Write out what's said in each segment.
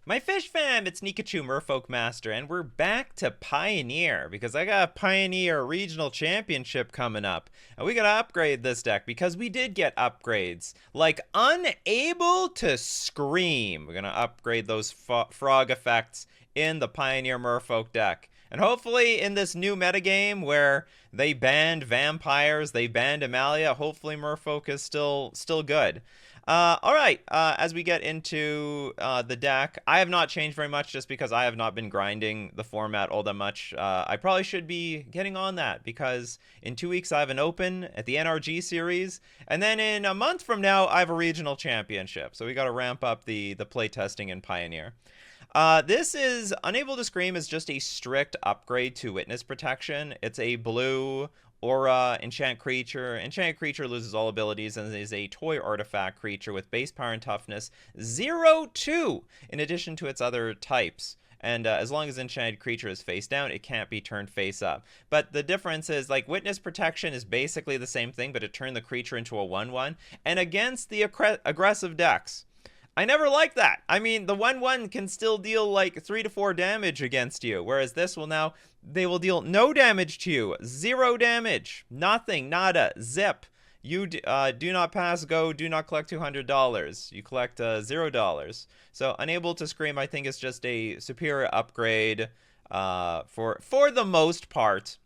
My fish fam, it's Nikachu Merfolk Master, and we're back to Pioneer because I got a Pioneer Regional Championship coming up. And we gotta upgrade this deck because we did get upgrades. Like Unable to Scream. We're gonna upgrade those frog effects in the Pioneer Merfolk deck. And hopefully in this new metagame where they banned vampires, they banned Amalia, hopefully Merfolk is still good. All right, as we get into the deck, I have not changed very much just because I have not been grinding the format all that much. I probably should be getting on that because in 2 weeks I have an open at the NRG series, and then in a month from now I have a regional championship. So we got to ramp up the playtesting in Pioneer. This is Unable to Scream is just a strict upgrade to Witness Protection. It's a blue aura enchant creature. Enchanted creature loses all abilities and is a toy artifact creature with base power and toughness 0-2 in addition to its other types. And as long as enchanted creature is face down, it can't be turned face up. But the difference is, like, Witness Protection is basically the same thing, but it turned the creature into a 1/1. And against the aggressive decks, I never liked that. I mean, the 1/1 can still deal like 3 to 4 damage against you, whereas this will now, they will deal no damage to you. 0 damage. Nothing. Nada. Zip. You do not pass go, do not collect $200. You collect $0. So Unable to Scream, I think, is just a superior upgrade for the most part.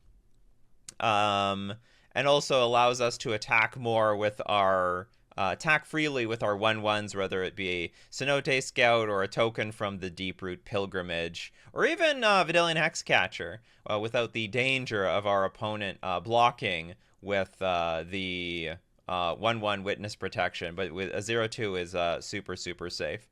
And also allows us to attack more with our attack freely with our 1/1s, whether it be a Cenote Scout or a token from the Deeproot Pilgrimage, or even Vidalian Hexcatcher, without the danger of our opponent blocking with the 1/1 Witness Protection. But with a 0-2 is super, super safe.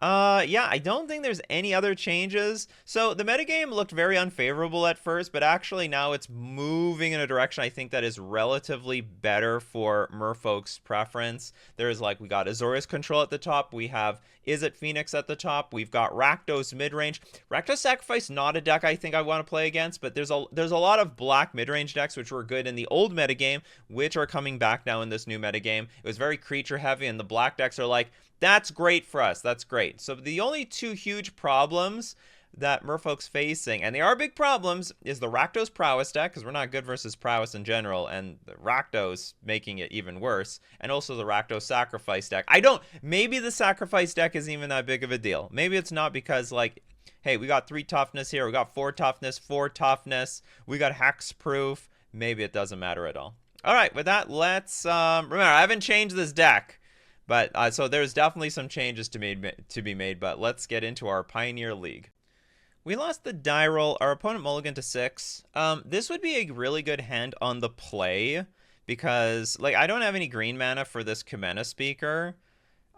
Yeah, I don't think there's any other changes. So the metagame looked very unfavorable at first, but actually now it's moving in a direction I think that is relatively better for Merfolk's preference. There's like, we got Azorius Control at the top, we have Izzet Phoenix at the top, we've got Rakdos midrange. Rakdos Sacrifice, not a deck I think I want to play against, but there's a lot of black midrange decks which were good in the old metagame, which are coming back now in this new metagame. It was very creature heavy, and the black decks are like, that's great for us. That's great. So the only two huge problems that Merfolk's facing, and they are big problems, is the Rakdos Prowess deck, because we're not good versus Prowess in general, and the Rakdos making it even worse, and also the Rakdos Sacrifice deck. Maybe the Sacrifice deck isn't even that big of a deal. Maybe it's not because, like, hey, we got 3 toughness here, we got 4 toughness, 4 toughness, we got Hexproof. Maybe it doesn't matter at all. All right, with that, let's, remember, I haven't changed this deck. But so there's definitely some changes to be made, but let's get into our Pioneer League. We lost the die roll. Our opponent mulliganed to 6. This would be a really good hand on the play because, like, I don't have any green mana for this Kumena Speaker,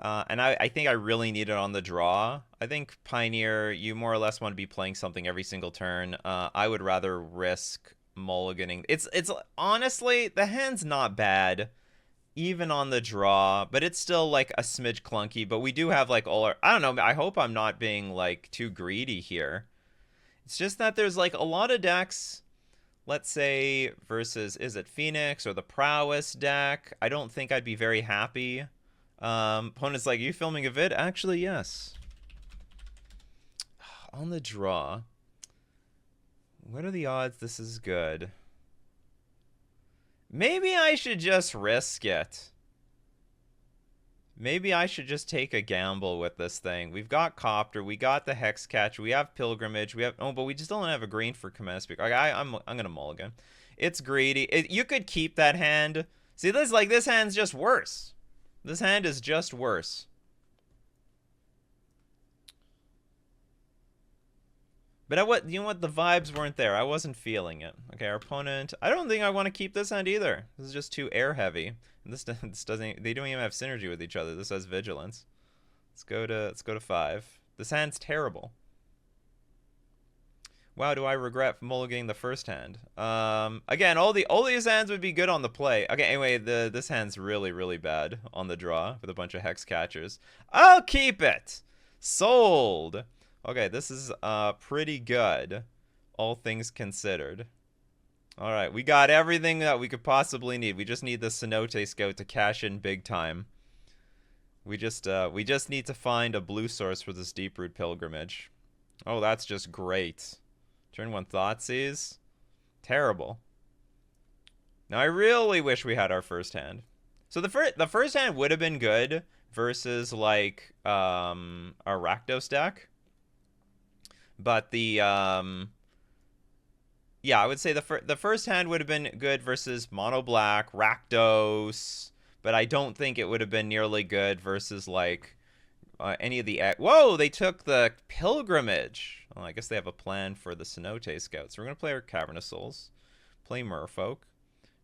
and I think I really need it on the draw. I think Pioneer, you more or less want to be playing something every single turn. I would rather risk mulliganing. It's honestly, the hand's not bad even on the draw, but it's still like a smidge clunky. But we do have like all our, I don't know, I hope I'm not being like too greedy here. It's just that there's like a lot of decks, let's say versus Izzet Phoenix or the Prowess deck. I don't think I'd be very happy. Opponent's like, you filming a vid? Actually, yes. On the draw, what are the odds this is good? Maybe I should just risk it. Maybe I should just take a gamble with this thing. We've got Copter, we got the Hexcatcher, we have Pilgrimage, we have, oh, but we just don't have a green for Kumena Speaker. I'm gonna mulligan. It's greedy. You could keep that hand. See, this hand's just worse. This hand is just worse. But you know what? The vibes weren't there. I wasn't feeling it. Okay, our opponent. I don't think I want to keep this hand either. This is just too air heavy. And this doesn't. They don't even have synergy with each other. This has vigilance. Let's go to 5. This hand's terrible. Wow, do I regret mulliganing the first hand? Again, all these hands would be good on the play. Okay, anyway, this hand's really, really bad on the draw with a bunch of hex catchers. I'll keep it. Sold. Okay, this is pretty good, all things considered. All right, we got everything that we could possibly need. We just need the Cenote Scout to cash in big time. We just need to find a blue source for this Deeproot Pilgrimage. Oh, that's just great. Turn 1 Thoughtseize. Terrible. Now I really wish we had our first hand. So the first hand would have been good versus like a Rakdos deck. But the yeah, I would say the first hand would have been good versus Mono Black, Rakdos, but I don't think it would have been nearly good versus like any of the... Whoa, they took the Pilgrimage. Well, I guess they have a plan for the Cenote Scouts. So we're going to play our Cavern Souls, play Merfolk.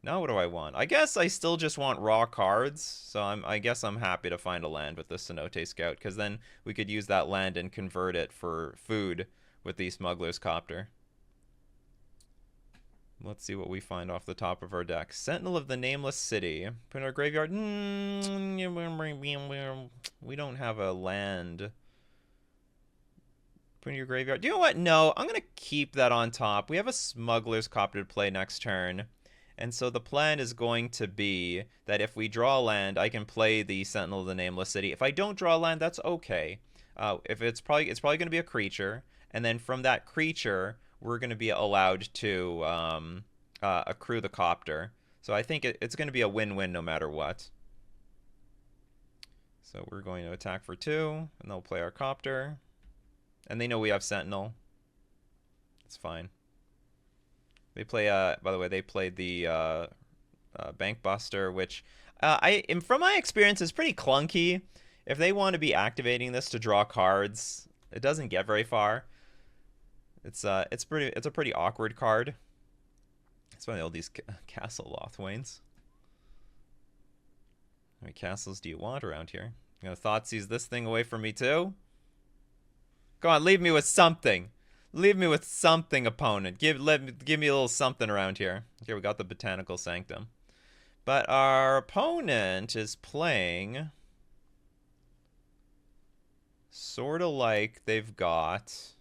Now what do I want? I guess I still just want raw cards, so I guess I'm happy to find a land with the Cenote Scout, because then we could use that land and convert it for food with the Smuggler's Copter. Let's see what we find off the top of our deck. Sentinel of the Nameless City. Put in our graveyard. We don't have a land. Put in your graveyard. Do you know what? No, I'm going to keep that on top. We have a Smuggler's Copter to play next turn. And so the plan is going to be that if we draw land, I can play the Sentinel of the Nameless City. If I don't draw land, that's okay. If it's probably going to be a creature, and then from that creature, we're going to be allowed to accrue the copter. So I think it's going to be a win-win no matter what. So we're going to attack for 2, and they'll play our copter. And they know we have Sentinel. It's fine. They play, by the way, they played the Bank Buster, which from my experience is pretty clunky. If they want to be activating this to draw cards, it doesn't get very far. It's a pretty awkward card. It's funny, all these Castle Lothwains. How many castles do you want around here? You gonna Thoughtseize this thing away from me too? Go on, leave me with something. Leave me with something, opponent. Give me a little something around here. Okay, we got the Botanical Sanctum. But our opponent is playing sort of like they've got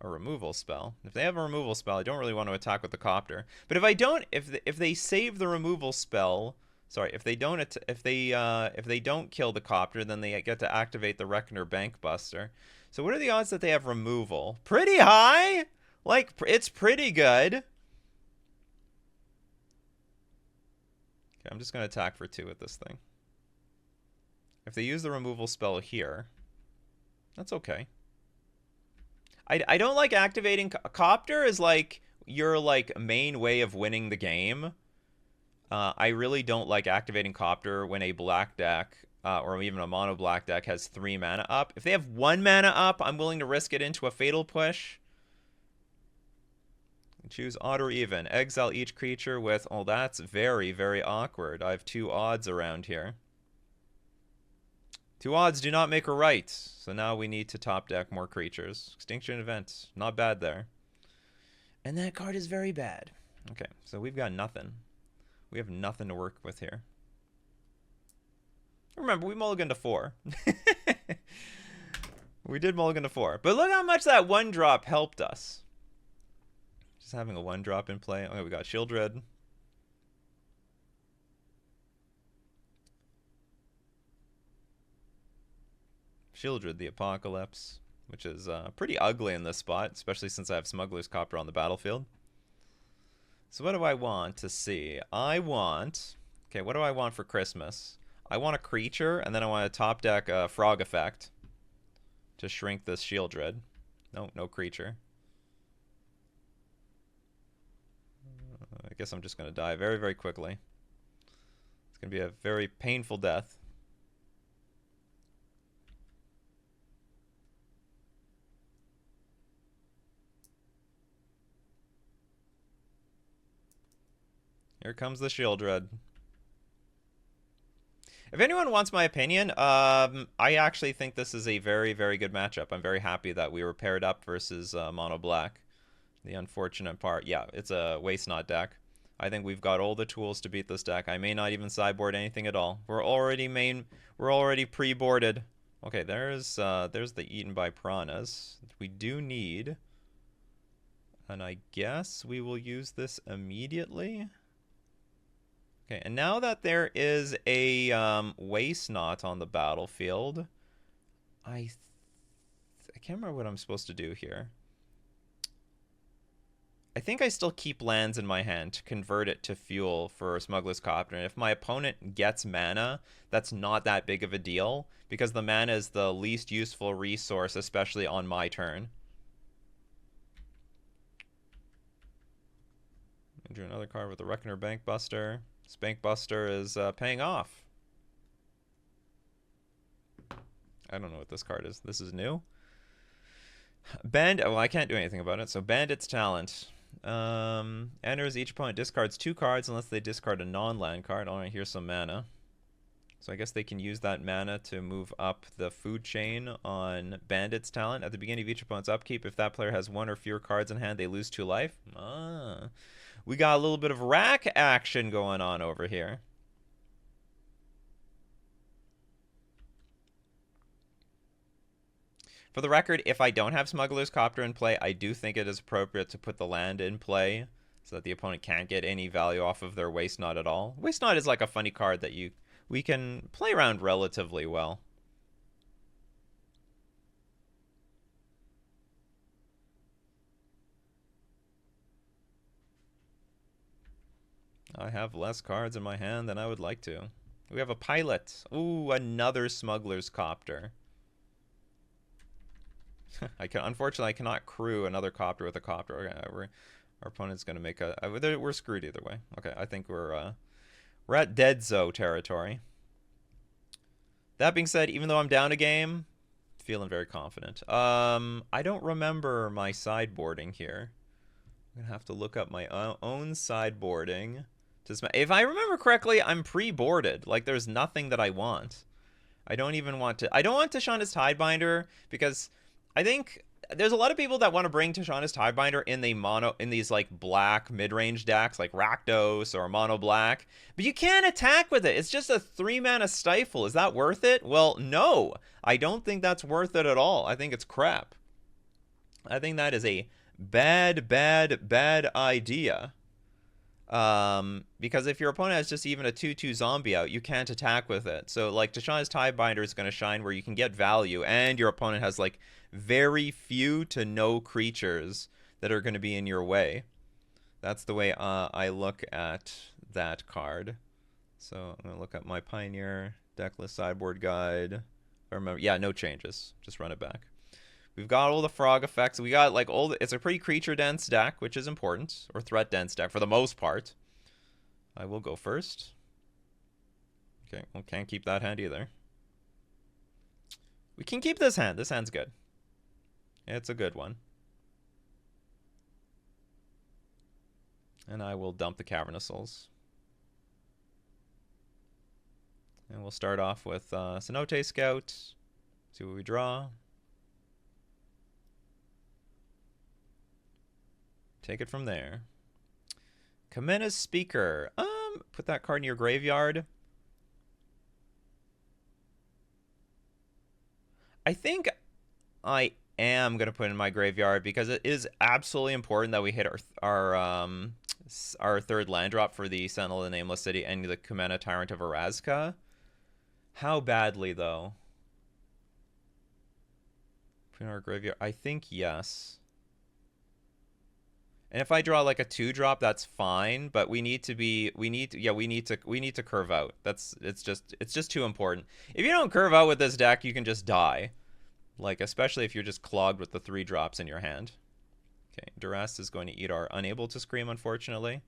a removal spell. If they have a removal spell, I don't really want to attack with the copter. But if I don't, if they save the removal spell, sorry, if they don't kill the copter, then they get to activate the Reckoner Bank Buster. So what are the odds that they have removal? Pretty high! Like, it's pretty good. Okay, I'm just going to attack for 2 with this thing. If they use the removal spell here, that's okay. I don't like activating... Copter is like your like main way of winning the game. I really don't like activating Copter when a black deck... or even a mono black deck has 3 mana up. If they have 1 mana up, I'm willing to risk it into a Fatal Push. Choose odd or even. Exile each creature with... Oh, that's very, very awkward. I have 2 odds around here. 2 odds do not make a right. So now we need to top deck more creatures. Extinction Event. Not bad there. And that card is very bad. Okay, so we've got nothing. We have nothing to work with here. Remember, we mulliganed to 4. We did mulligan to 4. But look how much that 1-drop helped us. Just having a 1-drop in play. Okay, we got Shieldred. Shieldred the Apocalypse, which is pretty ugly in this spot, especially since I have Smuggler's Copter on the battlefield. So what do I want to see? I want... Okay, what do I want for Christmas? I want a creature, and then I want to top deck a Frog Effect to shrink this Shieldred. No, no creature. I guess I'm just going to die very, very quickly. It's going to be a very painful death. Here comes the Shieldred. If anyone wants my opinion, I actually think this is a very, very good matchup. I'm very happy that we were paired up versus Mono Black. The unfortunate part, yeah, it's a Waste Not deck. I think we've got all the tools to beat this deck. I may not even sideboard anything at all. We're already pre-boarded. Okay, there's the Eaten by Piranhas. We do need, and I guess we will use this immediately. Okay, and now that there is a waste knot on the battlefield, I can't remember what I'm supposed to do here. I think I still keep lands in my hand to convert it to fuel for Smuggler's Copter. And if my opponent gets mana, that's not that big of a deal because the mana is the least useful resource, especially on my turn. I drew another card with a Reckoner Bankbuster. This Bankbuster is paying off. I don't know what this card is. This is new. Oh, I can't do anything about it. So Bandit's Talent. Enters, each opponent discards 2 cards unless they discard a non-land card. Alright, here's some mana. So I guess they can use that mana to move up the food chain on Bandit's Talent. At the beginning of each opponent's upkeep, if that player has 1 or fewer cards in hand, they lose 2 life. We got a little bit of rack action going on over here. For the record, if I don't have Smuggler's Copter in play, I do think it is appropriate to put the land in play so that the opponent can't get any value off of their Waste Knot at all. Waste Knot is like a funny card that we can play around relatively well. I have less cards in my hand than I would like to. We have a Pilot. Ooh, another Smuggler's Copter. Unfortunately, I cannot crew another copter with a copter. Okay, our opponent's going to make we're screwed either way. Okay, I think we're at dead zo territory. That being said, even though I'm down a game, feeling very confident. I don't remember my sideboarding here. I'm going to have to look up my own sideboarding. If I remember correctly, I'm pre-boarded. Like, there's nothing that I want. I don't want Tishana's Tidebinder because I think there's a lot of people that want to bring Tishana's Tidebinder in these like black mid-range decks like Rakdos or Mono Black, but you can't attack with it. It's just a 3-mana Stifle. Is that worth it? Well, no. I don't think that's worth it at all. I think it's crap. I think that is a bad idea. Because if your opponent has just even a 2/2 zombie out, you can't attack with it. So like Tishana's Tidebinder is going to shine where you can get value, and your opponent has like very few to no creatures that are going to be in your way. That's the way I look at that card. So I'm going to look at my Pioneer decklist sideboard guide. I remember, yeah, no changes. Just run it back. We've got all the frog effects. We got like it's a pretty creature dense deck, which is important, or threat dense deck for the most part. I will go first. Okay, well, can't keep that hand either. We can keep this hand. This hand's good. It's a good one. And I will dump the Cavernous Souls. And we'll start off with Cenote Scout. See what we draw. Take it from there. Kamena's Speaker. Put that card in your graveyard. I think I am going to put it in my graveyard because it is absolutely important that we hit our third land drop for the Sentinel of the Nameless City and the Kamena Tyrant of Erazka. How badly, though? Put in our graveyard. I think yes. And if I draw like a 2-drop, that's fine, but we need to curve out. It's just too important. If you don't curve out with this deck, you can just die. Like, especially if you're just clogged with the 3 drops in your hand. Okay, Duress is going to eat our Unable to Scream, unfortunately.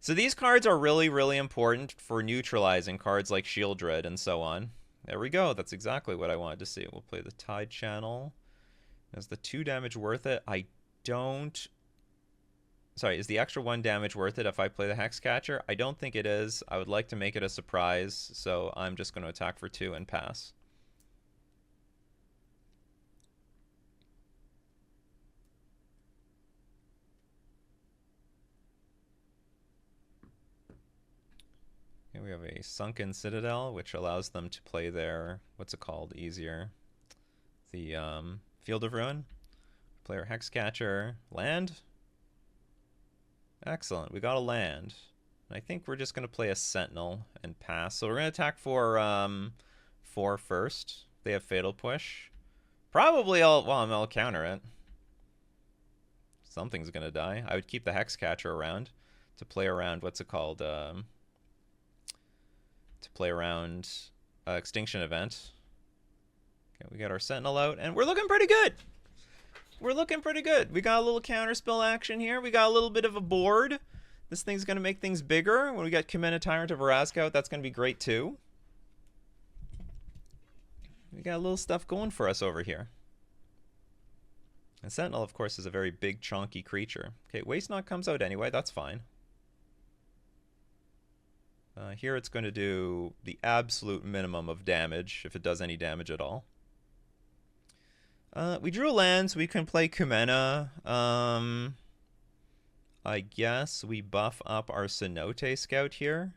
So these cards are really, really important for neutralizing cards like Shieldred and so on. There we go. That's exactly what I wanted to see. We'll play the Tide Channel. Is the 2 damage worth it? I don't... Sorry, is the extra 1 damage worth it if I play the Hexcatcher? I don't think it is. I would like to make it a surprise, so I'm just going to attack for 2 and pass. Okay, we have a Sunken Citadel, which allows them to play their, what's it called, easier? The Field of Ruin. Play our Hexcatcher. Land? Excellent, we got a land. I think we're just going to play a Sentinel and pass. So we're going to attack for 4 first. They have Fatal Push. Probably I'll counter it. Something's going to die. I would keep the Hexcatcher around to play around, what's it called? To play around Extinction Event. Okay, we got our Sentinel out, and we're looking pretty good. We're looking pretty good. We got a little counterspell action here. We got a little bit of a board. This thing's going to make things bigger. When we got Kumena Tyrant of Vraska out, that's going to be great too. We got a little stuff going for us over here. And Sentinel, of course, is a very big, chunky creature. Okay, Waste Not comes out anyway. That's fine. Here it's going to do the absolute minimum of damage, if it does any damage at all. We drew a land, so we can play Kumena. I guess we buff up our Cenote Scout here,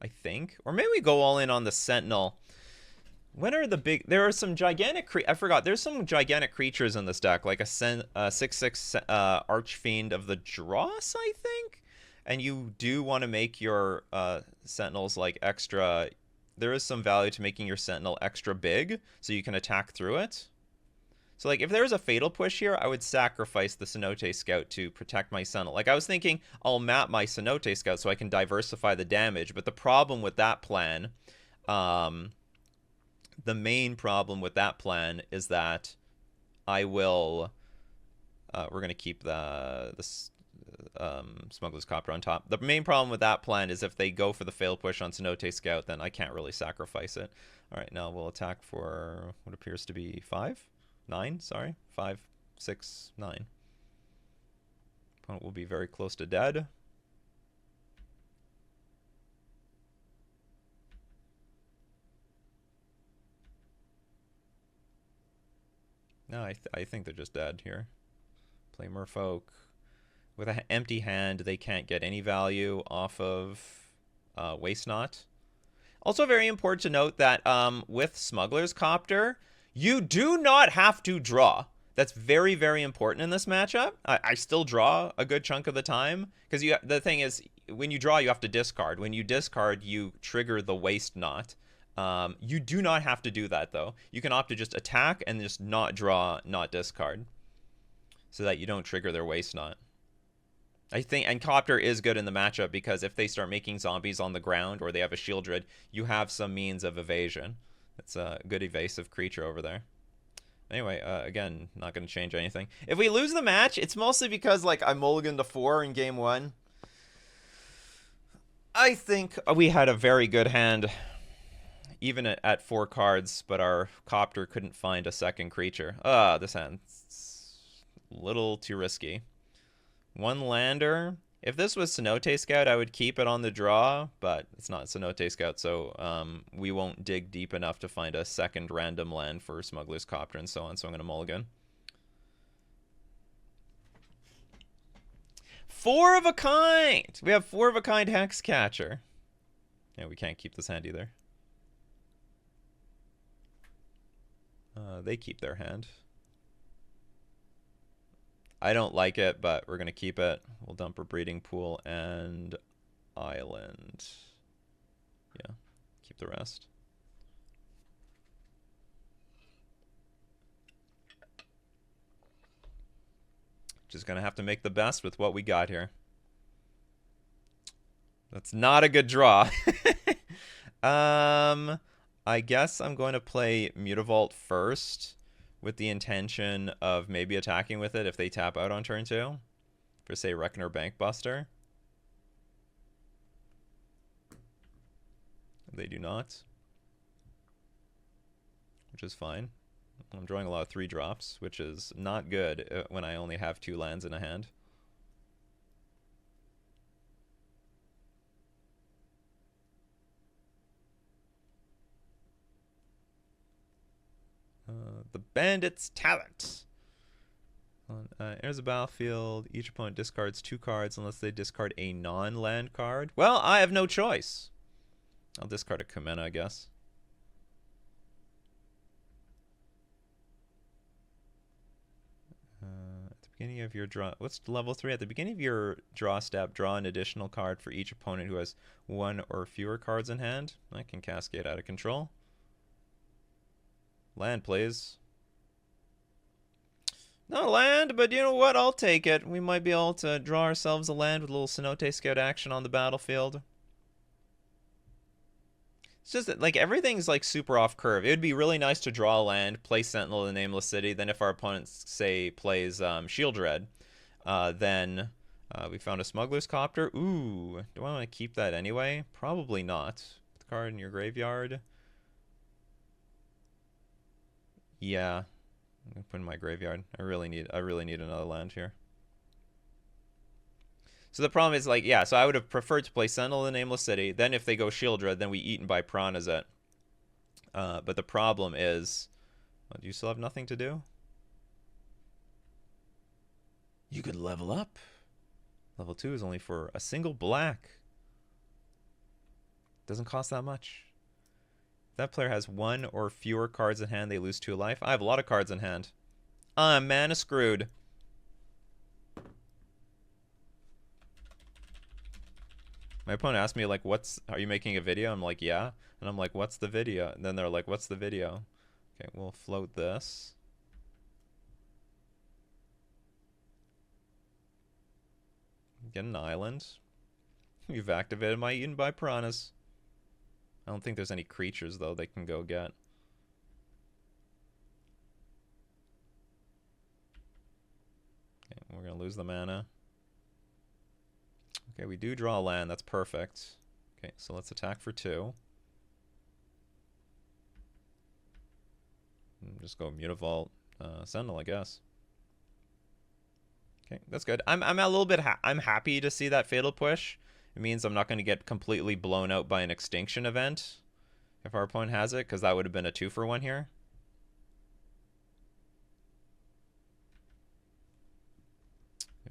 I think. Or maybe we go all in on the Sentinel. When are the big... There are some gigantic... I forgot. There's some gigantic creatures in this deck, like a 6/6 Archfiend of the Dross, I think? And you do want to make your Sentinels, like, extra... There is some value to making your Sentinel extra big, so you can attack through it. So, like, if there's a Fatal Push here, I would sacrifice the Cenote Scout to protect my Sentinel. Like, I was thinking I'll map my Cenote Scout so I can diversify the damage. But the problem with that plan, the main problem with that plan is that I will... we're going to keep the Smuggler's Copter on top. The main problem with that plan is if they go for the Fatal Push on Cenote Scout, then I can't really sacrifice it. All right, now we'll attack for what appears to be 9, sorry. 5, 6, 9. Opponent will be very close to dead. No, I think they're just dead here. Play Merfolk. With an empty hand, they can't get any value off of Waste Not. Also very important to note that with Smuggler's Copter, you do not have to draw. That's very, very important in this matchup. I still draw a good chunk of the time. Because the thing is, when you draw, you have to discard. When you discard, you trigger the Waste Not. You do not have to do that, though. You can opt to just attack and just not draw, not discard. So that you don't trigger their Waste Not. I think, and Copter is good in the matchup because if they start making zombies on the ground or they have a Shieldred, you have some means of evasion. It's a good evasive creature over there. Anyway, again, not going to change anything. If we lose the match, it's mostly because, like, I mulliganed to 4 in game 1. I think we had a very good hand, even at 4 cards, but our Copter couldn't find a second creature. This hand's a little too risky. 1 lander. If this was Cenote Scout, I would keep it on the draw, but it's not Cenote Scout, so we won't dig deep enough to find a second random land for Smuggler's Copter and so on, so I'm going to mulligan. 4 of a kind! We have 4 of a kind Hexcatcher. Yeah, we can't keep this hand either. They keep their hand. I don't like it, but we're going to keep it. We'll dump a Breeding Pool and Island. Yeah, keep the rest. Just going to have to make the best with what we got here. That's not a good draw. I guess I'm going to play Mutavault first, with the intention of maybe attacking with it if they tap out on turn 2. For, say, Reckoner Bankbuster. They do not. Which is fine. I'm drawing a lot of 3-drops, which is not good when I only have 2 lands in a hand. The Bandit's Talent. Enters the battlefield. Each opponent discards 2 cards unless they discard a non-land card. Well, I have no choice. I'll discard a Kumena, I guess. At the beginning of your draw. What's level 3? At the beginning of your draw step, draw an additional card for each opponent who has 1 or fewer cards in hand. I can cascade out of control. Land, please. Not a land, but you know what? I'll take it. We might be able to draw ourselves a land with a little Cenote Scout action on the battlefield. It's just that, like, everything's like super off curve. It would be really nice to draw a land, play Sentinel in the Nameless City. Then if our opponent, say, plays Shield Red, then we found a Smuggler's Copter. Ooh, do I want to keep that anyway? Probably not. Put the card in your graveyard. Yeah, I'm gonna put in my graveyard. I really need another land here. So the problem is, like, yeah, so I would have preferred to play Sentinel in the Nameless City. Then if they go Shield Red, then we Eaten by Piranhas it. But the problem is, do you still have nothing to do? You could level up. Level 2 is only for a single black. Doesn't cost that much. If that player has 1 or fewer cards in hand, they lose 2 life. I have a lot of cards in hand. I'm mana screwed. My opponent asked me, like, are you making a video? I'm like, yeah. And I'm like, what's the video? And then they're like, what's the video? Okay, we'll float this. Get an island. You've activated my Eaten by Piranhas. I don't think there's any creatures, though, they can go get. Okay, we're going to lose the mana. Okay, we do draw a land. That's perfect. Okay, so let's attack for 2. Just go Mutavault, Sentinel, I guess. Okay, that's good. I'm a little bit. I'm happy to see that Fatal Push. It means I'm not going to get completely blown out by an Extinction event if our opponent has it, because that would have been a 2-for-1 here.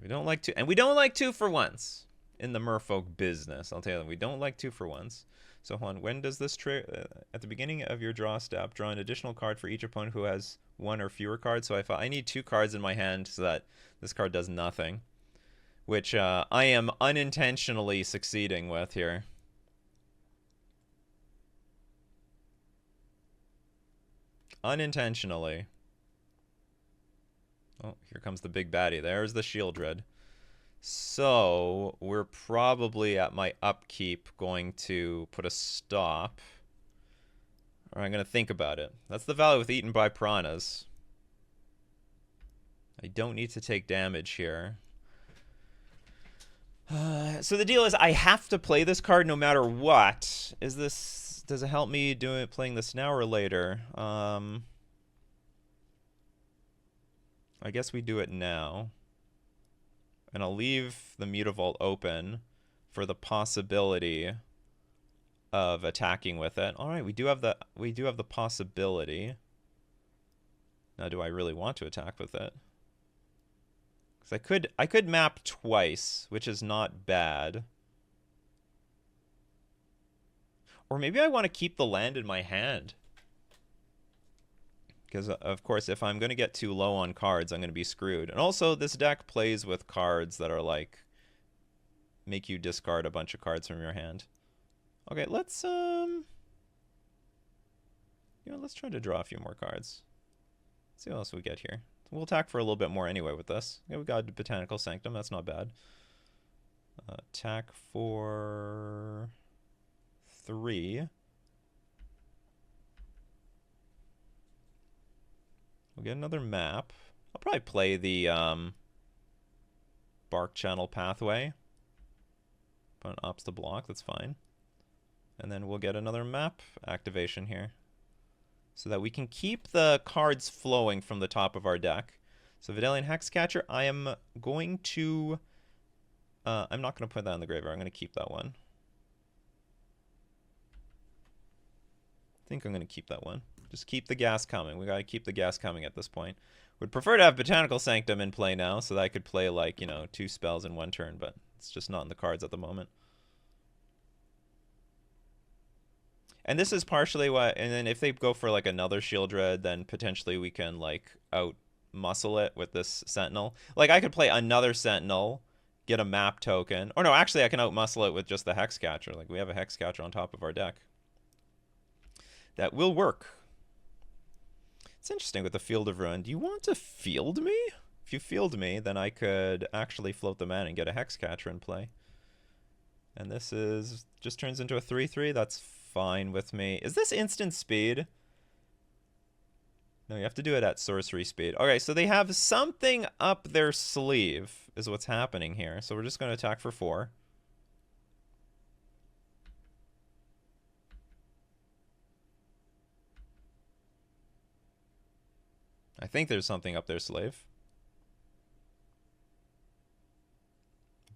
We don't like and we don't like 2-for-1s. In the Merfolk business, I'll tell you that we don't like 2-for-1s. So Juan, when does this at the beginning of your draw step, draw an additional card for each opponent who has 1 or fewer cards. So I need 2 cards in my hand so that this card does nothing, which I am unintentionally succeeding with here. Unintentionally. Oh, here comes the big baddie. There's the Shield Red. So we're probably at my upkeep going to put a stop. Or I'm going to think about it. That's the value with Eaten by Piranhas. I don't need to take damage here. So the deal is I have to play this card no matter what. Does it help me playing this now or later? I guess we do it now. And I'll leave the Mutavault open for the possibility of attacking with it. All right, we do have the possibility. Now, do I really want to attack with it? Because I could map twice, which is not bad. Or maybe I want to keep the land in my hand. Because, of course, if I'm going to get too low on cards, I'm going to be screwed. And also, this deck plays with cards that are, like, make you discard a bunch of cards from your hand. Okay, let's try to draw a few more cards. Let's see what else we get here. We'll attack for a little bit more anyway with this. Okay, we got Botanical Sanctum. That's not bad. Attack for 3. We'll get another map. I'll probably play the Bark Channel Pathway. Opponent opts to block, that's fine. And then we'll get another map activation here. So that we can keep the cards flowing from the top of our deck. So Vidalian Hexcatcher, I am going to... I'm not going to put that in the graveyard. I'm going to keep that one. I think I'm going to keep that one. Just keep the gas coming. We got to keep the gas coming at this point. Would prefer to have Botanical Sanctum in play now so that I could play, like, 2 spells in 1 turn, but it's just not in the cards at the moment. And this is partially why, and then if they go for, like, another Shield Red, then potentially we can, like, muscle it with this Sentinel. Like, I could play another Sentinel, get a map token. Or no, actually, I can outmuscle it with just the Hexcatcher. Like, we have a Hexcatcher on top of our deck. That will work. It's interesting with the Field of Ruin. Do you want to field me? If you field me, then I could actually float the mana and get a Hexcatcher in play. And this is just turns into a 3/3. That's fine with me. Is this instant speed? No, you have to do it at sorcery speed. Okay, so they have something up their sleeve is what's happening here. So we're just going to attack for 4. I think there's something up their sleeve.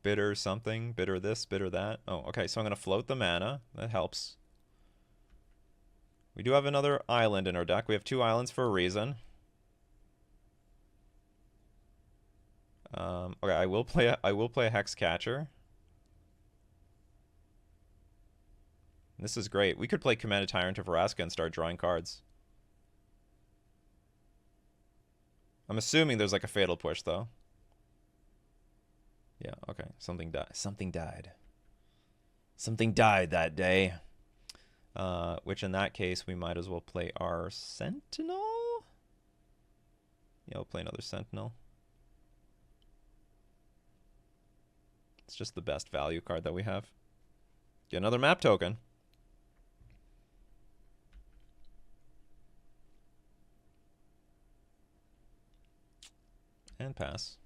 Bitter something, bitter this, bitter that. Oh, okay, so I'm going to float the mana. That helps. We do have another island in our deck. We have 2 islands for a reason. Okay, I will play a Hexcatcher. This is great. We could play Command a Tyrant of Vraska and start drawing cards. I'm assuming there's like a Fatal Push though. Yeah, okay. Something died. Something died. Something died that day. Which in that case, we might as well play our Sentinel. Yeah, we'll play another Sentinel. It's just the best value card that we have. Get another map token. And pass.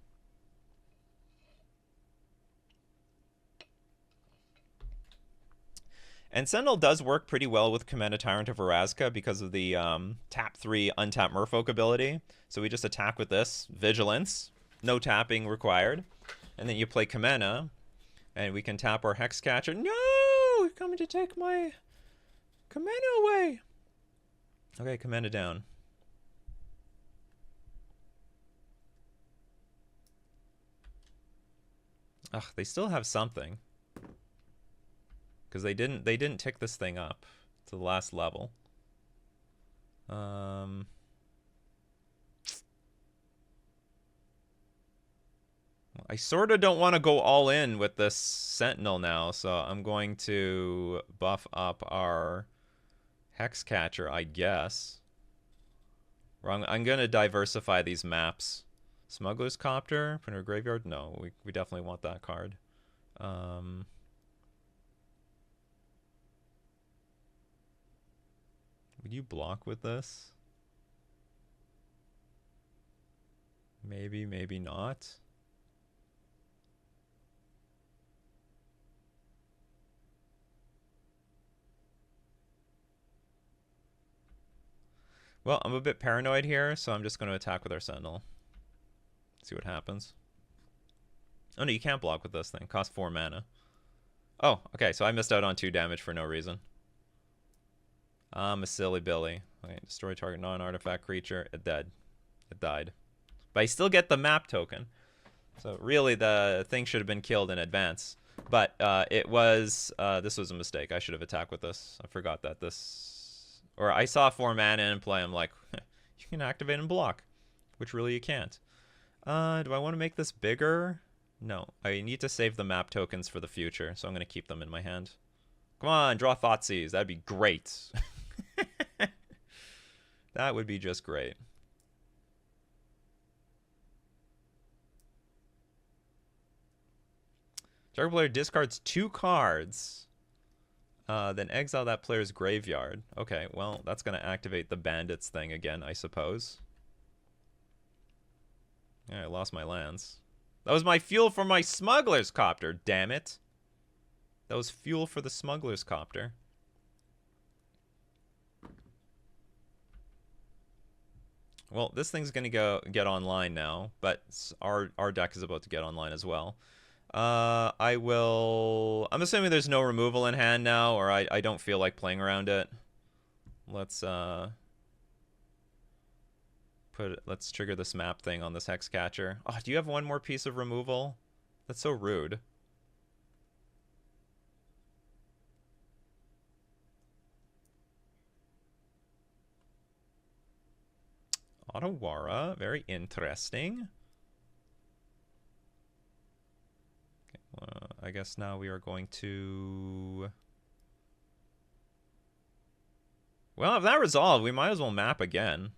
And Sentinel does work pretty well with Command a Tyrant of Vraska because of the tap 3 untap Merfolk ability. So we just attack with this Vigilance, no tapping required, and then you play Kamena, and we can tap our Hexcatcher. No, you're coming to take my Kamena away. Okay, Kamena down. Ugh, they still have something. Because they didn't tick this thing up to the last level. I sort of don't want to go all in with this Sentinel now, so I'm going to buff up our Hexcatcher, I guess. Or I'm going to diversify these maps. Smuggler's Copter, put in our graveyard? No, we definitely want that card. Would you block with this? Maybe, maybe not. Well, I'm a bit paranoid here, so I'm just going to attack with our Sentinel. See what happens. Oh no, you can't block with this thing. Cost 4 mana. Oh, okay, so I missed out on 2 damage for no reason. I'm a silly Billy. Okay, destroy target non-artifact creature. It dead. It died. But I still get the map token. So really the thing should have been killed in advance. But it was... this was a mistake. I should have attacked with this. I forgot that this... Or I saw 4 mana in play. I'm like, you can activate and block. Which really you can't. Do I want to make this bigger? No. I need to save the map tokens for the future. So I'm going to keep them in my hand. Come on, draw Thoughtseize. That'd be great. That would be just great. Target player discards 2 cards. Then exile that player's graveyard. Okay, well, that's going to activate the bandits thing again, I suppose. Yeah, I lost my lands. That was my fuel for my smuggler's copter, damn it. That was fuel for the smuggler's copter. Well, this thing's gonna get online now, but our deck is about to get online as well. I'm assuming there's no removal in hand now, or I don't feel like playing around it. Let's trigger this map thing on this Hexcatcher. Oh, do you have one more piece of removal? That's so rude. Otawara. Very interesting. Okay, I guess now we are going to... Well, if that resolved, we might as well map again.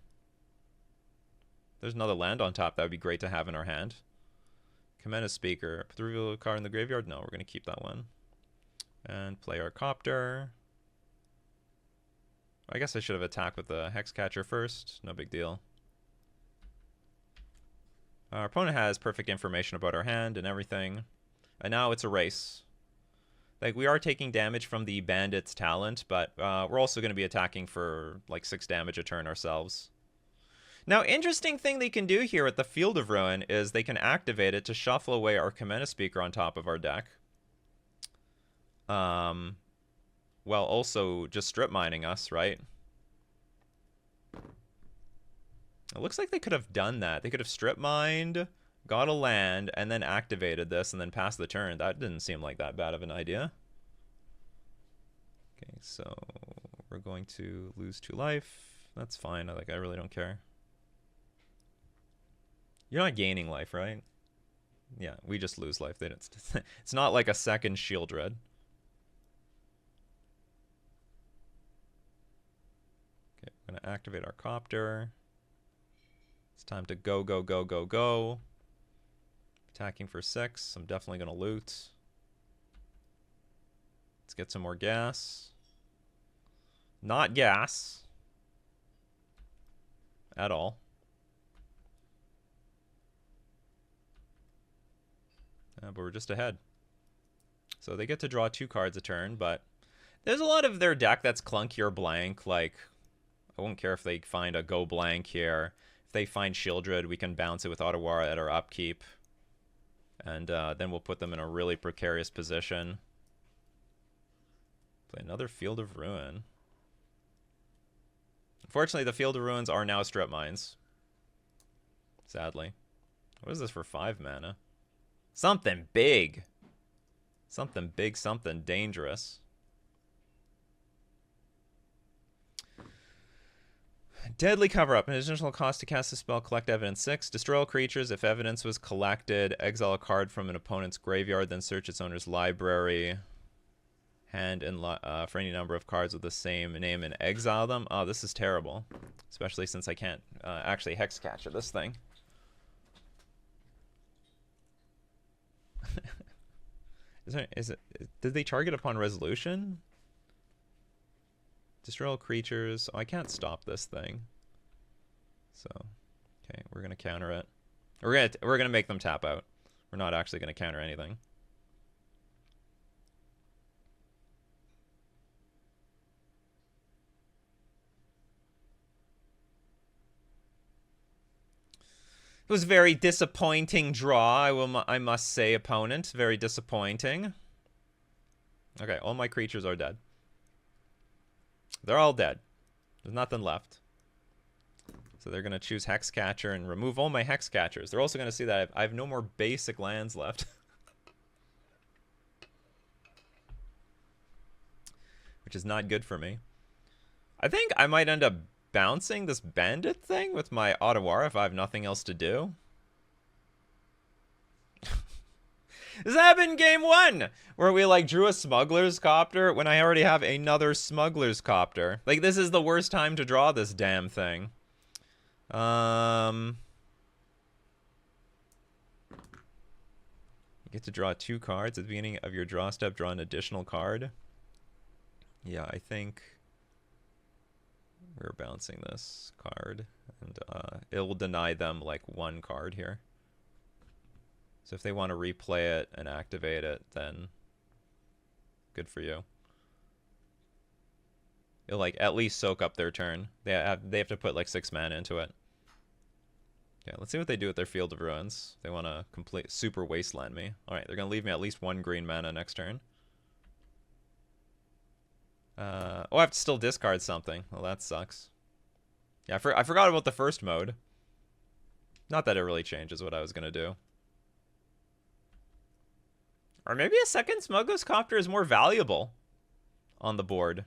There's another land on top. That would be great to have in our hand. Command a speaker. Put the reveal card in the graveyard? No, we're going to keep that one. And play our copter. I guess I should have attacked with the Hexcatcher first. No big deal. Our opponent has perfect information about our hand and everything. And now it's a race. Like, we are taking damage from the Bandit's talent, but we're also going to be attacking for like 6 damage a turn ourselves. Now, interesting thing they can do here with the Field of Ruin is they can activate it to shuffle away our Kamena Speaker on top of our deck. While also just strip mining us, right? It looks like they could have done that. They could have strip mined, got a land, and then activated this and then passed the turn. That didn't seem like that bad of an idea. Okay, so we're going to lose 2 life. That's fine. I really don't care. You're not gaining life, right? Yeah, we just lose life. It's not like a second Shield Red. Okay, we're going to activate our copter. It's time to go, go, go, go, go. Attacking for 6. I'm definitely going to loot. Let's get some more gas. Not gas. At all. But we're just ahead. So they get to draw 2 cards a turn, but there's a lot of their deck that's clunky or blank. Like, I won't care if they find a go blank here. If they find Shieldred, we can bounce it with Otawara at our upkeep. And then we'll put them in a really precarious position. Play another Field of Ruin. Unfortunately, the Field of Ruins are now strip mines. Sadly. What is this for 5 mana? Something big. Something big, something dangerous. Deadly Cover-Up. An additional cost to cast the spell, collect evidence 6. Destroy all creatures. If evidence was collected, exile a card from an opponent's graveyard, then search its owner's library. Hand and for any number of cards with the same name and exile them. Oh, this is terrible. Especially since I can't actually Hexcatcher this thing. Did they target upon resolution? Destroy all creatures. Oh, I can't stop this thing. So, okay, we're gonna counter it. We're gonna make them tap out. We're not actually gonna counter anything. It was a very disappointing draw, I must say, opponent. Very disappointing. Okay, all my creatures are dead. They're all dead. There's nothing left. So they're going to choose Hexcatcher and remove all my Hexcatchers. They're also going to see that I have no more basic lands left. Which is not good for me. I think I might end up bouncing this bandit thing with my Otawara if I have nothing else to do. This happened in game 1, where we like drew a smuggler's copter when I already have another smuggler's copter. Like, this is the worst time to draw this damn thing. You get to draw 2 cards at the beginning of your draw step. Draw an additional card. Yeah, I think we're bouncing this card, and it will deny them like 1 card here. So if they want to replay it and activate it, then good for you. It'll like at least soak up their turn. They have to put like 6 mana into it. Yeah, let's see what they do with their Field of Ruins. They want to complete super wasteland me. All right, they're gonna leave me at least 1 green mana next turn. Oh, I have to still discard something. Well, that sucks. Yeah, I forgot about the first mode. Not that it really changes what I was gonna do. Or maybe a second Smuggler's Copter is more valuable on the board.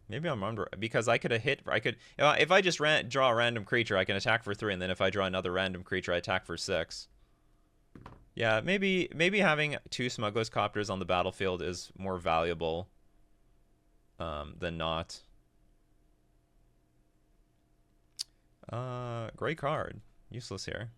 Maybe I'm under because I could have hit. I could if I just draw a random creature, I can attack for 3, and then if I draw another random creature, I attack for 6. Yeah, maybe having 2 Smuggler's Copters on the battlefield is more valuable than not. Great card. Useless here.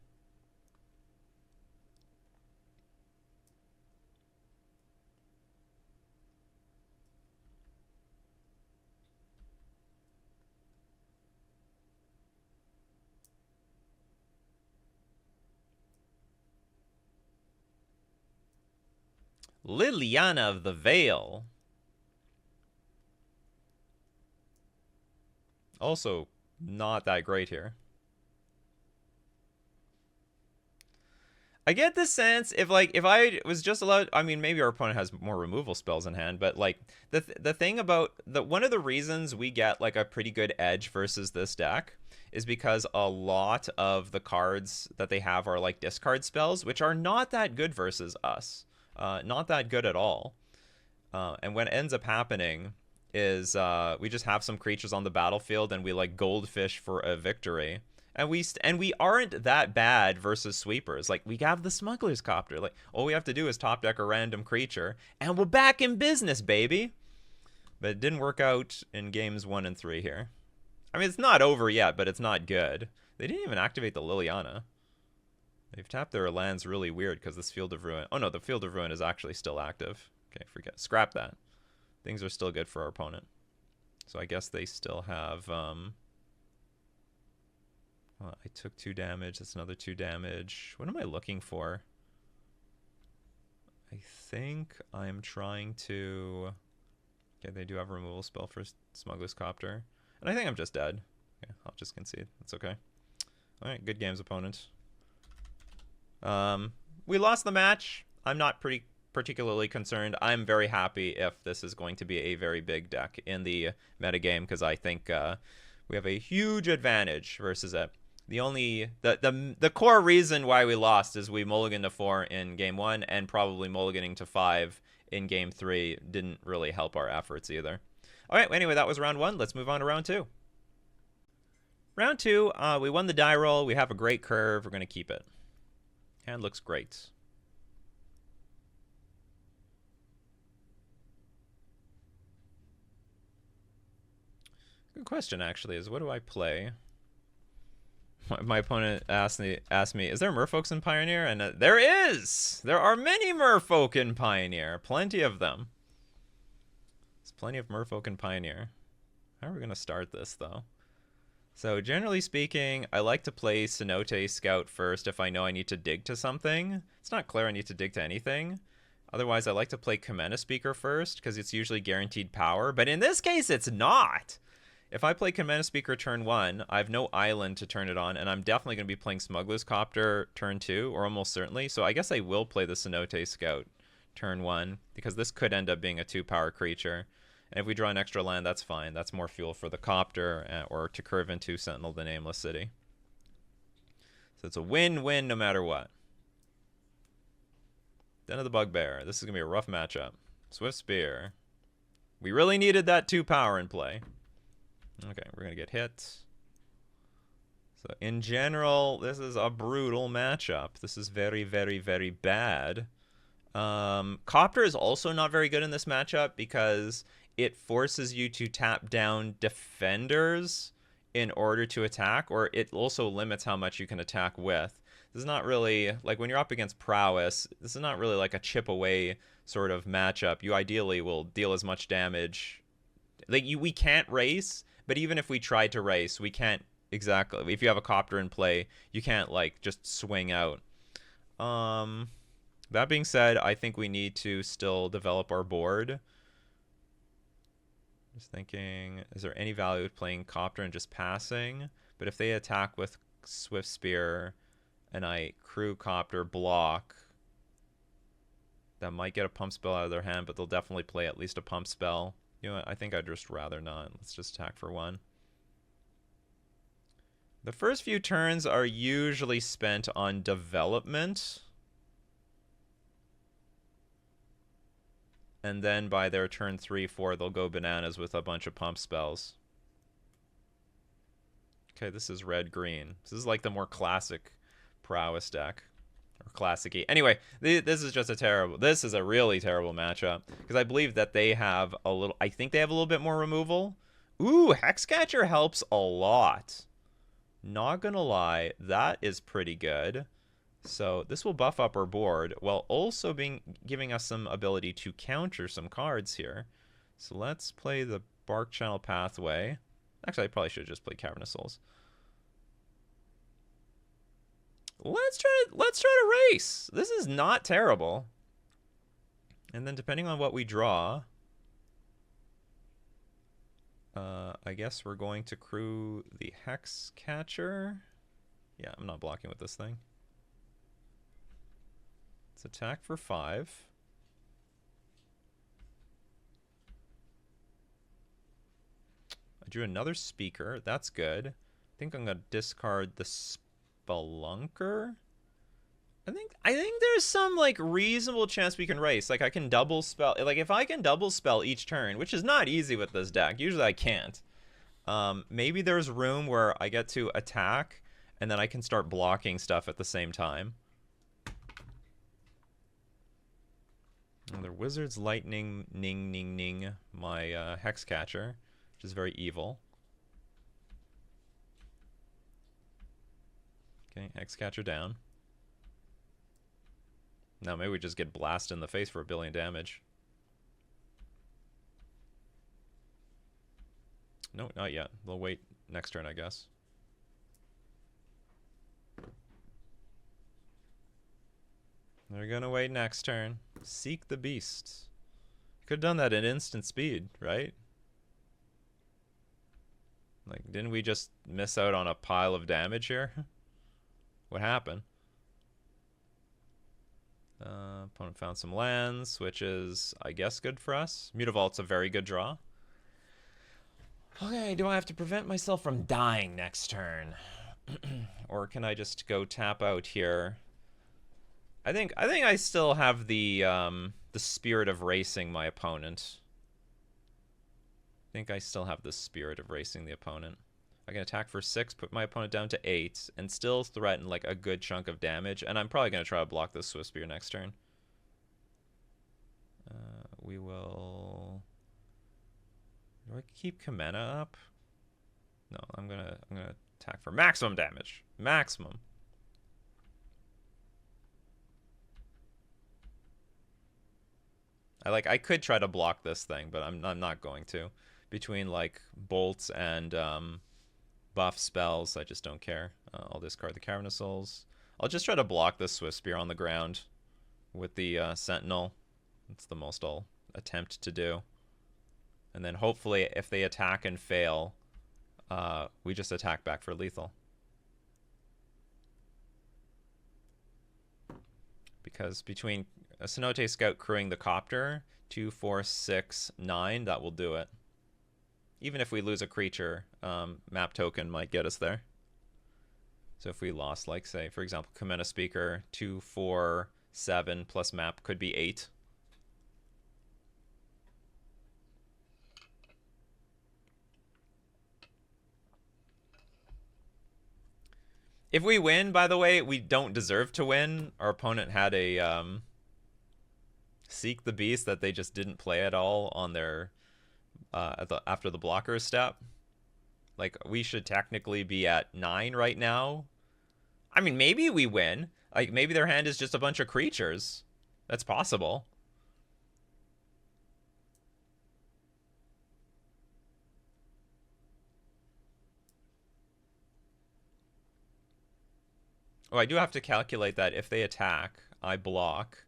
Liliana of the Veil. Also, not that great here. I get the sense if I was just allowed, I mean maybe our opponent has more removal spells in hand, but like the thing about one of the reasons we get like a pretty good edge versus this deck is because a lot of the cards that they have are like discard spells, which are not that good versus us. Not that good at all. And what ends up happening is we just have some creatures on the battlefield and we like goldfish for a victory. And we aren't that bad versus sweepers. Like, we have the Smuggler's Copter. Like, all we have to do is top deck a random creature, and we're back in business, baby. But it didn't work out in games 1 and 3 here. I mean, it's not over yet, but it's not good. They didn't even activate the Liliana. They've tapped their lands really weird because this Field of Ruin... Oh, no, the Field of Ruin is actually still active. Okay, forget. Scrap that. Things are still good for our opponent. So I guess they still have... I took 2 damage. That's another 2 damage. What am I looking for? I think I'm trying to... Okay, they do have a removal spell for Smuggler's Copter. And I think I'm just dead. Okay, I'll just concede. That's okay. Alright, good games, opponent. We lost the match. I'm not particularly concerned. I'm very happy if this is going to be a very big deck in the metagame, because I think we have a huge advantage versus it. The core reason why we lost is we mulliganed to 4 in game 1 and probably mulliganing to 5 in game 3 didn't really help our efforts either. All right, anyway, that was round 1. Let's move on to round 2. Round 2, we won the die roll. We have a great curve. We're going to keep it. Hand looks great. Good question, actually, is what do I play? My opponent asked me, is there merfolks in Pioneer? And there is! There are many merfolk in Pioneer. Plenty of them. There's plenty of merfolk in Pioneer. How are we going to start this, though? So, generally speaking, I like to play Cenote Scout first if I know I need to dig to something. It's not clear I need to dig to anything. Otherwise, I like to play Comena Speaker first, because it's usually guaranteed power. But in this case, it's not! If I play Comena Speaker turn 1, I have no island to turn it on, and I'm definitely going to be playing Smuggler's Copter turn 2, or almost certainly. So I guess I will play the Cenote Scout turn 1, because this could end up being a 2-power creature. And if we draw an extra land, that's fine. That's more fuel for the Copter, or to curve into Sentinel the Nameless City. So it's a win-win no matter what. Den of the Bugbear. This is going to be a rough matchup. Swift Spear. We really needed that 2-power in play. Okay, we're going to get hit. So, in general, this is a brutal matchup. This is very, very, very bad. Copter is also not very good in this matchup because it forces you to tap down defenders in order to attack, or it also limits how much you can attack with. This is not really, like when you're up against prowess, this is not really like a chip away sort of matchup. You ideally will deal as much damage. Like, we can't race. But even if we tried to race, we can't exactly. If you have a Copter in play, you can't, like, just swing out. That being said, I think we need to still develop our board. Just thinking, is there any value of playing Copter and just passing? But if they attack with Swift Spear and I crew Copter block, that might get a pump spell out of their hand, but they'll definitely play at least a pump spell. You know what? I think I'd just rather not. Let's just attack for 1. The first few turns are usually spent on development. and then by their turn 3, 4, they'll go bananas with a bunch of pump spells. Okay, this is red-green. This is like the more classic prowess deck. Or classic-y. Anyway, this is just a terrible... This is a really terrible matchup. Because I believe that they have a little... I think they have a little bit more removal. Ooh, Hexcatcher helps a lot. Not gonna lie, that is pretty good. So this will buff up our board while also giving us some ability to counter some cards here. So let's play the Bark Channel Pathway. Actually, I probably should have just played Cavernous Souls. Let's try to race. This is not terrible. And then depending on what we draw, I guess we're going to crew the Hexcatcher. Yeah, I'm not blocking with this thing. Let's attack for 5. I drew another speaker. That's good. I think I'm going to discard the Spelunker. I think there's some like reasonable chance we can race. Like I can double spell. Like if I can double spell each turn, which is not easy with this deck. Usually I can't. Maybe there's room where I get to attack and then I can start blocking stuff at the same time. And the Wizard's Lightning, ning my Hexcatcher, which is very evil. Okay, Hexcatcher down. Now maybe we just get blasted in the face for 1 billion damage. No, not yet. We'll wait next turn, I guess. They're gonna wait next turn. Seek the Beast. Could have done that at instant speed, right? Like, didn't we just miss out on a pile of damage here? What happened? Opponent found some lands, which is, I guess, good for us. Mutavault's a very good draw. Okay, do I have to prevent myself from dying next turn? Or can I just go tap out here? I think I still have the spirit of racing my opponent. I think I still have the spirit of racing the opponent. I can attack for 6, put my opponent down to 8, and still threaten like a good chunk of damage. And I'm probably going to try to block this Swift Spear next turn. We will... Do I keep Kamena up? No, I'm gonna attack for maximum damage. Maximum. I could try to block this thing, but I'm not going to. Between like bolts and buff spells, I just don't care. I'll discard the Cavernous Souls. I'll just try to block this Swift Spear on the ground with the Sentinel. That's the most I'll attempt to do. And then hopefully if they attack and fail, we just attack back for lethal. Because between a Cenote Scout crewing the Copter, 2, 4, 6, 9, that will do it. Even if we lose a creature, map token might get us there. So if we lost, like, say, for example, Kamena Speaker, 2, 4, 7 plus map could be 8. If we win, by the way, we don't deserve to win. Our opponent had a Seek the Beast that they just didn't play at all on their after the blocker step. Like, we should technically be at 9 right now. I mean, maybe we win. Like, maybe their hand is just a bunch of creatures. That's possible. Oh, I do have to calculate that if they attack, I block.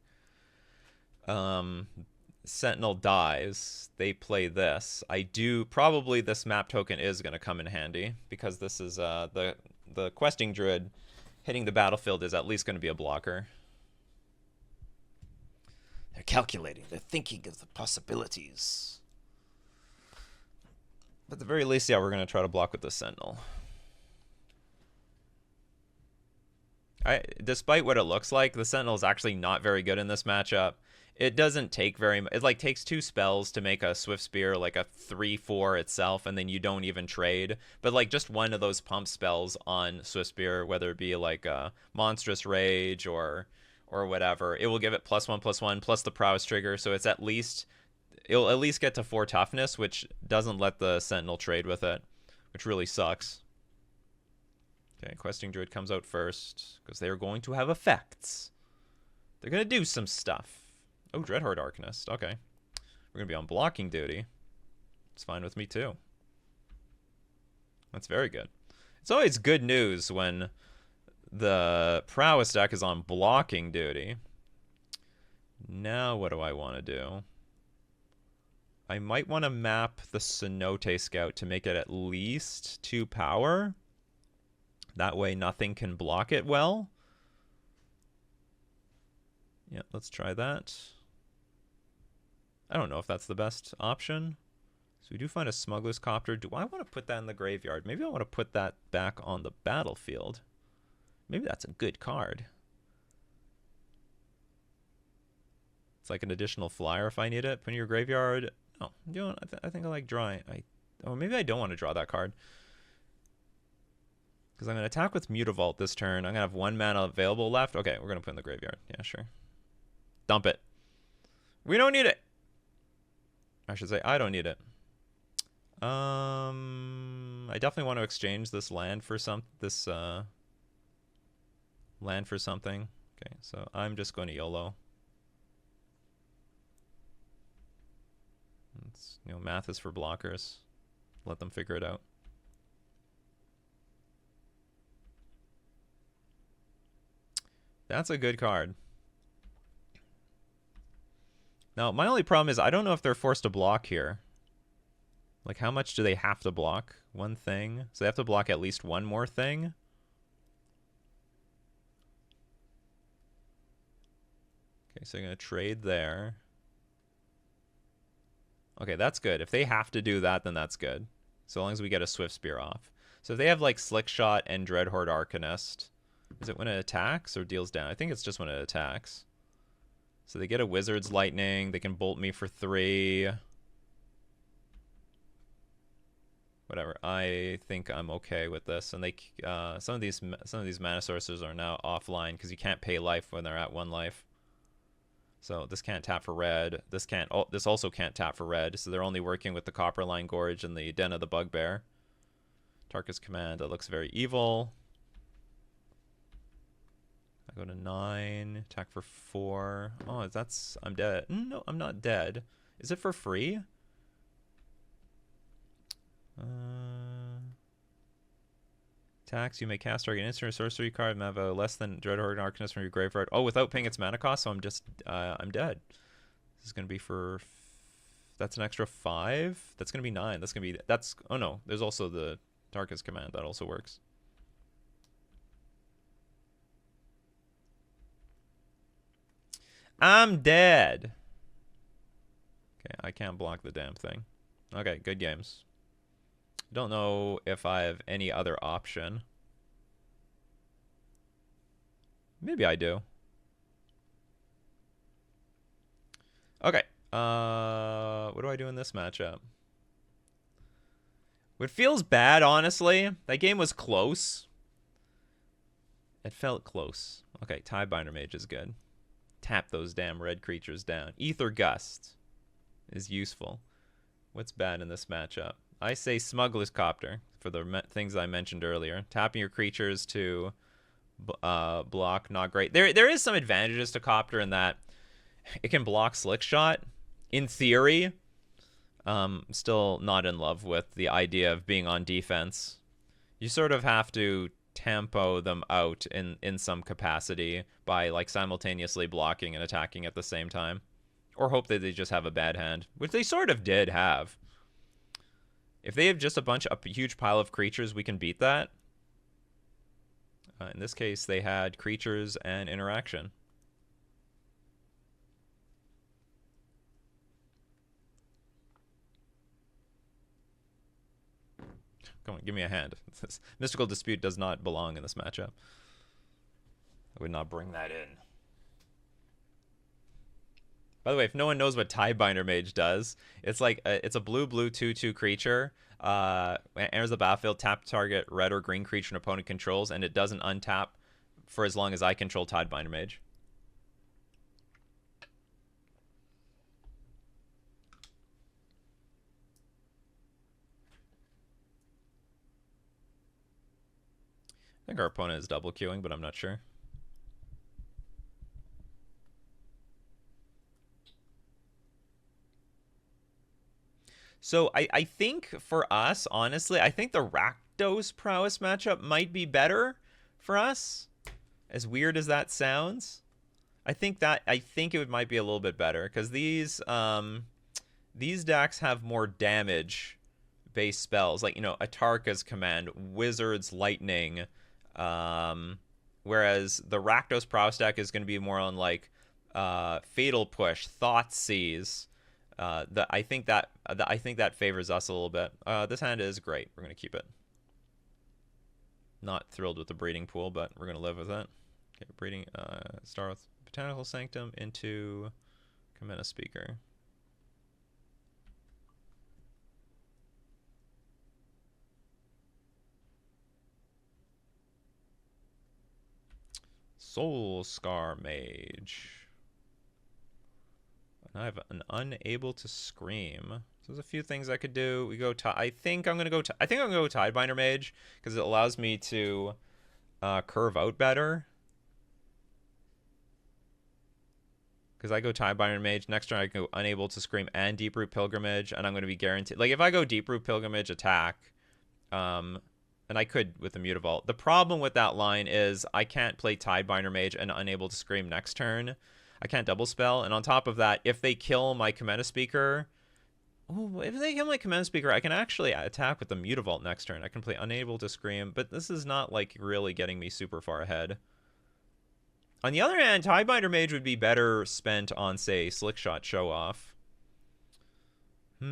Sentinel dies. They play this. Probably this map token is going to come in handy because this is the questing druid hitting the battlefield is at least going to be a blocker. They're calculating. They're thinking of the possibilities. But at the very least, yeah, we're going to try to block with the Sentinel. Despite what it looks like, the Sentinel is actually not very good in this matchup. It doesn't take very much. It like takes 2 spells to make a Swift Spear like a 3/4 itself, and then you don't even trade. But like just one of those pump spells on Swift Spear, whether it be like a Monstrous Rage or whatever, it will give it +1/+1 plus the prowess trigger. So it'll at least get to 4 toughness, which doesn't let the Sentinel trade with it, which really sucks. Okay, Questing Druid comes out first because they're going to have effects. They're going to do some stuff. Oh, Dreadhorde Arcanist. Okay. We're going to be on blocking duty. It's fine with me, too. That's very good. It's always good news when the Prowess deck is on blocking duty. Now what do I want to do? I might want to map the Cenote Scout to make it at least 2 power. That way nothing can block it well. Yeah, let's try that. I don't know if that's the best option. So we do find a Smuggler's Copter. Do I want to put that in the graveyard? Maybe I want to put that back on the battlefield. Maybe that's a good card. It's like an additional flyer if I need it. Put in your graveyard. No, you know, I think I like drawing. Oh, maybe I don't want to draw that card. Because I'm going to attack with Mutavault this turn. I'm going to have 1 mana available left. Okay, we're going to put in the graveyard. Yeah, sure. Dump it. We don't need it. I should say I don't need it. I definitely want to exchange this land for land for something. Okay, so I'm just going to YOLO. It's, you know, math is for blockers. Let them figure it out. That's a good card. Now, my only problem is I don't know if they're forced to block here. Like, how much do they have to block? 1 thing? So they have to block at least 1 more thing? Okay, so I'm going to trade there. Okay, that's good. If they have to do that, then that's good. So long as we get a Swift Spear off. So if they have, like, Slickshot and Dreadhorde Arcanist, is it when it attacks or deals down? I think it's just when it attacks. So they get a Wizard's Lightning. They can bolt me for 3. Whatever. I think I'm okay with this. And they some of these mana sources are now offline because you can't pay life when they're at 1 life. So this can't tap for red. This also can't tap for red. So they're only working with the Copperline Gorge and the Den of the Bugbear. Tarkus Command. That looks very evil. I go to 9. Attack for 4. Oh, I'm dead. No, I'm not dead. Is it for free? Attacks. You may cast target instant or sorcery card and have a less than Dreadhorde Arcanist from your graveyard. Oh, without paying its mana cost, so I'm dead. This is gonna be for. That's an extra 5. That's gonna be 9. Oh no. There's also the Tarkus Command that also works. I'm dead. Okay, I can't block the damn thing. Okay, good games. Don't know if I have any other option. Maybe I do. Okay. What do I do in this matchup? What feels bad, honestly, that game was close. It felt close. Okay, Tidebinder Mage is good. Tap those damn red creatures down. Ether Gust is useful. What's bad in this matchup? I say Smuggler's Copter for the things I mentioned earlier. Tapping your creatures to block, not great. There is some advantages to Copter in that it can block Slickshot. In theory, still not in love with the idea of being on defense. You sort of have to tempo them out in some capacity by like simultaneously blocking and attacking at the same time. Or hope that they just have a bad hand, which they sort of did have. If they have just a huge pile of creatures, we can beat that. In this case, they had creatures and interaction. Come on, give me a hand. Mystical Dispute does not belong in this matchup. I would not bring that in. By the way, if no one knows what Tidebinder Mage does, it's like it's a blue 2/2 creature. Enters the battlefield, tap target red or green creature an opponent controls, and it doesn't untap for as long as I control Tidebinder Mage. I think our opponent is double queuing, but I'm not sure. So I think for us, honestly, I think the Rakdos Prowess matchup might be better for us. As weird as that sounds, I think it might be a little bit better because these decks have more damage based spells, like Atarka's Command, Wizard's Lightning, whereas the Rakdos Prowess deck is going to be more on like Fatal Push, Thoughtseize. I think that favors us a little bit. This hand is great. We're gonna keep it. Not thrilled with the breeding pool, but we're gonna live with it. Okay, breeding. Start with Botanical Sanctum into Kamena Speaker. Soul Scar Mage. I have an Unable to Scream. So there's a few things I could do. We go. I think I'm gonna go. I think I'm gonna go Tidebinder Mage because it allows me to curve out better. Because I go Tidebinder Mage, next turn I go Unable to Scream and Deeproot Pilgrimage, and I'm going to be guaranteed. Like if I go Deeproot Pilgrimage attack, and I could with the Mutavault. The problem with that line is I can't play Tidebinder Mage and Unable to Scream next turn. I can't double spell, and on top of that, if they kill my Kamena Speaker, I can actually attack with the Mutavault next turn. I can play Unable to Scream, but this is not like really getting me super far ahead. On the other hand, Tidebinder Mage would be better spent on, say, Slickshot Show Off. You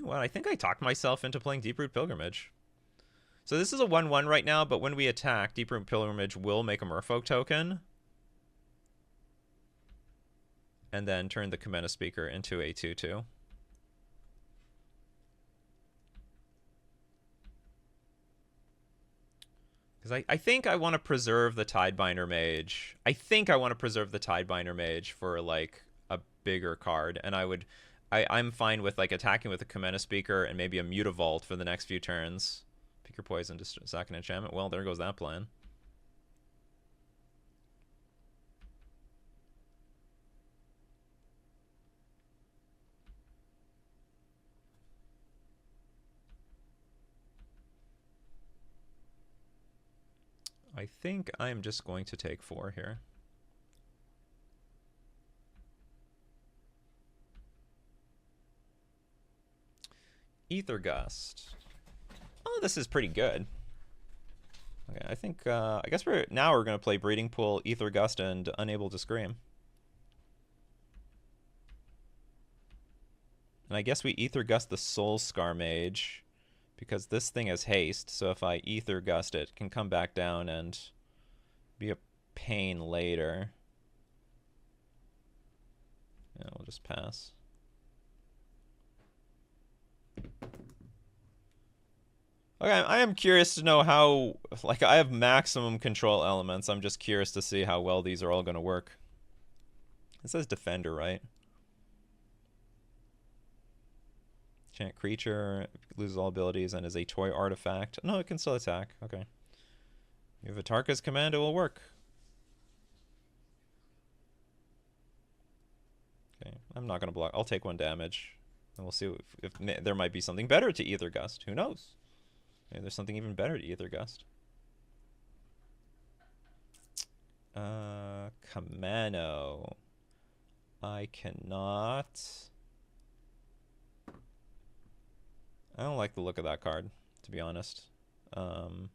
know what? I think I talked myself into playing Deeproot Pilgrimage. So this is a 1/1 right now, but when we attack, Deeproot Pilgrimage will make a Merfolk token. And then turn the Kamena Speaker into a 2/2. Because I think I want to preserve the Tidebinder Mage. I think I want to preserve the Tidebinder Mage for like a bigger card, and I'm fine with like attacking with a Kamena Speaker and maybe a Mutavault for the next few turns. Pick your poison to sack an enchantment. Well, there goes that plan. I think I'm just going to take 4 here. Ether Gust. Oh, this is pretty good. Okay, I think I guess we're going to play Breeding Pool, Ether Gust, and Unable to Scream. And I guess we Ether Gust the Soul Scar Mage because this thing has haste. So if I Ether Gust it can come back down and be a pain later. Yeah, we'll just pass. Okay, I am curious to know how, like, I have maximum control elements. I'm just curious to see how well these are all going to work. It says Defender, right? Chant creature, loses all abilities, and is a toy artifact. No, it can still attack. Okay. If Atarka's Command, it will work. Okay, I'm not going to block. I'll take 1 damage. And we'll see if there might be something better to Ether Gust. Who knows? Maybe there's something even better to Ether Gust. Kamano. I cannot. I don't like the look of that card, to be honest. Can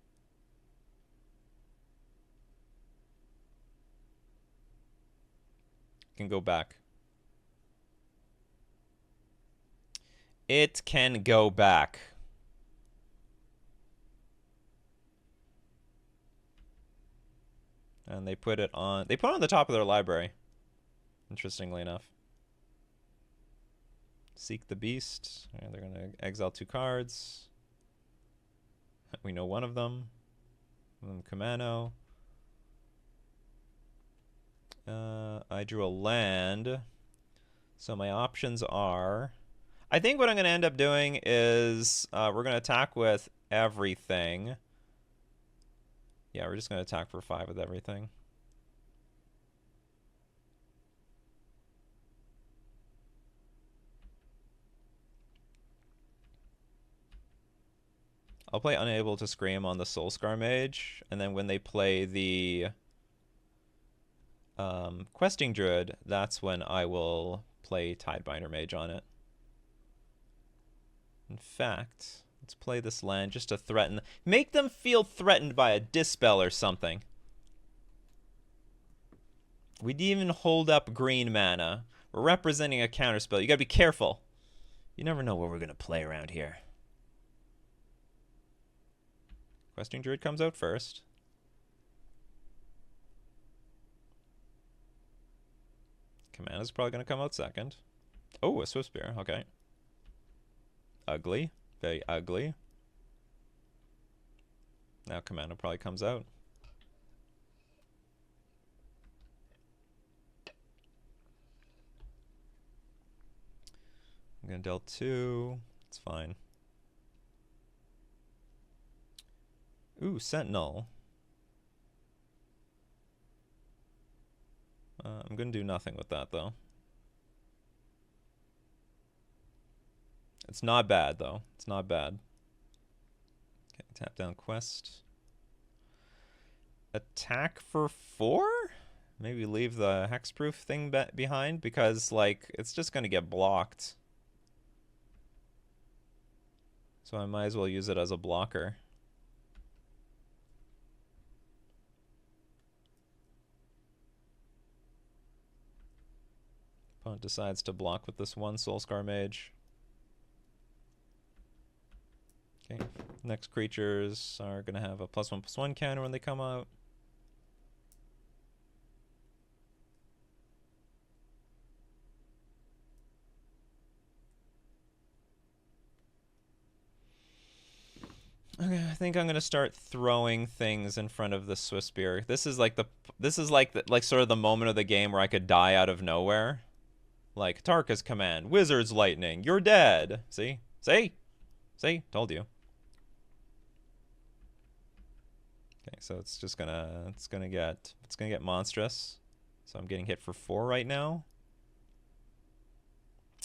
go back. It can go back. And they put it on the top of their library, interestingly enough. Seek the Beast. And they're going to exile 2 cards. We know one of them. Kamano. I drew a land. So my options are... I think what I'm going to end up doing is we're going to attack with everything. Yeah, we're just going to attack for 5 with everything. I'll play Unable to Scream on the Soulscar Mage, and then when they play the Questing Druid, that's when I will play Tidebinder Mage on it. In fact, let's play this land just to threaten. Make them feel threatened by a Dispel or something. We didn't even hold up green mana. We're representing a counterspell. You gotta be careful. You never know what we're gonna play around here. Questing Druid comes out first. Command is probably gonna come out second. Oh, a Swiftspear. Okay. Ugly. Very ugly. Now Commando probably comes out. I'm going to deal 2. It's fine. Ooh, Sentinel. I'm going to do nothing with that, though. It's not bad, though. It's not bad. Okay, tap down quest. Attack for 4? Maybe leave the hexproof thing behind, because, like, it's just going to get blocked. So I might as well use it as a blocker. Opponent decides to block with this one Soulscar Mage. Okay, next creatures are going to have a +1/+1 counter when they come out. Okay, I think I'm gonna start throwing things in front of the Swiftspear. This is like sort of the moment of the game where I could die out of nowhere. Like Tarka's command, Wizard's Lightning, you're dead. See? See? See? Told you. Okay, so it's gonna get monstrous. So I'm getting hit for 4 right now.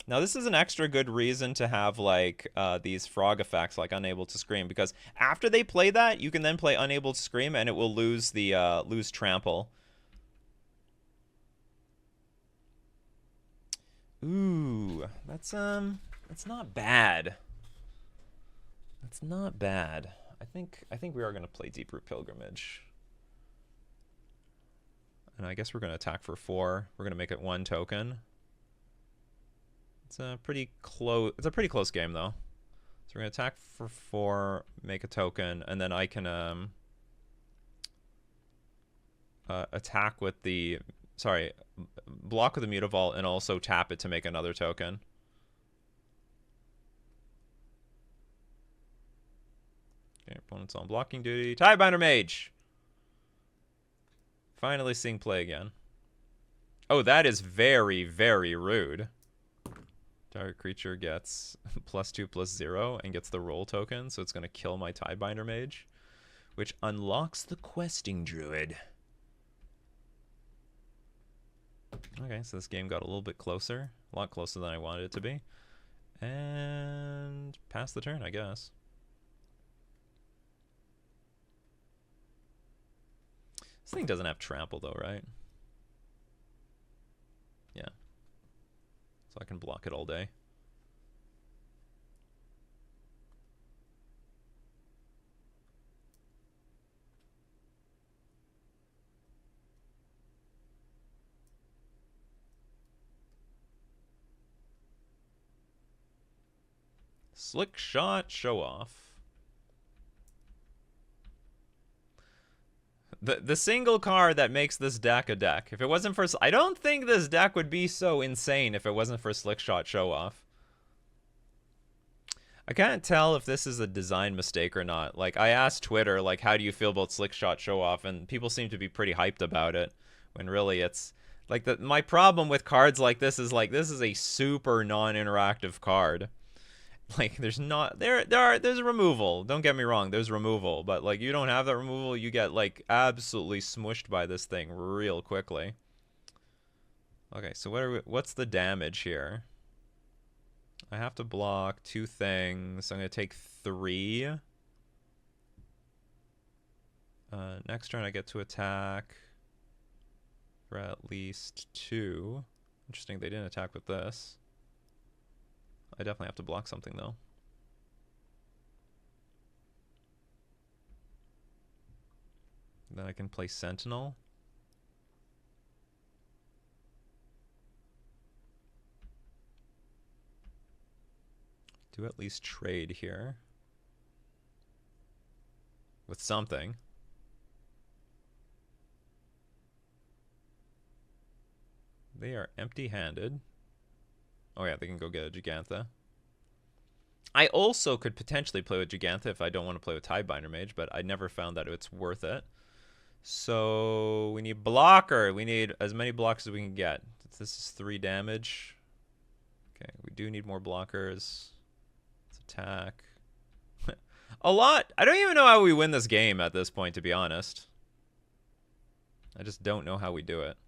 Now this is an extra good reason to have like these frog effects like Unable to Scream, because after they play that, you can then play Unable to Scream and it will lose the lose trample. Ooh, that's not bad. That's not bad. I think we are gonna play Deeproot Pilgrimage. And I guess we're gonna attack for 4. We're gonna make it 1 token. It's a pretty close game though. So we're gonna attack for 4, make a token, and then I can attack with the block with the Mutavault and also tap it to make another token. Okay, opponent's on blocking duty. Tidebinder Mage! Finally seeing play again. Oh, that is very, very rude. Target creature gets +2/+0 and gets the roll token, so it's going to kill my Tidebinder Mage, which unlocks the Questing Druid. Okay, so this game got a little bit closer. A lot closer than I wanted it to be. And pass the turn, I guess. This thing doesn't have trample though, right? Yeah. So I can block it all day. Slick shot, show off. The single card that makes this deck a deck. If it wasn't for... I don't think this deck would be so insane if it wasn't for Slickshot Show Off. I can't tell if this is a design mistake or not. Like, I asked Twitter, like, how do you feel about Slickshot Show Off? And people seem to be pretty hyped about it. When really it's... Like, my problem with cards like this is, like, this is a super non-interactive card. Like, there's not... There's a removal. Don't get me wrong, there's removal. But, like, you don't have that removal, you get, like, absolutely smushed by this thing real quickly. Okay, so what's the damage here? I have to block 2 things. I'm going to take 3. Next turn I get to attack for at least 2. Interesting, they didn't attack with this. I definitely have to block something, though. Then I can play Sentinel. Do at least trade here with something. They are empty-handed. Oh yeah, they can go get a Gigantha. I also could potentially play with Gigantha if I don't want to play with Tidebinder Mage, but I never found that it's worth it. So we need blocker. We need as many blocks as we can get. This is 3 damage. Okay, we do need more blockers. Attack. A lot. I don't even know how we win this game at this point, to be honest. I just don't know how we do it.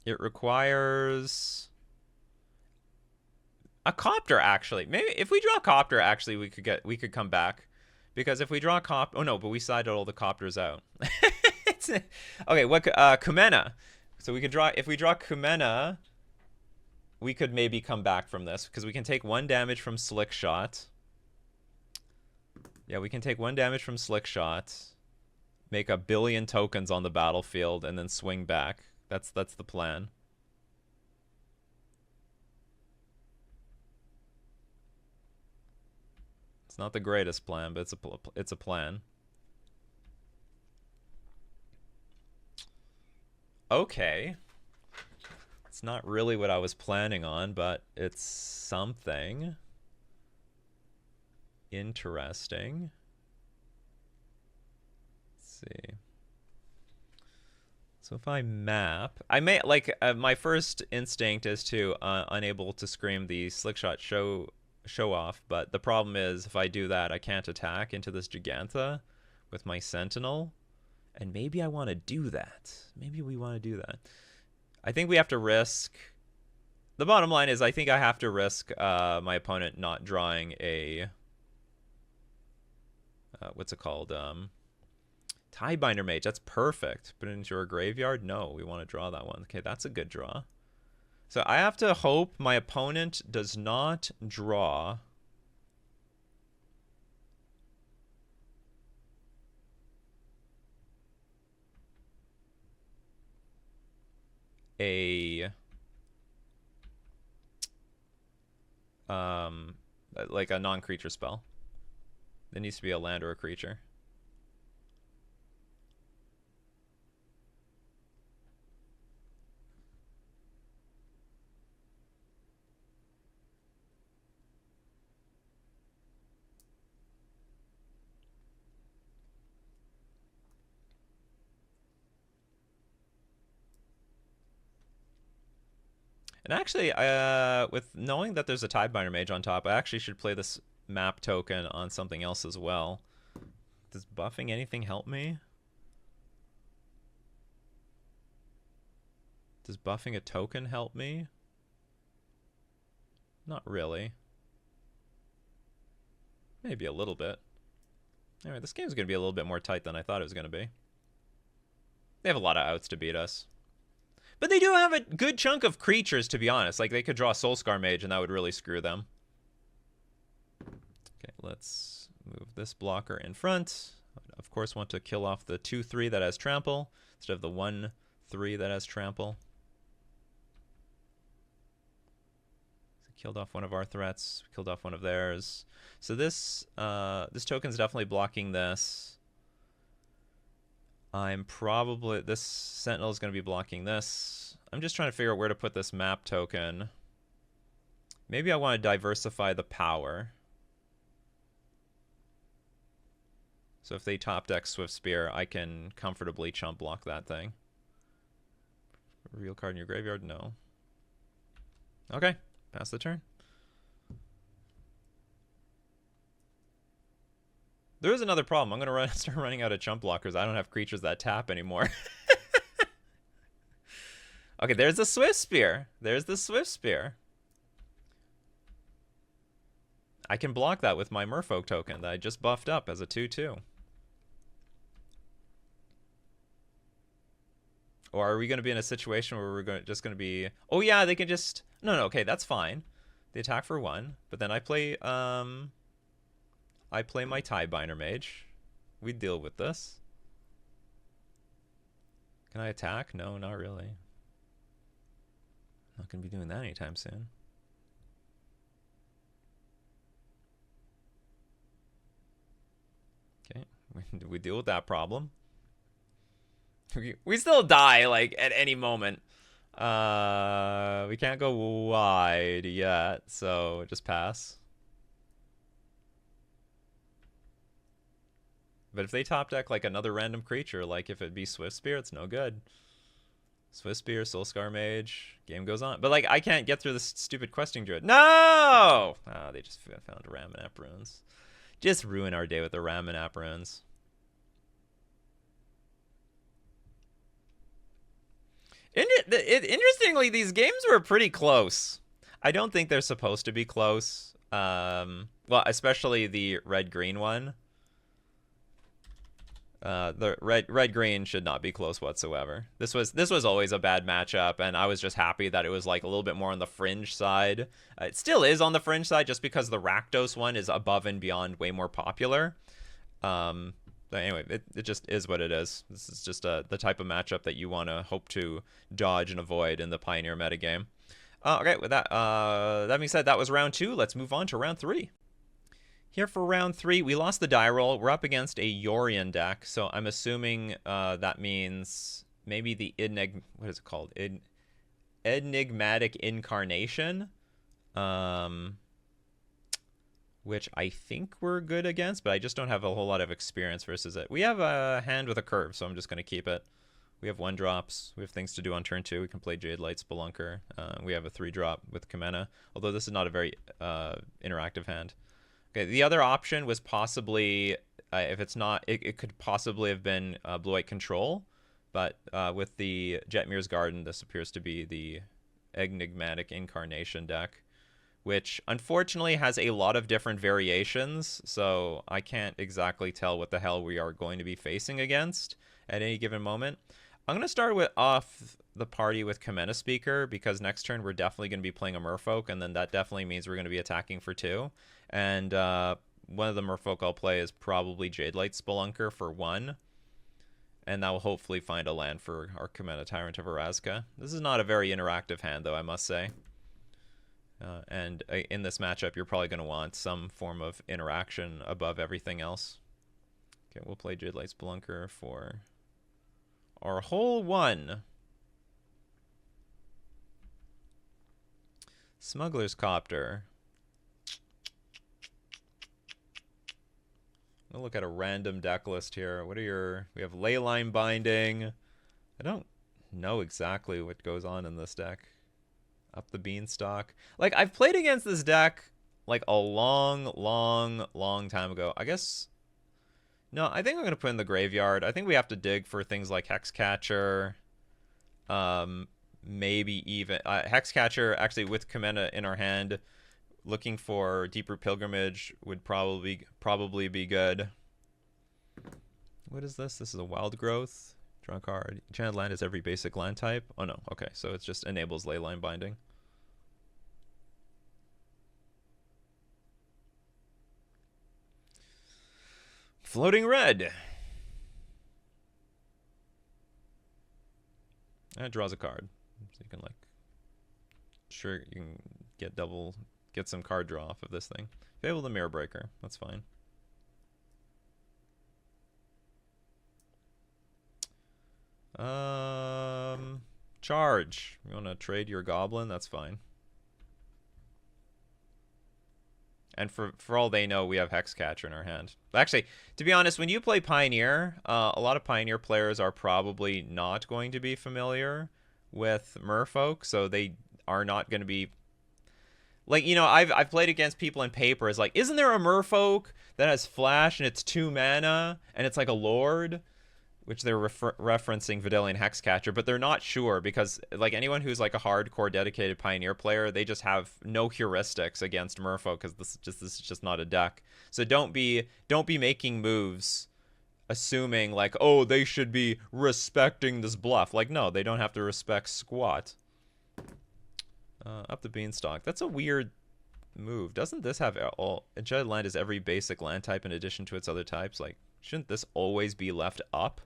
It requires a copter, actually. Maybe if we draw copter, actually we could come back. Because if we draw copter, oh no, but we sided all the copters out. Okay, what Kumena. So we could draw, if we draw Kumena, we could maybe come back from this because we can take 1 damage from Slick Shot. Yeah, we can take 1 damage from Slick Shot, make 1 billion tokens on the battlefield, and then swing back. That's the plan. It's not the greatest plan, but it's a plan. Okay. It's not really what I was planning on, but it's something interesting. Let's see. So if I map, I may, like, my first instinct is to unable to scream the Slickshot show off, but the problem is if I do that, I can't attack into this Gigantha with my Sentinel. And maybe I want to do that. Maybe we want to do that. I think we have to risk... The bottom line is I think I have to risk my opponent not drawing a... what's it called? Tidebinder Mage. That's perfect. Put it into our graveyard? No, we want to draw that one. Okay, that's a good draw. So I have to hope my opponent does not draw... like a non-creature spell. It needs to be a land or a creature. And actually, with knowing that there's a Tidebinder Mage on top, I actually should play this map token on something else as well. Does buffing anything help me? Does buffing a token help me? Not really. Maybe a little bit. Anyway, this game's going to be a little bit more tight than I thought it was going to be. They have a lot of outs to beat us. But they do have a good chunk of creatures, to be honest. Like, they could draw Soulscar Mage, and that would really screw them. Okay, let's move this blocker in front. Of course, want to kill off the 2/3 that has trample, instead of the 1/3 that has trample. So Killed off one of our threats. Killed off one of theirs. So this this token's definitely blocking this. This sentinel is going to be blocking this. I'm just trying to figure out where to put this map token. Maybe I want to diversify the power. So if they top deck Swift Spear, I can comfortably chump block that thing. Real card in your graveyard? No. Okay, pass the turn. There is another problem. I'm going to start running out of chump blockers. I don't have creatures that tap anymore. Okay, there's the Swift Spear. There's the Swift Spear. I can block that with my Merfolk token that I just buffed up as a 2/2. Or are we going to be in a situation where we're just going to be... Oh, yeah, they can just... No, okay, that's fine. They attack for 1, but then I play my Tiebinder Mage. We deal with this. Can I attack? No, not really. Not going to be doing that anytime soon. Okay, we deal with that problem. We still die, like, at any moment. We can't go wide yet, so just pass. But if they top deck, like, another random creature, like if it be Swift Spear, it's no good. Swift Spear, Soulscar Mage, game goes on. But, like, I can't get through this stupid questing druid. No! Oh, they just found Ramanap runes. Just ruin our day with the Ramanap runes. Interestingly, these games were pretty close. I don't think they're supposed to be close. Well, especially the red-green one. The red-green should not be close whatsoever. This was always a bad matchup, and I was just happy that it was like a little bit more on the fringe side. It still is on the fringe side, just because the Rakdos one is above and beyond way more popular. But anyway, it just is what it is. This is just the type of matchup that you want to hope to dodge and avoid in the Pioneer metagame. Okay, with that being said, that was round 2. Let's move on to round 3. Here for round 3, we lost the die roll. We're up against a Yorion deck, so I'm assuming that means maybe the what is it called? Enigmatic Incarnation. Which I think we're good against, but I just don't have a whole lot of experience versus it. We have a hand with a curve, so I'm just going to keep it. We have 1-drops. We have things to do on turn 2. We can play Jadelight Spelunker. We have a 3-drop with Kamena, although this is not a very interactive hand. Okay, the other option was possibly, if it's not, it could possibly have been Blue-White Control, but with the Jetmir's Garden, this appears to be the Enigmatic Incarnation deck, which unfortunately has a lot of different variations, so I can't exactly tell what the hell we are going to be facing against at any given moment. I'm going to start off the party with Kamena Speaker, because next turn we're definitely going to be playing a Merfolk, and then that definitely means we're going to be attacking for 2. And one of the Merfolk I'll play is probably Jadelight Spelunker for 1. And that will hopefully find a land for our Kamena Tyrant of Erazka. This is not a very interactive hand, though, I must say. And in this matchup, you're probably going to want some form of interaction above everything else. Okay, we'll play Jadelight Spelunker for our whole 1. Smuggler's Copter. I'll look at a random deck list here. What are we have Leyline Binding. I don't know exactly what goes on in this deck. Up the Beanstalk. Like, I've played against this deck like a long time ago. I guess... No, I think I'm going to put in the graveyard. I think we have to dig for things like Hexcatcher. Maybe even... Hexcatcher, actually, with Kamena in our hand, looking for Deeproot Pilgrimage would probably be good. What is this? This is a Wild Growth. Draw a card. Enchanted land is every basic land type. Oh, no. Okay, so it just enables Leyline Binding. Floating Red. And it draws a card. So you can, like... Sure, you can get some card draw off of this thing. Fable the Mirror Breaker. That's fine. Charge. You want to trade your goblin? That's fine. And for all they know, we have Hexcatcher in our hand. Actually, to be honest, when you play Pioneer, a lot of Pioneer players are probably not going to be familiar with Merfolk, so they are not going to be... Like, you know, I've played against people in paper. It's like, isn't there a Merfolk that has flash and it's 2 mana and it's like a lord? Which they're referencing Vidalian Hexcatcher, but they're not sure because, like, anyone who's like a hardcore dedicated Pioneer player, they just have no heuristics against Merfolk because this is just not a deck. So don't be making moves assuming like, oh, they should be respecting this bluff. Like, no, they don't have to respect squat. Up the Beanstalk. That's a weird move. Doesn't this have all... Enchanted Land is every basic land type in addition to its other types? Like, shouldn't this always be left up?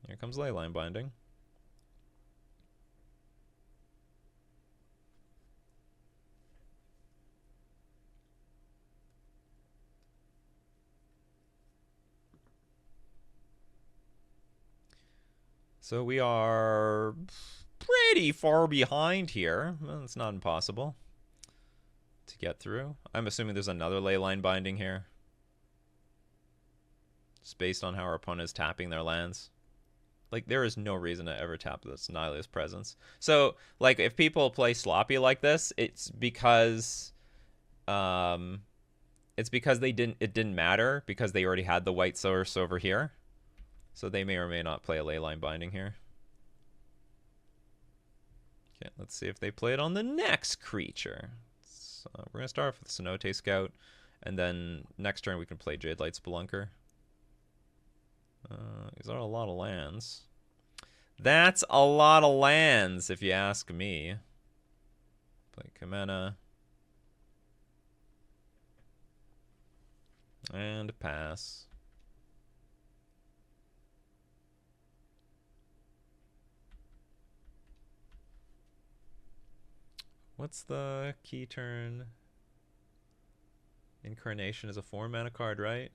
Here comes Leyline Binding. So we are pretty far behind here. Well, it's not impossible to get through. I'm assuming there's another Leyline Binding here. Just based on how our opponent is tapping their lands. Like, there is no reason to ever tap this Nihilist Presence. So, like, if people play sloppy like this, it's because it didn't matter because they already had the white source over here. So they may or may not play a Leyline Binding here. Okay, let's see if they play it on the next creature. So we're going to start off with Cenote Scout, and then next turn we can play Jadelight Spelunker. These are a lot of lands. That's a lot of lands, if you ask me. Play Kamena. And pass. What's the key turn? Incarnation is a 4-mana card, right?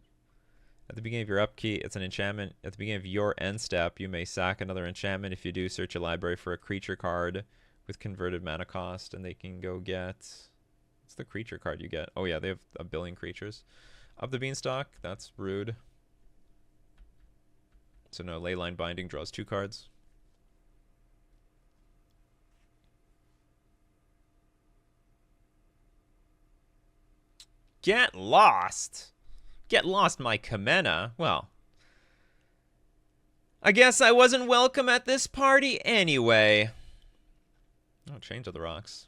At the beginning of your upkeep, it's an enchantment. At the beginning of your end step, you may sack another enchantment. If you do, search your library for a creature card with converted mana cost, and they can go get... What's the creature card you get? Oh yeah, they have a billion creatures. Up the Beanstalk, that's rude. So no, Leyline Binding draws 2 cards. Get lost! Get lost, my Kamena. Well, I guess I wasn't welcome at this party anyway. Oh, Chains of the Rocks.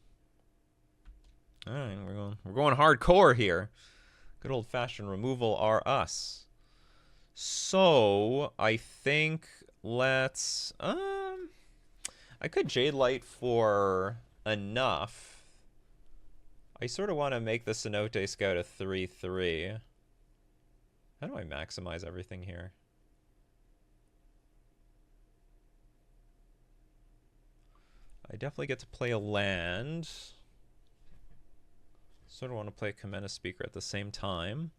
All right, we're going hardcore here. Good old-fashioned removal are us. So I think let's I could Jadelight for enough. I sort of want to make the Cenote Scout a 3/3. How do I maximize everything here? I definitely get to play a land. Sort of want to play Kamena Speaker at the same time.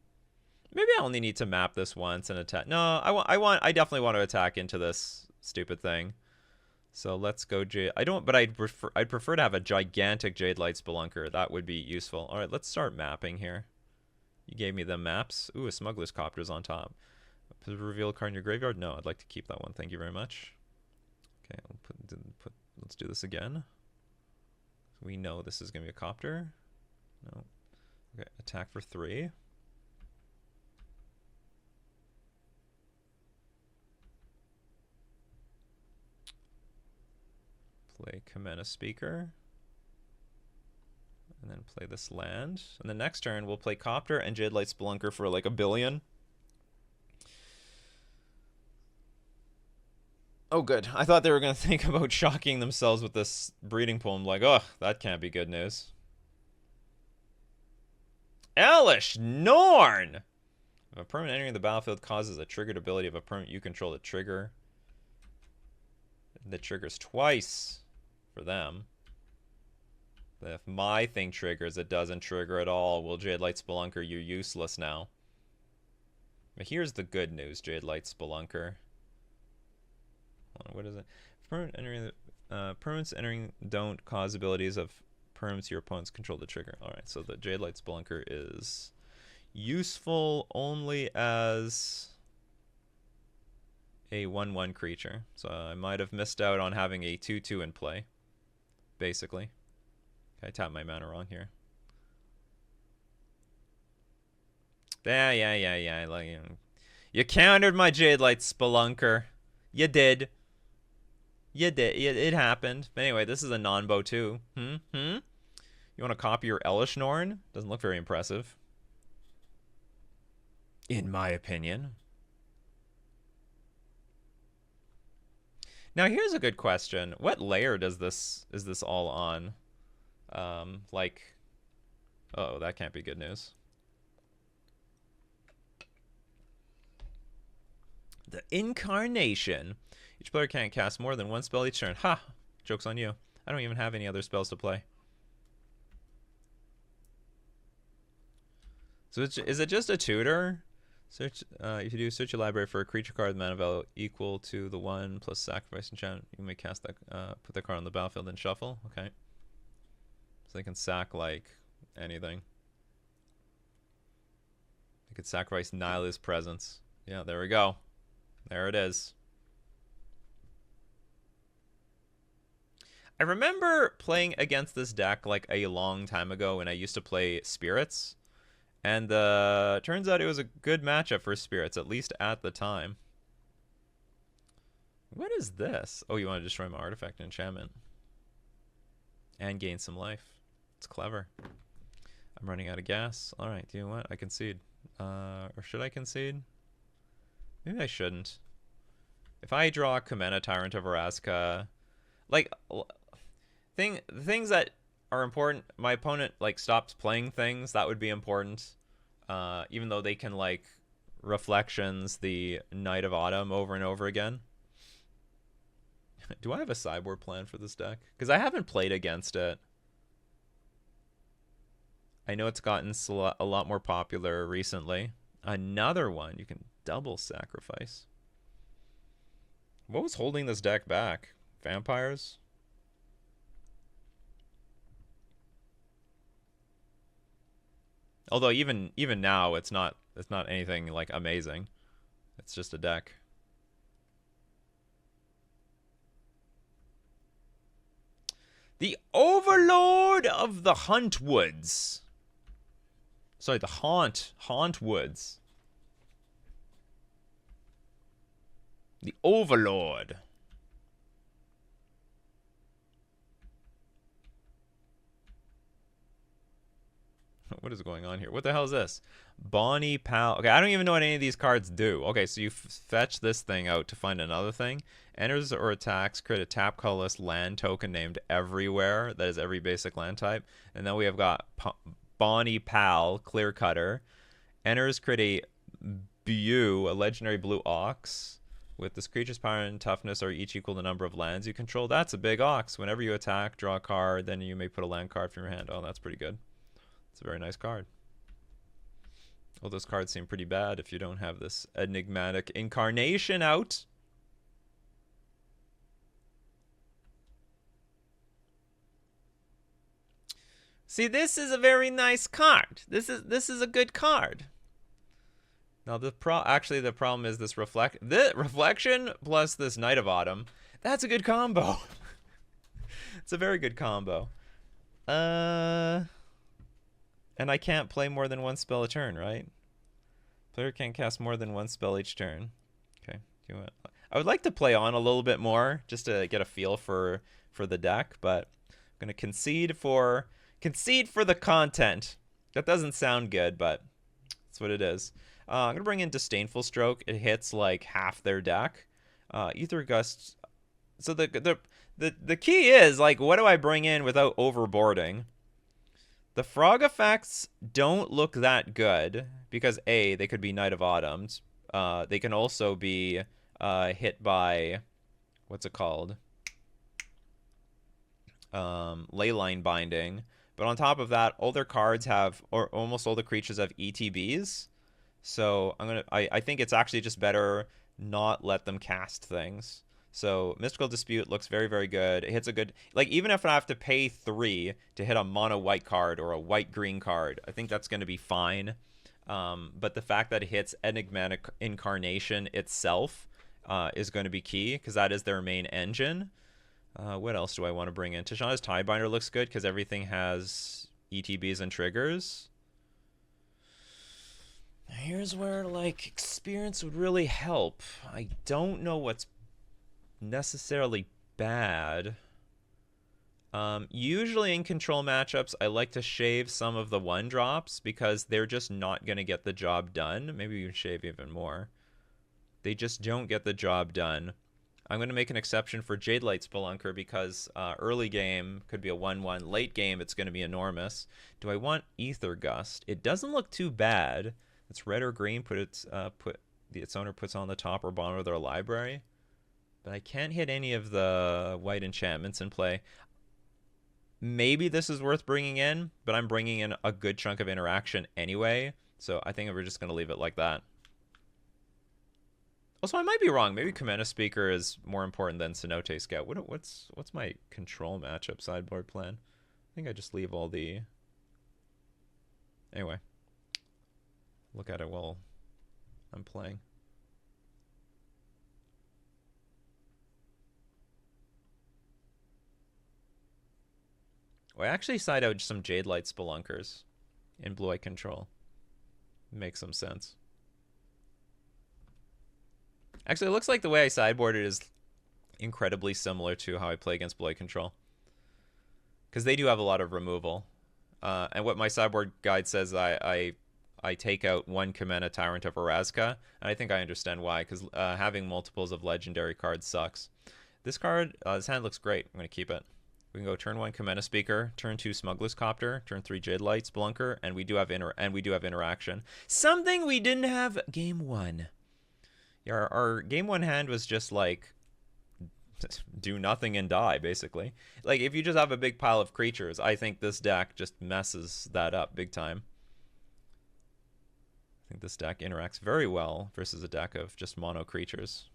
Maybe I only need to map this once and attack. No, I definitely want to attack into this stupid thing. So let's go but I'd prefer to have a gigantic Jadelight Spelunker. That would be useful. All right, let's start mapping here. You gave me the maps. Ooh, a Smuggler's Copter's on top. Reveal a card in your graveyard? No, I'd like to keep that one. Thank you very much. Okay, let's do this again. We know this is going to be a Copter. No. Okay, attack for 3. Play Kamena Speaker. And then play this land. And the next turn, we'll play Copter and Jadelight Spelunker for like 1 billion. Oh, good. I thought they were going to think about shocking themselves with this breeding poem. Like, oh, that can't be good news. Elish Norn! If a permanent entering the battlefield causes a triggered ability of a permanent you control to trigger. that triggers twice for them. If my thing triggers, it doesn't trigger at all. Well, Jade Light Spelunker, you're useless now. But here's the good news, Jade Light Spelunker. What is it? Permanents entering don't cause abilities of perms your opponents control the trigger. Alright, so the Jade Light Spelunker is useful only as a 1/1 creature. So I might have missed out on having a 2/2 in play, basically. I tapped my mana wrong here. Yeah. Like, you countered my Jade Light Spelunker. You did. It happened. But anyway, this is a non-bow too. You want to copy your Elish Norn? Doesn't look very impressive, in my opinion. Now here's a good question. What layer is this all on? Like, oh, that can't be good news. The Incarnation. Each player can't cast more than one spell each turn. Ha! Joke's on you. I don't even have any other spells to play. So is it just a tutor? Search. If you do, search your library for a creature card with mana value equal to the 1 plus sacrifice enchantment. You may cast that. Put that card on the battlefield and shuffle. Okay. So they can sack like anything. They could sacrifice Nyla's Presence. Yeah, there we go. There it is. I remember playing against this deck like a long time ago when I used to play Spirits. And turns out it was a good matchup for Spirits, at least at the time. What is this? Oh, you want to destroy my artifact and enchantment. And gain some life. It's clever. I'm running out of gas. Alright, do you know what? I concede. Or should I concede? Maybe I shouldn't. If I draw Kumena, Tyrant of Vraska, like, things that are important, my opponent, like, stops playing things, that would be important. Even though they can, like, Reflections the Knight of Autumn over and over again. Do I have a sideboard plan for this deck? Because I haven't played against it. I know it's gotten a lot more popular recently. Another one. You can double sacrifice. What was holding this deck back? Vampires? Although even now it's not anything like amazing. It's just a deck. The Overlord of the Huntwoods. Sorry, the Hauntwoods. The Overlord. What is going on here? What the hell is this? Bonnie Pal. Okay, I don't even know what any of these cards do. Okay, so you fetch this thing out to find another thing. Enters or attacks, create a tap colorless land token named Everywhere. That is every basic land type. And then we have got Bonnie Pal, Clear Cutter. Enters, create a Bew, a legendary blue ox. With this creature's power and toughness are each equal to the number of lands you control. That's a big ox. Whenever you attack, draw a card, then you may put a land card from your hand. Oh, that's pretty good. It's a very nice card. Well, those cards seem pretty bad if you don't have this enigmatic Incarnation out. See, this is a very nice card. This is a good card. Now the problem is this reflection plus this Knight of Autumn. That's a good combo. It's a very good combo. And I can't play more than one spell a turn, right? Player can't cast more than one spell each turn. Okay. I would like to play on a little bit more just to get a feel for the deck, but I'm gonna concede for the content. That doesn't sound good, but that's what it is. I'm gonna bring in Disdainful Stroke. It hits like half their deck. Ether Gust. So the key is, like, what do I bring in without overboarding? The frog effects don't look that good because A, they could be Knight of Autumns. They can also be hit by, what's it called? Leyline Binding. But on top of that, all their cards have, or almost all the creatures have ETBs. So I think it's actually just better not let them cast things. So Mystical Dispute looks very, very good. It hits a good, like, even if I have to pay 3 to hit a mono white card or a white green card, I think that's going to be fine. But the fact that it hits Enigmatic Incarnation itself is going to be key because that is their main engine. What else do I want to bring in? Tishana's Tidebinder looks good because everything has ETBs and triggers. Here's where, like, experience would really help. I don't know what's necessarily bad. Usually in control matchups, I like to shave some of the 1-drops because they're just not going to get the job done. Maybe you can shave even more. They just don't get the job done. I'm going to make an exception for Jadelight Spelunker because early game could be a 1-1. Late game, it's going to be enormous. Do I want Ether Gust? It doesn't look too bad. It's red or green. Its owner puts on the top or bottom of their library. But I can't hit any of the white enchantments in play. Maybe this is worth bringing in, but I'm bringing in a good chunk of interaction anyway. So I think we're just going to leave it like that. Also, I might be wrong. Maybe Commander Speaker is more important than Cenote Scout. What's my control matchup sideboard plan? I think I just leave all the... Anyway. Look at it while I'm playing. Well, I actually side out some Jadelight Spelunkers in blue-white control. Makes some sense. Actually, it looks like the way I sideboarded is incredibly similar to how I play against blue-white control. Because they do have a lot of removal. And what my sideboard guide says, I take out 1 Kamena Tyrant of Orazka. And I think I understand why, because having multiples of legendary cards sucks. This card, this hand looks great. I'm going to keep it. We can go turn 1 Kamena Speaker, turn 2 Smuggler's Copter, turn 3 Jadelight Spelunker, and we do have interaction. Something we didn't have game 1. Yeah, our game 1 hand was just like do nothing and die, basically. Like, if you just have a big pile of creatures, I think this deck just messes that up big time. I think this deck interacts very well versus a deck of just mono creatures.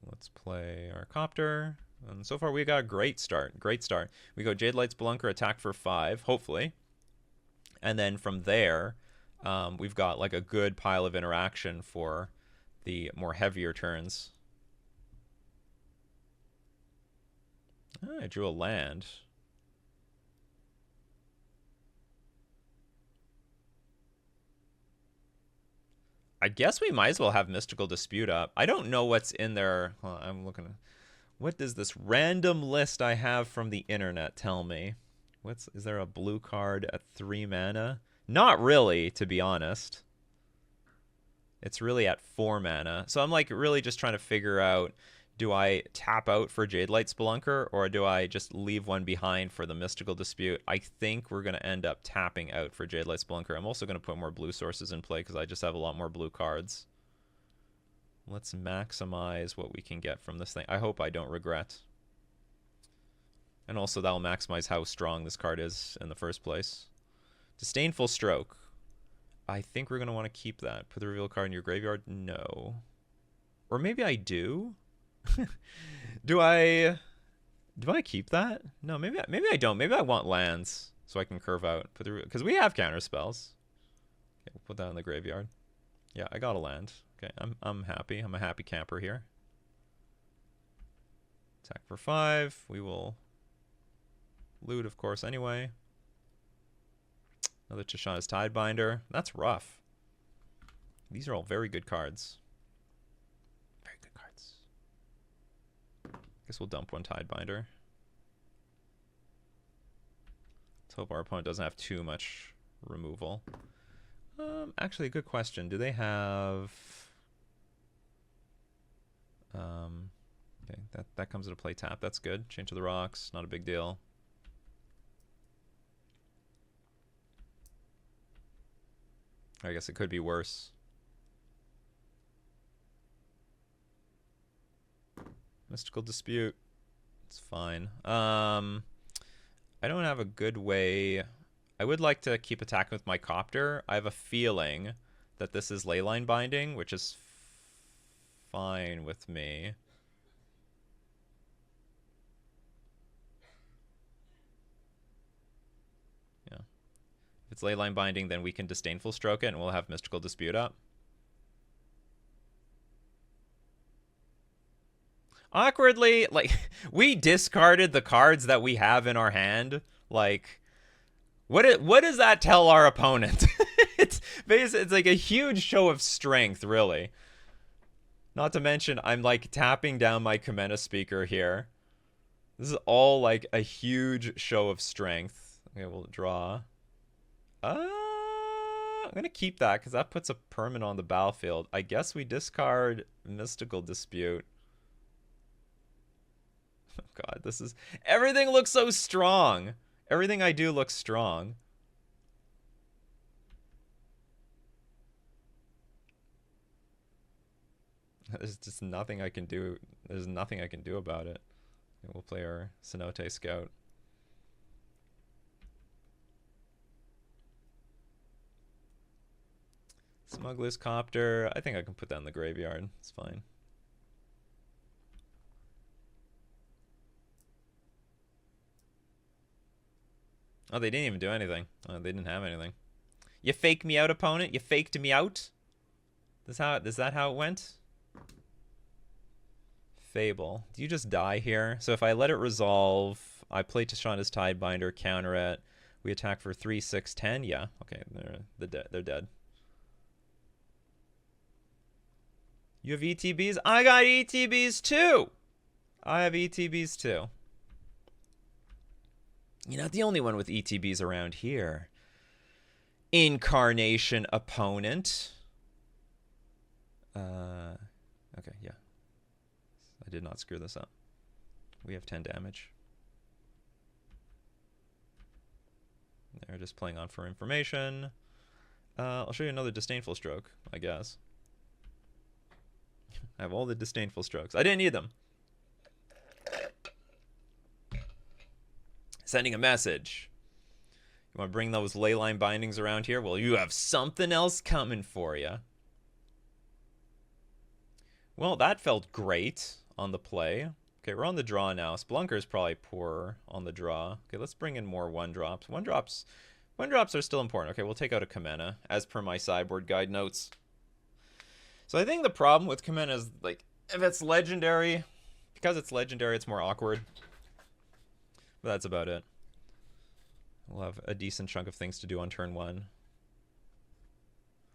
Let's play our Copter. And so far, we got a great start. Great start. We go Jadelight Spelunker, attack for 5, hopefully. And then from there, we've got like a good pile of interaction for the more heavier turns. Oh, I drew a land. I guess we might as well have Mystical Dispute up. I don't know what's in there. Well, I'm looking. What does this random list I have from the internet tell me? Is there a blue card at 3 mana? Not really, to be honest. It's really at 4 mana. So I'm like really just trying to figure out, do I tap out for Jadelight Spelunker or do I just leave one behind for the Mystical Dispute? I think we're going to end up tapping out for Jadelight Spelunker. I'm also going to put more blue sources in play because I just have a lot more blue cards. Let's maximize what we can get from this thing. I hope I don't regret. And also that'll maximize how strong this card is in the first place. Disdainful Stroke. I think we're going to want to keep that. Put the reveal card in your graveyard? No. Or maybe I do? Do I keep that? No, maybe I don't. Maybe I want lands so I can curve out. Because we have counter spells. Okay, we'll put that in the graveyard. Yeah, I got a land. Okay, I'm happy. I'm a happy camper here. Attack for 5. We will loot, of course, anyway. Another Tishana's Tidebinder. That's rough. These are all very good cards. Very good cards. Guess we'll dump 1 Tidebinder. Let's hope our opponent doesn't have too much removal. Actually, a good question. Do they have... okay, that comes into play tap. That's good. Change to the rocks. Not a big deal. I guess it could be worse. Mystical Dispute. It's fine. I don't have a good way. I would like to keep attacking with my copter. I have a feeling that this is Leyline Binding, which is fine with me. Yeah. If it's Leyline Binding, then we can Disdainful Stroke it, and we'll have Mystical Dispute up. Awkwardly, like, we discarded the cards that we have in our hand. Like, what does that tell our opponent? it's like a huge show of strength, really. Not to mention, I'm like tapping down my Kamena speaker here. This is all like a huge show of strength. Okay, we'll draw. I'm gonna keep that because that puts a permanent on the battlefield. I guess we discard Mystical Dispute. Oh god, this is... Everything looks so strong. Everything I do looks strong. There's just nothing I can do. There's nothing I can do about it. We'll play our Cenote Scout. Smuggler's Copter. I think I can put that in the graveyard. It's fine. Oh, they didn't even do anything. Oh, they didn't have anything. You faked me out, opponent. You faked me out. Is that how it went? Fable. Do you just die here? So if I let it resolve, I play Tashanda's Tidebinder, counter it. We attack for 3, 6, 10. Yeah. Okay, they're dead. You have ETBs? I got ETBs too! I have ETBs too. You're not the only one with ETBs around here. Incarnation opponent. Okay, yeah. I did not screw this up. We have 10 damage. They're just playing on for information. I'll show you another Disdainful Stroke, I guess. I have all the Disdainful Strokes. I didn't need them. Sending a message. You want to bring those Leyline Bindings around here? Well, you have something else coming for you. Well, that felt great on the play. Okay, we're on the draw now. Spelunker is probably poor on the draw. Okay, let's bring in more 1-drops. 1-drops are still important. Okay, we'll take out a Kamena, as per my sideboard guide notes. So I think the problem with Kamena is, like, if it's legendary, because it's legendary, it's more awkward. But that's about it. We'll have a decent chunk of things to do on turn 1.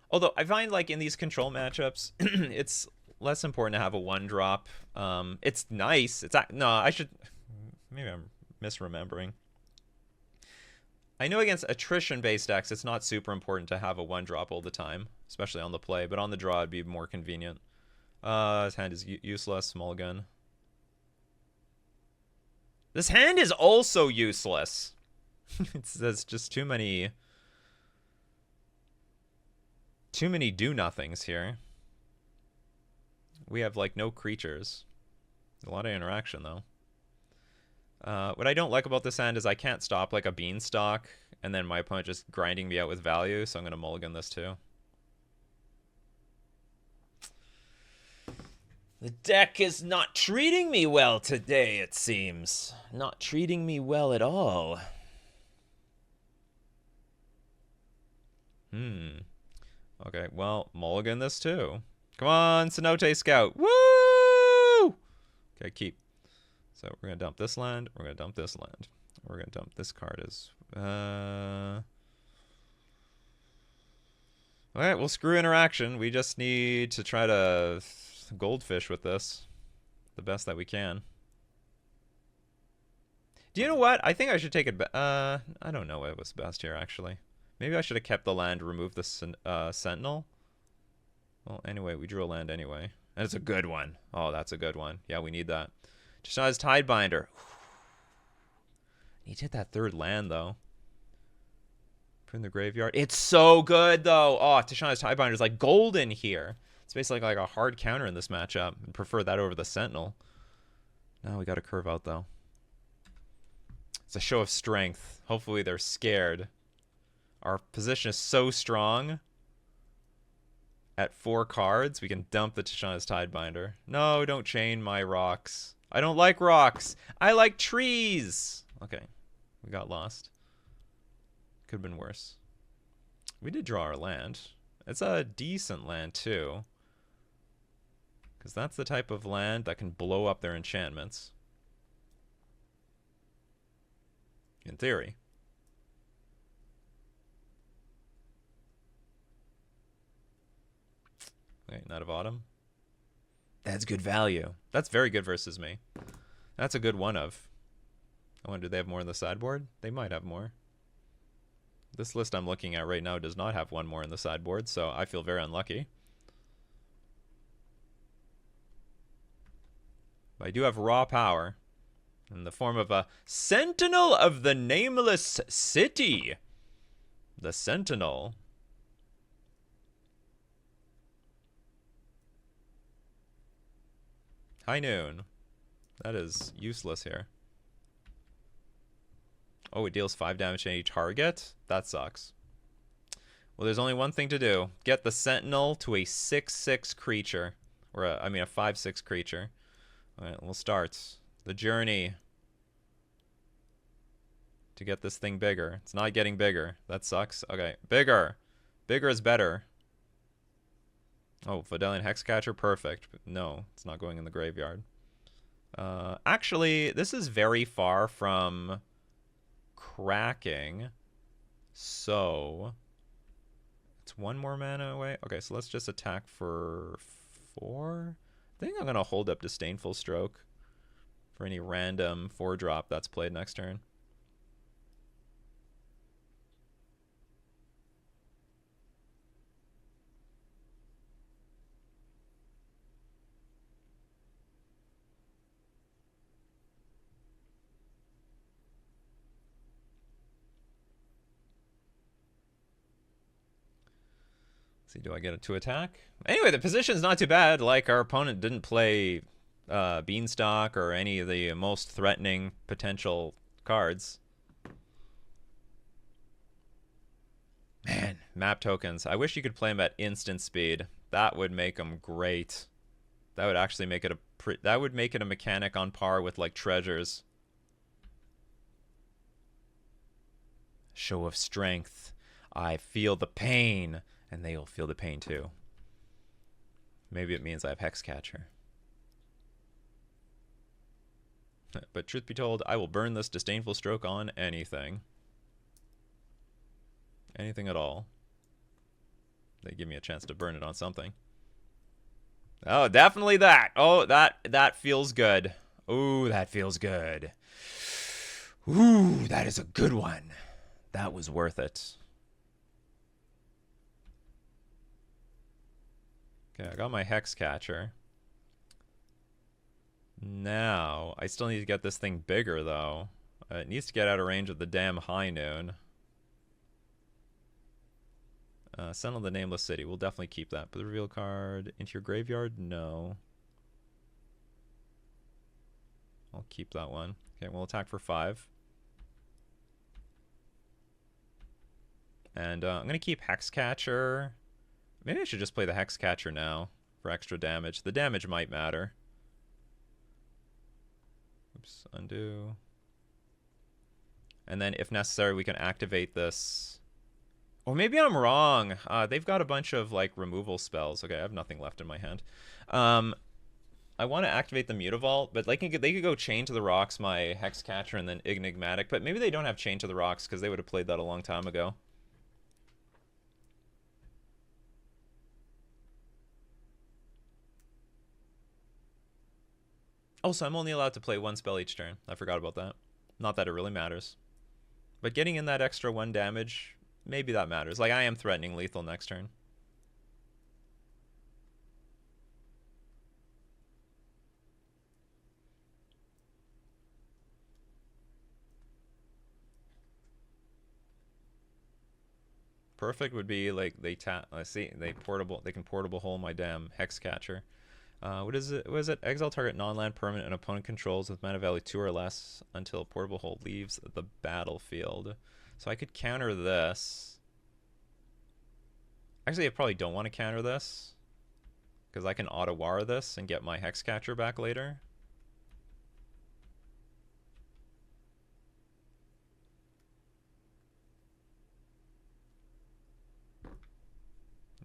Although, I find, like, in these control matchups, it's less important to have a 1-drop. It's nice. No, I should... Maybe I'm misremembering. I know against attrition-based decks, it's not super important to have a 1-drop all the time, especially on the play, but on the draw, it'd be more convenient. His hand is useless. Mulligan. This hand is also useless. There's just too many do-nothings here. We have, like, no creatures. A lot of interaction, though. What I don't like about this hand is I can't stop, like, a Beanstalk, and then my opponent just grinding me out with value, so I'm going to mulligan this, too. The deck is not treating me well today, it seems. Not treating me well at all. Okay, well, mulligan this too. Come on, Cenote Scout. Woo! Okay, keep. So we're going to dump this land. We're going to dump this land. We're going to dump this card as... Alright, we'll screw interaction. We just need to try to goldfish with this the best that we can. Do you know what? I think I should take it... I don't know what was best here, actually. Maybe I should have kept the land, removed the Sentinel. Well, anyway, we drew a land anyway. And it's a good one. Oh, that's a good one. Yeah, we need that. Just not his Tidebinder. Need to hit that third land, though. Put in the graveyard. It's so good, though. Oh, Tishana's Tidebinder is like golden here. It's basically like a hard counter in this matchup. I prefer that over the Sentinel. Now we got to curve out, though. It's a show of strength. Hopefully they're scared. Our position is so strong. At 4 cards, we can dump the Tishana's Tidebinder. No, don't chain my rocks. I don't like rocks. I like trees. Okay, we got lost. Could have been worse. We did draw our land. It's a decent land, too. Because that's the type of land that can blow up their enchantments. In theory. Okay, Knight of Autumn. That's good value. That's very good versus me. That's a good one of. I wonder, do they have more in the sideboard? They might have more. This list I'm looking at right now does not have one more in the sideboard, so I feel very unlucky. But I do have raw power in the form of a Sentinel of the Nameless City. The Sentinel. High Noon. That is useless here. Oh, it deals 5 damage to any target? That sucks. Well, there's only one thing to do. Get the Sentinel to a 6/6 creature. Or, a 5/6 creature. Alright, we'll start. The journey to get this thing bigger. It's not getting bigger. That sucks. Okay, bigger. Bigger is better. Oh, Vidalian Hexcatcher, perfect. But no, it's not going in the graveyard. Actually, this is very far from cracking. So, it's 1 more mana away. Okay, so let's just attack for 4. I think I'm going to hold up Disdainful Stroke for any random 4-drop that's played next turn. See, do I get it to attack? Anyway, the position's not too bad. Like, our opponent didn't play Beanstalk or any of the most threatening potential cards. Man, map tokens. I wish you could play them at instant speed. That would make them great. That would actually make it that would make it a mechanic on par with, like, treasures. Show of strength. I feel the pain. And they will feel the pain too. Maybe it means I have Hexcatcher. But truth be told, I will burn this Disdainful Stroke on anything. Anything at all. They give me a chance to burn it on something. Oh, definitely that. Oh, that feels good. Ooh, that feels good. Ooh, that is a good one. That was worth it. Okay, I got my Hexcatcher. Now, I still need to get this thing bigger, though. It needs to get out of range of the damn High Noon. Sentinel of the Nameless City. We'll definitely keep that. Put the reveal card into your graveyard? No. I'll keep that one. Okay, we'll attack for 5. And I'm going to keep Hexcatcher. Maybe I should just play the Hexcatcher now for extra damage. The damage might matter. Oops, undo. And then, if necessary, we can activate this. Or maybe I'm wrong. They've got a bunch of, like, removal spells. Okay, I have nothing left in my hand. I want to activate the Mutavault, but they could go Chain to the Rocks, my Hexcatcher, and then Enigmatic. But maybe they don't have Chain to the Rocks, because they would have played that a long time ago. Oh, so I'm only allowed to play 1 spell each turn. I forgot about that. Not that it really matters. But getting in that extra 1 damage, maybe that matters. Like, I am threatening lethal next turn. Perfect would be, like, they tap. I see, they can portable hole my damn Hexcatcher. What is it? What is it? Exile target non-land permanent and opponent controls with mana value 2 or less until portable hold leaves the battlefield. So I could counter this. Actually, I probably don't want to counter this because I can auto-war this and get my Hexcatcher back later.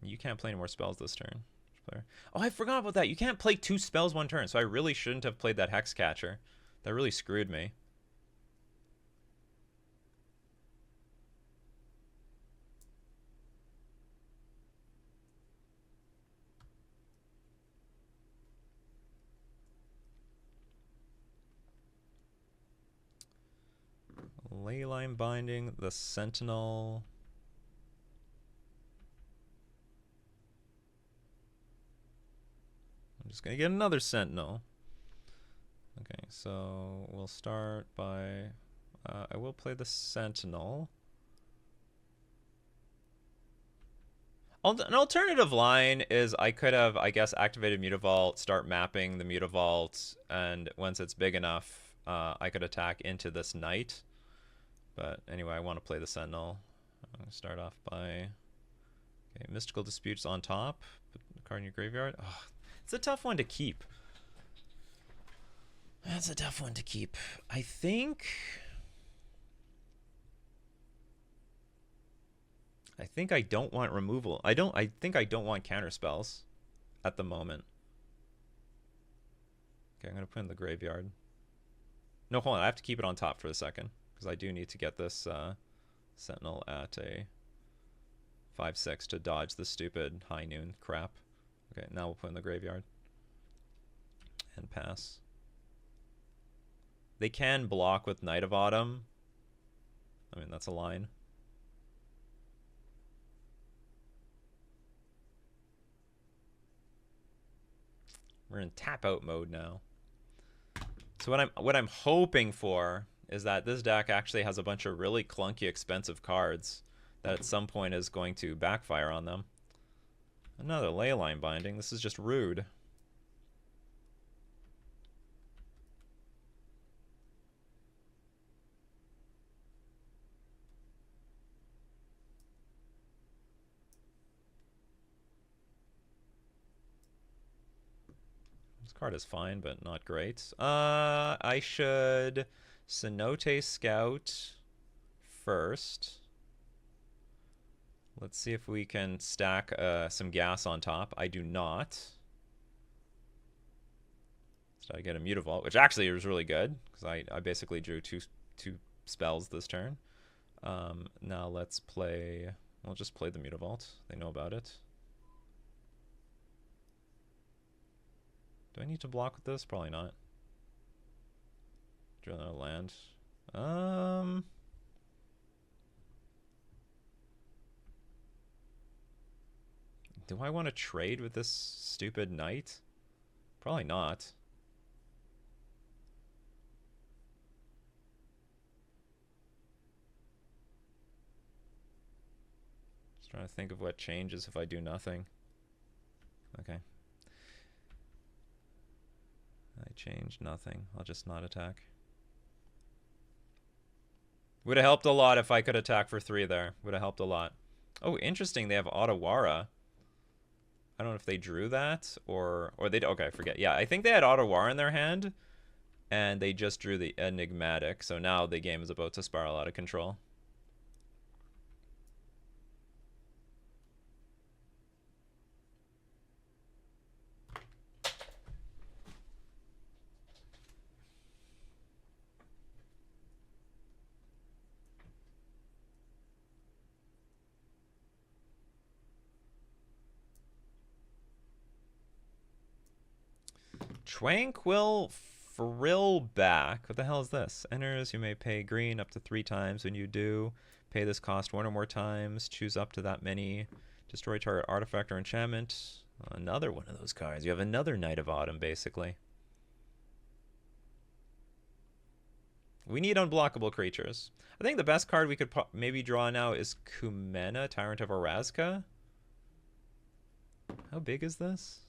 You can't play any more spells this turn. Oh, I forgot about that. You can't play 2 spells one turn, so I really shouldn't have played that Hexcatcher. That really screwed me. Leyline Binding, the Sentinel. I'm just going to get another Sentinel. Okay, so we'll start by... I will play the Sentinel. An alternative line is I could have, I guess, activated Mutavault, start mapping the Mutavault, and once it's big enough, I could attack into this Knight. But anyway, I want to play the Sentinel. I'm going to start off by... Okay, Mystical Disputes on top. Put the card in your graveyard. Oh, it's a tough one to keep. That's a tough one to keep. I think I don't want removal. I think I don't want counter spells at the moment. Okay, I'm going to put it in the graveyard. No, hold on. I have to keep it on top for a second because I do need to get this Sentinel at a 5/6 to dodge the stupid high noon crap. Okay, now we'll put in the graveyard and pass. They can block with Knight of Autumn. I mean, that's a line. We're in tap out mode now. So what I'm hoping for is that this deck actually has a bunch of really clunky, expensive cards that at some point is going to backfire on them. Another Leyline Binding. This is just rude. This card is fine, but not great. I should Cenote Scout first. Let's see if we can stack some gas on top. I do not. So I get a Mutavault, which actually is really good because I basically drew two spells this turn. Now let's play. We'll just play the Mutavault. They know about it. Do I need to block with this? Probably not. Draw another land. Do I want to trade with this stupid Knight? Probably not. Just trying to think of what changes if I do nothing. Okay. I changed nothing. I'll just not attack. Would have helped a lot if I could attack for 3 there. Would have helped a lot. Oh, interesting. They have Otawara. I don't know if they drew that or they... Okay, I forget. Yeah, I think they had Otawara in their hand, and they just drew the Enigmatic. So now the game is about to spiral out of control. Tranquil Frillback. What the hell is this? Enters, you may pay green up to 3 times. When you do, pay this cost 1 or more times. Choose up to that many. Destroy target artifact or enchantment. Another one of those cards. You have another Knight of Autumn, basically. We need unblockable creatures. I think the best card we could maybe draw now is Kumena, Tyrant of Orazca. How big is this?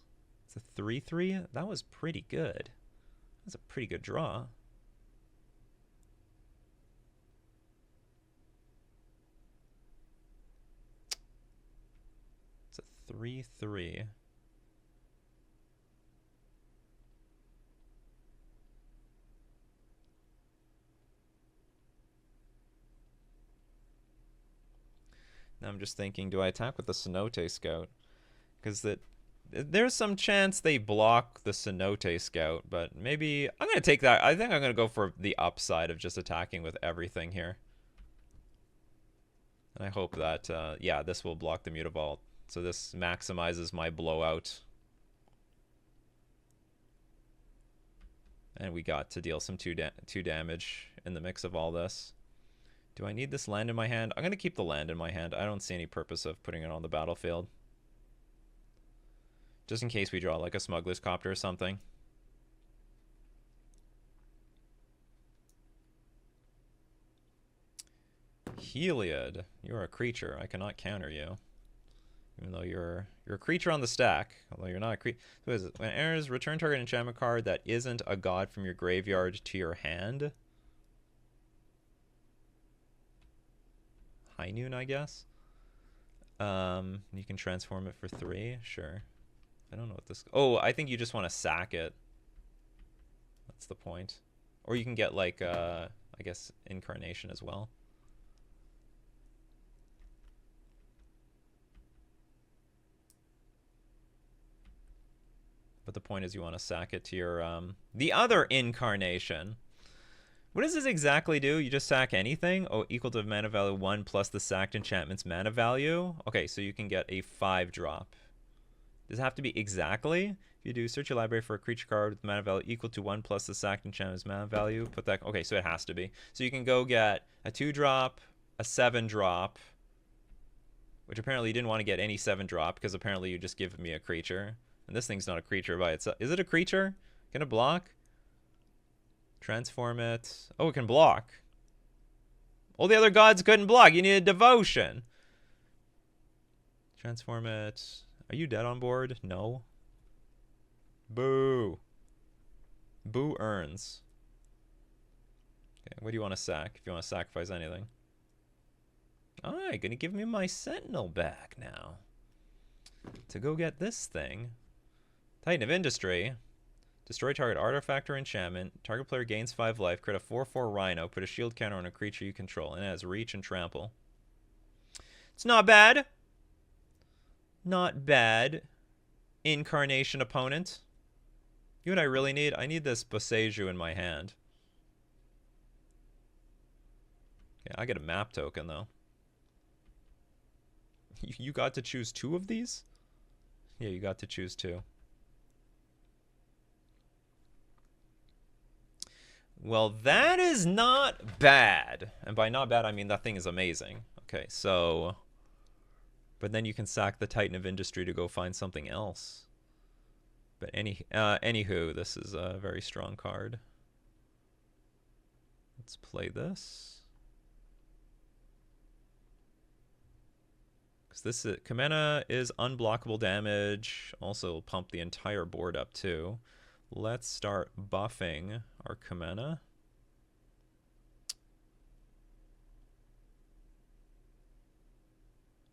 It's It's a 3-3. That was pretty good. That's a pretty good draw. It's a 3-3. Now I'm just thinking, do I attack with the Cenote Scout? Because there's some chance they block the Cenote Scout, but maybe I'm going to take that. I think I'm going to go for the upside of just attacking with everything here. And I hope that, yeah, this will block the Mutavault. So this maximizes my blowout. And we got to deal some 2 damage in the mix of all this. Do I need this land in my hand? I'm going to keep the land in my hand. I don't see any purpose of putting it on the battlefield. Just in case we draw like a Smuggler's Copter or something. Heliod, you're a creature. I cannot counter you. Even though you're a creature on the stack. Although you're not a creature. Who is it? When it enters, return target enchantment card that isn't a god from your graveyard to your hand. High Noon, I guess. You can transform it for 3. Sure. I don't know what this... Oh, I think you just want to sack it. That's the point. Or you can get, like, I guess, Incarnation as well. But the point is you want to sack it to your, the other Incarnation. What does this exactly do? You just sack anything? Oh, equal to mana value 1 plus the sacked enchantment's mana value? Okay, so you can get a 5-drop. Does it have to be exactly? If you do, search your library for a creature card with mana value equal to 1 plus the sacked enchantment's mana value. Put that... Okay, so it has to be. So you can go get a 2-drop, a 7-drop, which apparently you didn't want to get any 7-drop because apparently you just give me a creature. And this thing's not a creature by itself. Is it a creature? Can it block? Transform it. Oh, it can block. All the other gods couldn't block. You needed devotion. Transform it. Are you dead on board? No. Boo. Boo earns. Okay, what do you want to sack? If you want to sacrifice anything. Alright, gonna give me my Sentinel back now. To go get this thing. Titan of Industry. Destroy target artifact or enchantment. Target player gains 5 life. Create a 4/4 Rhino. Put a shield counter on a creature you control. And it has reach and trample. It's not bad. Not bad. Incarnation opponent. You know what I really need? I need this Boseiju in my hand. Okay, I get a map token though. You got to choose 2 of these? Yeah, you got to choose 2. Well, that is not bad. And by not bad, I mean that thing is amazing. Okay, so... But then you can sack the Titan of Industry to go find something else. But anywho, this is a very strong card. Let's play this. Because this is... Kamena is unblockable damage. Also pump the entire board up too. Let's start buffing our Kamena.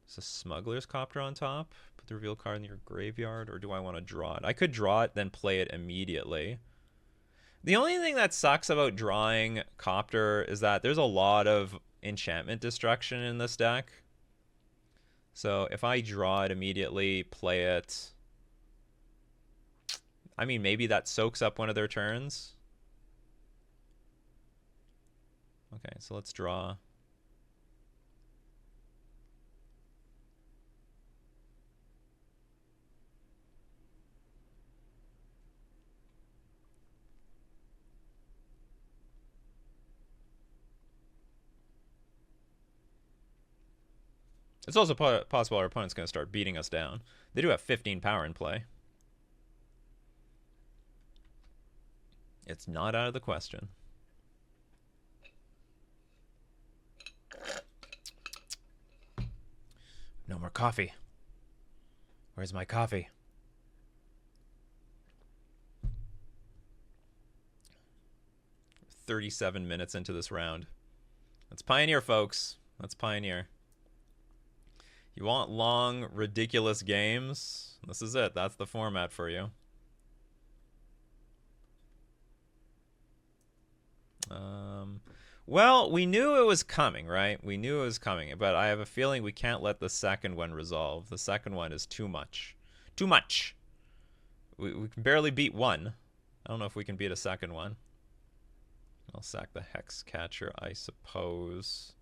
Is a Smuggler's Copter on top? Put the reveal card in your graveyard, or do I want to draw it? I could draw it, then play it immediately. The only thing that sucks about drawing Copter is that there's a lot of enchantment destruction in this deck. So if I draw it immediately, play it... I mean, maybe that soaks up one of their turns. Okay, so let's draw. It's also possible our opponent's going to start beating us down. They do have 15 power in play. It's not out of the question. No more coffee. Where's my coffee? 37 minutes into this round. That's Pioneer, folks. That's Pioneer. You want long, ridiculous games? This is it. That's the format for you. Well, we knew it was coming, right? We knew it was coming, but I have a feeling we can't let the second one resolve. The second one is too much. Too much! We can barely beat one. I don't know if we can beat a second one. I'll sack the Hex Catcher, I suppose.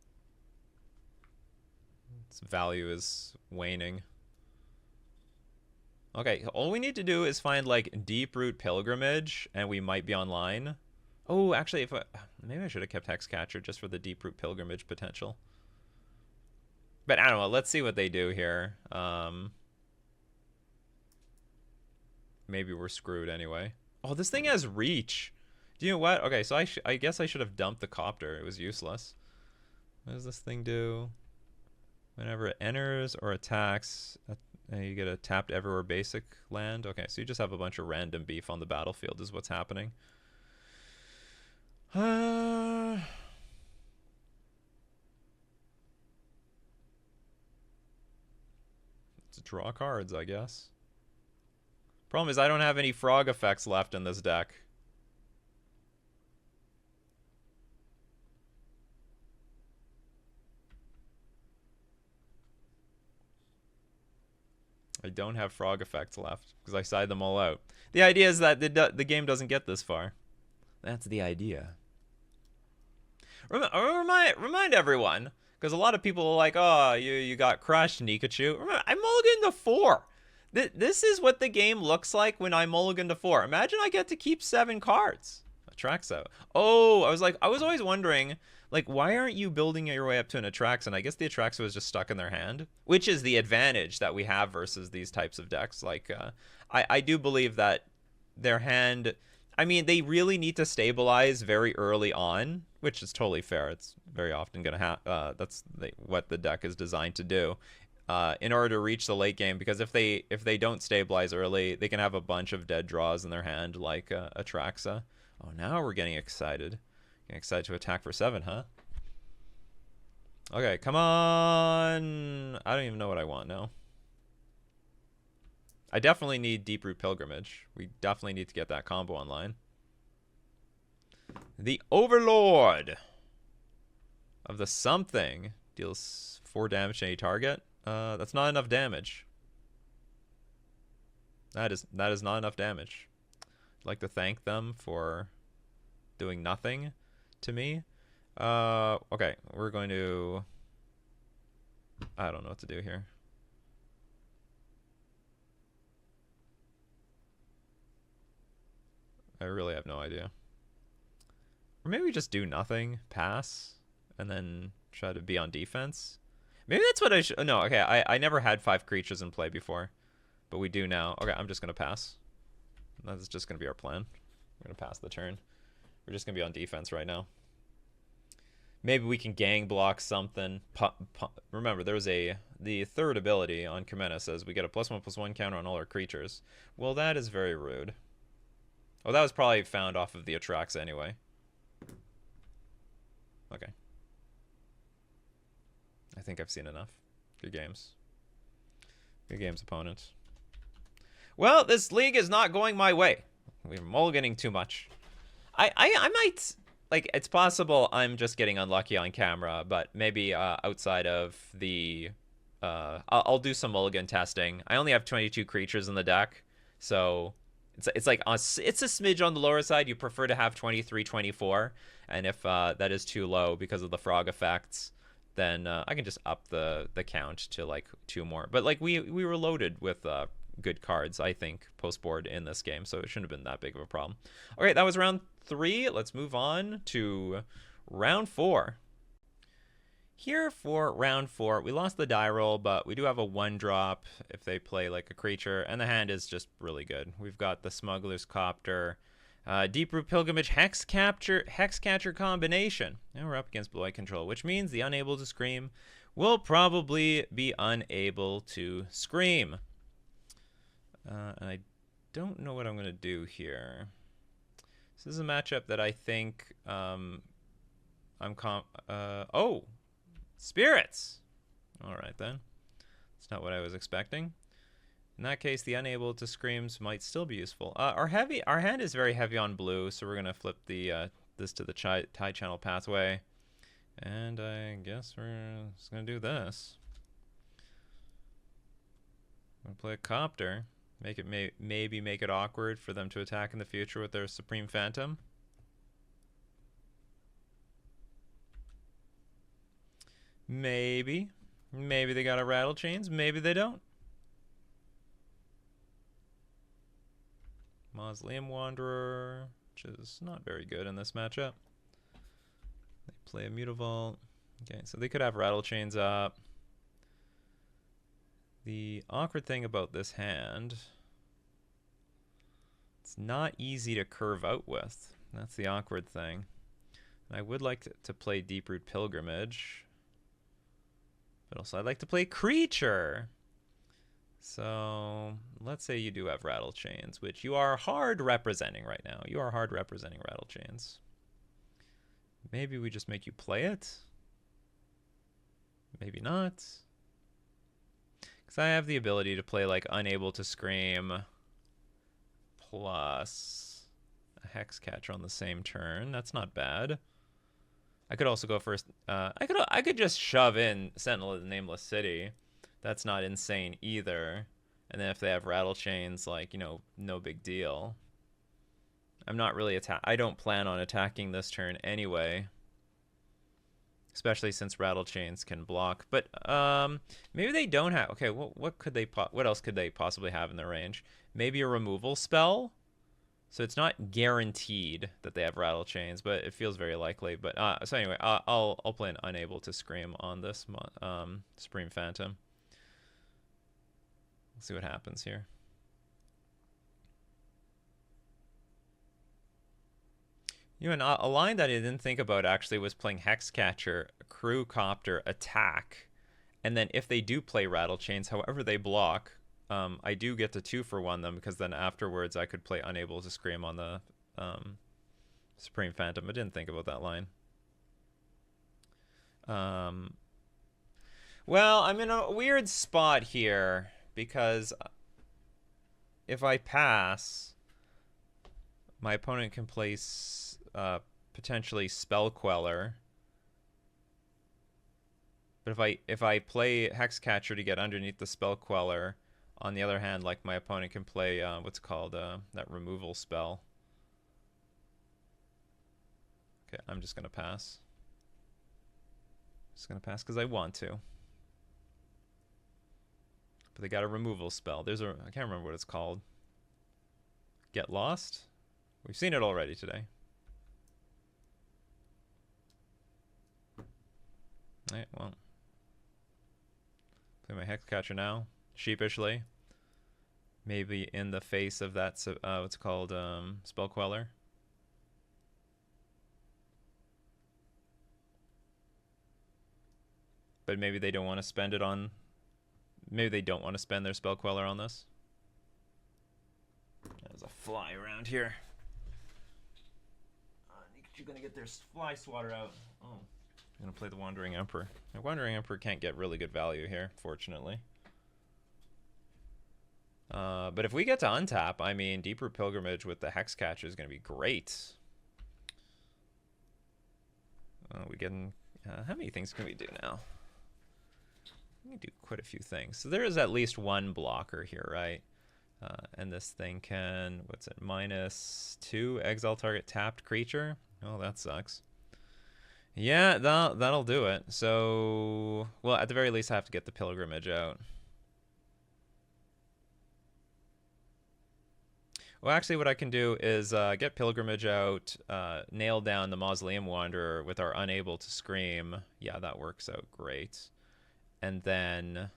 Its value is waning. Okay, all we need to do is find, like, Deeproot Pilgrimage, and we might be online. Oh, actually, maybe I should have kept Hexcatcher just for the Deeproot Pilgrimage potential. But I don't know. Let's see what they do here. Maybe we're screwed anyway. Oh, this thing has reach. Do you know what? Okay, so I guess I should have dumped the Copter. It was useless. What does this thing do? Whenever it enters or attacks, you get a tapped everywhere basic land. Okay, so you just have a bunch of random beef on the battlefield is what's happening. To draw cards, I guess. Problem is I don't have any frog effects left in this deck. I don't have frog effects left because I side them all out. The idea is that the game doesn't get this far. That's the idea. Remind everyone, because a lot of people are like, oh, you got crushed, Nikachu. Remember, I mulliganed to 4. This is what the game looks like when I mulligan to 4. Imagine I get to keep 7 cards. Atraxa. Oh, I was always wondering, like, why aren't you building your way up to an Atraxa? And I guess the Atraxa was just stuck in their hand, which is the advantage that we have versus these types of decks. Like, I do believe that their hand... I mean, they really need to stabilize very early on, which is totally fair. It's very often going to have... that's what the deck is designed to do. In order to reach the late game, because if they don't stabilize early, they can have a bunch of dead draws in their hand, like Atraxa. Oh, now we're getting excited. Getting excited to attack for 7, huh? Okay, come on. I don't even know what I want now. I definitely need Deeproot Pilgrimage. We definitely need to get that combo online. The Overlord of the something deals 4 damage to any target. That's not enough damage. That is not enough damage. I'd like to thank them for doing nothing to me. Okay, we're going to... I don't know what to do here. I really have no idea. Or maybe we just do nothing, pass, and then try to be on defense. Maybe that's what I should... No, okay, I never had 5 creatures in play before, but we do now. Okay, I'm just going to pass. That's just going to be our plan. We're going to pass the turn. We're just going to be on defense right now. Maybe we can gang block something. Remember, there's the third ability on Kamena says we get a +1/+1 counter on all our creatures. Well, that is very rude. Oh, that was probably found off of the Atraxa anyway. Okay. I think I've seen enough. Good games. Good games, opponents. Well, this league is not going my way. We're mulliganing too much. I might... Like, it's possible I'm just getting unlucky on camera, but maybe outside of the... I'll do some mulligan testing. I only have 22 creatures in the deck, so... It's like it's a smidge on the lower side. You prefer to have 23, 24, and if that is too low because of the frog effects, then I can just up the count to like 2 more. But like we were loaded with good cards, I think, post board in this game, so it shouldn't have been that big of a problem. All right, that was round 3. Let's move on to round 4. Here for round 4, we lost the die roll, but we do have a 1-drop if they play like a creature, and the hand is just really good. We've got the Smuggler's Copter, Deeproot Pilgrimage, Hexcatcher combination. Now we're up against Blue Eye Control, which means the Unable to Scream will probably be unable to scream. And I don't know what I'm going to do here. This is a matchup that I think oh, spirits. All right then. That's not what I was expecting. In that case, the unable to screams might still be useful. Our hand is very heavy on blue, so we're gonna flip the this to the tie channel pathway, and I guess we're just gonna do this. I'm gonna play a copter, make it maybe make it awkward for them to attack in the future with their Supreme Phantom. Maybe they got a rattle chains, maybe they don't. Mausoleum Wanderer, which is not very good in this matchup. They play a Mutavault. Okay, so they could have rattle chains up. The awkward thing about this hand, it's not easy to curve out with. That's the awkward thing. And I would like to play Deeproot Pilgrimage, but also I'd like to play Creature. So let's say you do have rattle chains, which you are hard representing right now. You are hard representing rattle chains. Maybe we just make you play it. Maybe not. Because I have the ability to play like Unable to Scream plus a Hex Catcher on the same turn. That's not bad. I could also go first. I could just shove in Sentinel of the Nameless City. That's not insane either. And then if they have rattle chains, like, you know, no big deal. I'm not really I don't plan on attacking this turn anyway. Especially since rattle chains can block. But maybe they don't have. Okay, what else could they possibly have in their range? Maybe a removal spell. So it's not guaranteed that they have rattle chains, but it feels very likely. But so anyway, I'll play an Unable to Scream on this Supreme Phantom. Let's see what happens here. You know, a line that I didn't think about actually was playing Hexcatcher, Crew Copter, Attack, and then if they do play Rattle Chains, however they block, I do get to 2-for-1 them, because then afterwards I could play Unable to Scream on the Supreme Phantom. I didn't think about that line. Well, I'm in a weird spot here, because if I pass, my opponent can place potentially Spell Queller. But if I play Hexcatcher to get underneath the Spell Queller, on the other hand, like, my opponent can play what's called that removal spell. Okay, I'm just gonna pass. Just gonna pass because I want to. But they got a removal spell. I can't remember what it's called. Get Lost? We've seen it already today. Alright, well. Play my Hexcatcher now, sheepishly. Maybe in the face of that, what's called, Spell Queller. But maybe they don't want to spend it on... Maybe they don't want to spend their Spell Queller on this. There's a fly around here. Nikachu gonna get their fly swatter out. Oh, I'm gonna play the Wandering Emperor. The Wandering Emperor can't get really good value here, fortunately. But if we get to untap, I mean, Deeproot Pilgrimage with the Hexcatcher is gonna be great. We getting... how many things can we do now? We can do quite a few things. So there is at least one blocker here, right? And this thing can, what's it, -2, exile target tapped creature. Oh, that sucks. Yeah, that'll do it. So, well, at the very least, I have to get the Pilgrimage out. Well, actually, what I can do is get Pilgrimage out, nail down the Mausoleum Wanderer with our Unable to Scream. Yeah, that works out great. And then,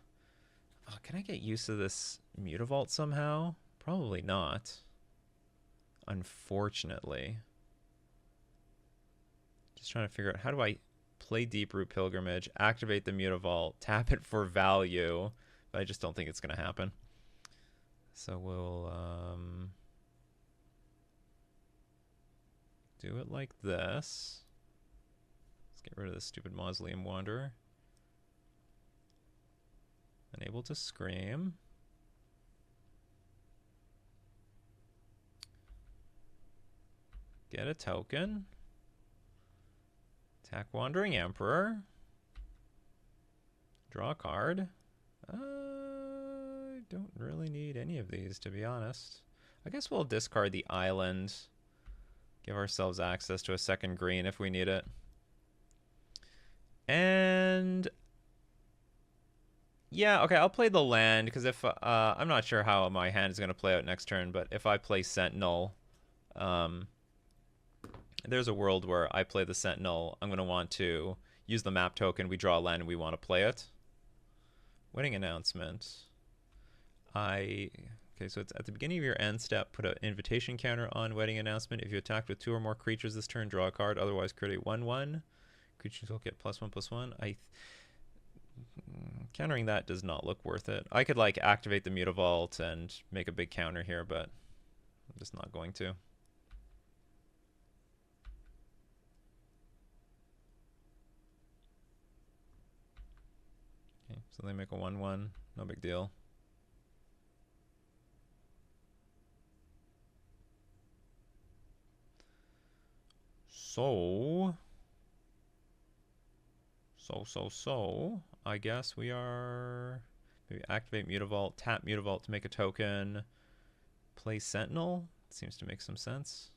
can I get use of this Mutavault somehow? Probably not. Unfortunately. Just trying to figure out, how do I play Deeproot Pilgrimage, activate the Mutavault, tap it for value, but I just don't think it's going to happen. So we'll... do it like this. Let's get rid of this stupid Mausoleum Wanderer. Unable to scream. Get a token. Attack Wandering Emperor. Draw a card. I don't really need any of these, to be honest. I guess we'll discard the island. Give ourselves access to a second green if we need it. And yeah, okay, I'll play the land, because if I'm not sure how my hand is going to play out next turn, but if I play Sentinel, there's a world where I play the Sentinel. I'm going to want to use the map token. We draw a land and we want to play it. Wedding announcement. Okay, so it's at the beginning of your end step, put an invitation counter on wedding announcement. If you attack with 2 or more creatures this turn, draw a card. Otherwise, create a 1/1. Creatures will get +1/+1. Countering that does not look worth it. I could like activate the Mutavault and make a big counter here, but I'm just not going to. Okay, so they make a 1/1. No big deal. So, I guess we are... Maybe activate Mutavault, tap Mutavault to make a token, play Sentinel. Seems to make some sense.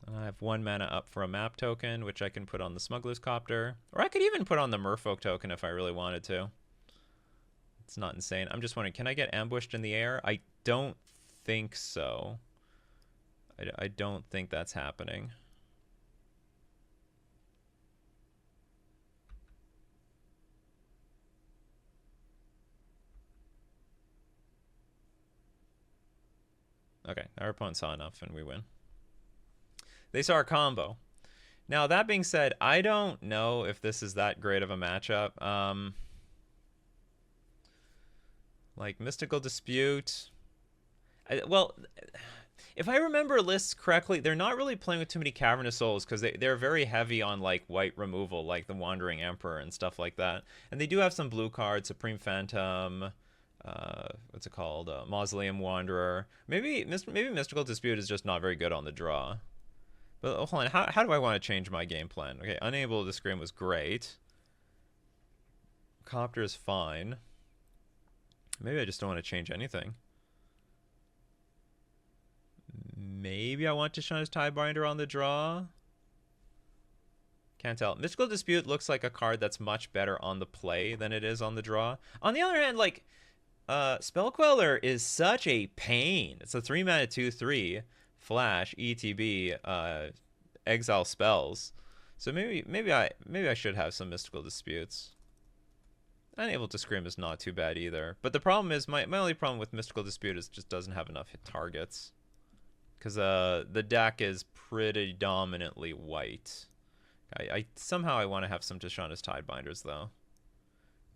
And I have 1 mana up for a map token, which I can put on the Smuggler's Copter. Or I could even put on the Merfolk token if I really wanted to. It's not insane. I'm just wondering, can I get ambushed in the air? I don't think so. I don't think that's happening. Okay, our opponent saw enough and we win. They saw our combo. Now, that being said, I don't know if this is that great of a matchup. Like, Mystical Dispute... well, if I remember lists correctly, they're not really playing with too many Cavernous Souls because they're very heavy on, like, white removal, like the Wandering Emperor and stuff like that. And they do have some blue cards, Supreme Phantom... what's it called? Mausoleum Wanderer. Maybe Mystical Dispute is just not very good on the draw. But hold on, how do I want to change my game plan? Okay, Unable to Scream was great. Copter is fine. Maybe I just don't want to change anything. Maybe I want to shine his Tidebinder on the draw. Can't tell. Mystical Dispute looks like a card that's much better on the play than it is on the draw. On the other hand, like, Spell Queller is such a pain. It's a 3-mana 2/3 flash ETB exile spells. So maybe I should have some Mystical Disputes. Unable to Scream is not too bad either. But the problem is my only problem with Mystical Dispute is it just doesn't have enough hit targets. Because the deck is pretty dominantly white. Somehow I want to have some Tishana's Tidebinders though.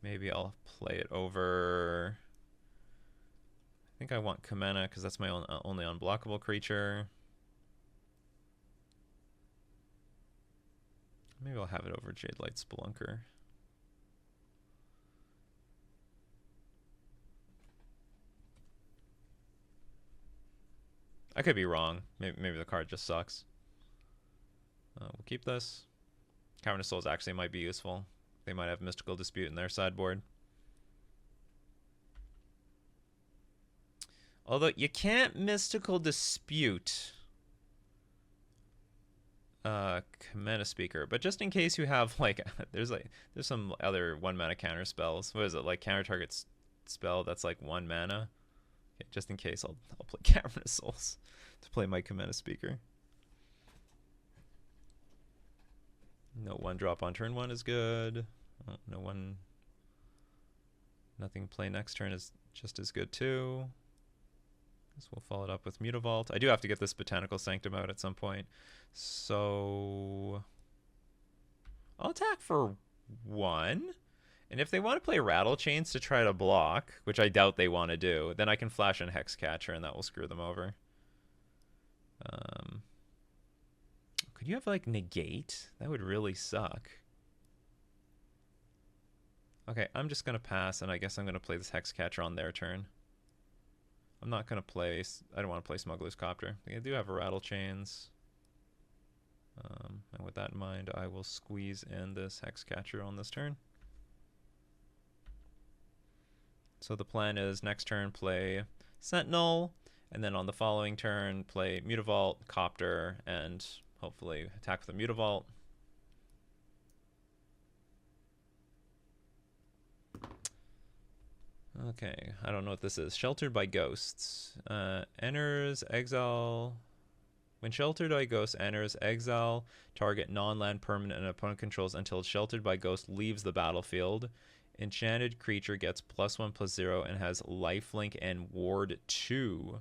Maybe I'll play it over. I think I want Kumena because that's my only unblockable creature. Maybe I'll have it over Jadelight Spelunker. I could be wrong. Maybe the card just sucks. We'll keep this. Cavernous Souls actually might be useful. They might have Mystical Dispute in their sideboard. Although you can't Mystical Dispute Command a Speaker, but just in case you have like there's some other 1-mana counter spells. What is it, like counter target spell that's like 1 mana? Okay, just in case I'll play Cavernous Souls to play my Command a Speaker. No 1-drop on turn 1 is good. Oh, no one. Nothing play next turn is just as good too. Guess we'll follow it up with Mutavault. I do have to get this Botanical Sanctum out at some point. So I'll attack for 1. And if they want to play Rattle Chains to try to block, which I doubt they want to do, then I can flash in Hexcatcher and that will screw them over. Could you have like Negate? That would really suck. Okay, I'm just going to pass, and I guess I'm going to play this Hexcatcher on their turn. I'm not going to play... I don't want to play Smuggler's Copter. They do have a Rattle Chains. And with that in mind, I will squeeze in this Hexcatcher on this turn. So the plan is next turn play Sentinel, and then on the following turn play Mutavault, Copter, and hopefully attack with a Mutavault. Okay, I don't know what this is. Sheltered by Ghosts. Enters, exile. When sheltered by ghosts enters, exile target non-land permanent and opponent controls until sheltered by ghost leaves the battlefield. Enchanted creature gets +1/+0 and has lifelink and ward 2.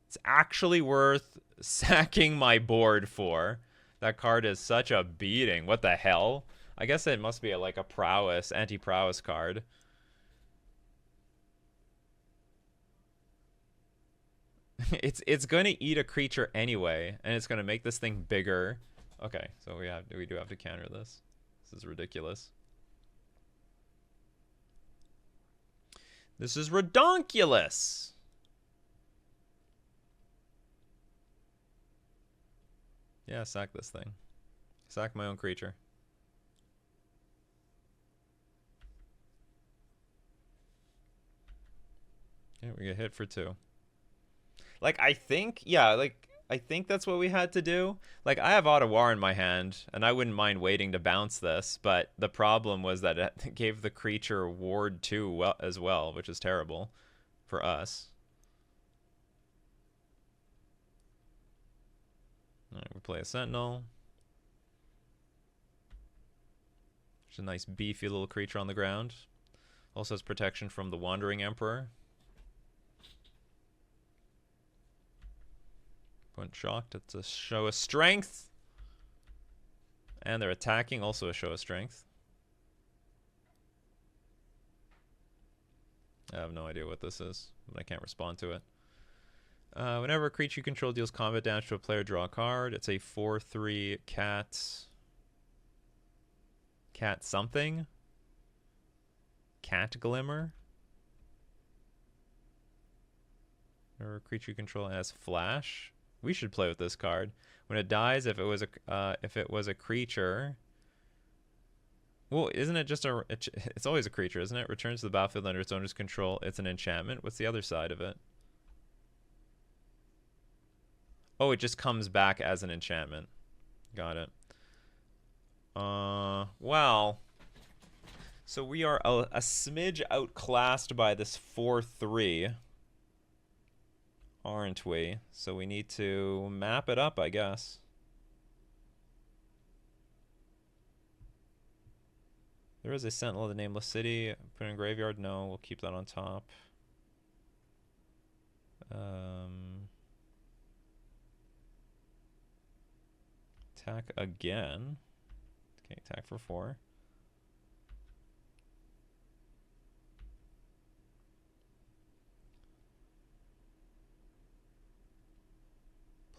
It's actually worth sacking my board for. That card is such a beating. What the hell? I guess it must be like a prowess, anti-prowess card. It's going to eat a creature anyway, and it's going to make this thing bigger. Okay, so we do have to counter this. This is ridiculous. This is redonkulous. Yeah, sack this thing. Sack my own creature. Yeah, we get hit for 2. Like, I think that's what we had to do. Like, I have Ottawa in my hand, and I wouldn't mind waiting to bounce this, but the problem was that it gave the creature ward 2 as well, which is terrible for us. All right, we play a Sentinel. There's a nice beefy little creature on the ground. Also has protection from the Wandering Emperor. Opponent shocked. It's a show of strength. And they're attacking, also a show of strength. I have no idea what this is, but I can't respond to it. Whenever a creature you control deals combat damage to a player, draw a card. It's a 4/3 cat. Cat something. Cat Glimmer. Whenever a creature you control has flash. We should play with this card. When it dies, if it was a creature. Well, isn't it just a? It's always a creature, isn't it? Returns to the battlefield under its owner's control. It's an enchantment. What's the other side of it? Oh, it just comes back as an enchantment. Got it. Well. So we are a smidge outclassed by this 4/3. Aren't we? So we need to map it up, I guess. There is a Sentinel of the Nameless City. Put in Graveyard? No, we'll keep that on top. Attack again. Okay, attack for 4.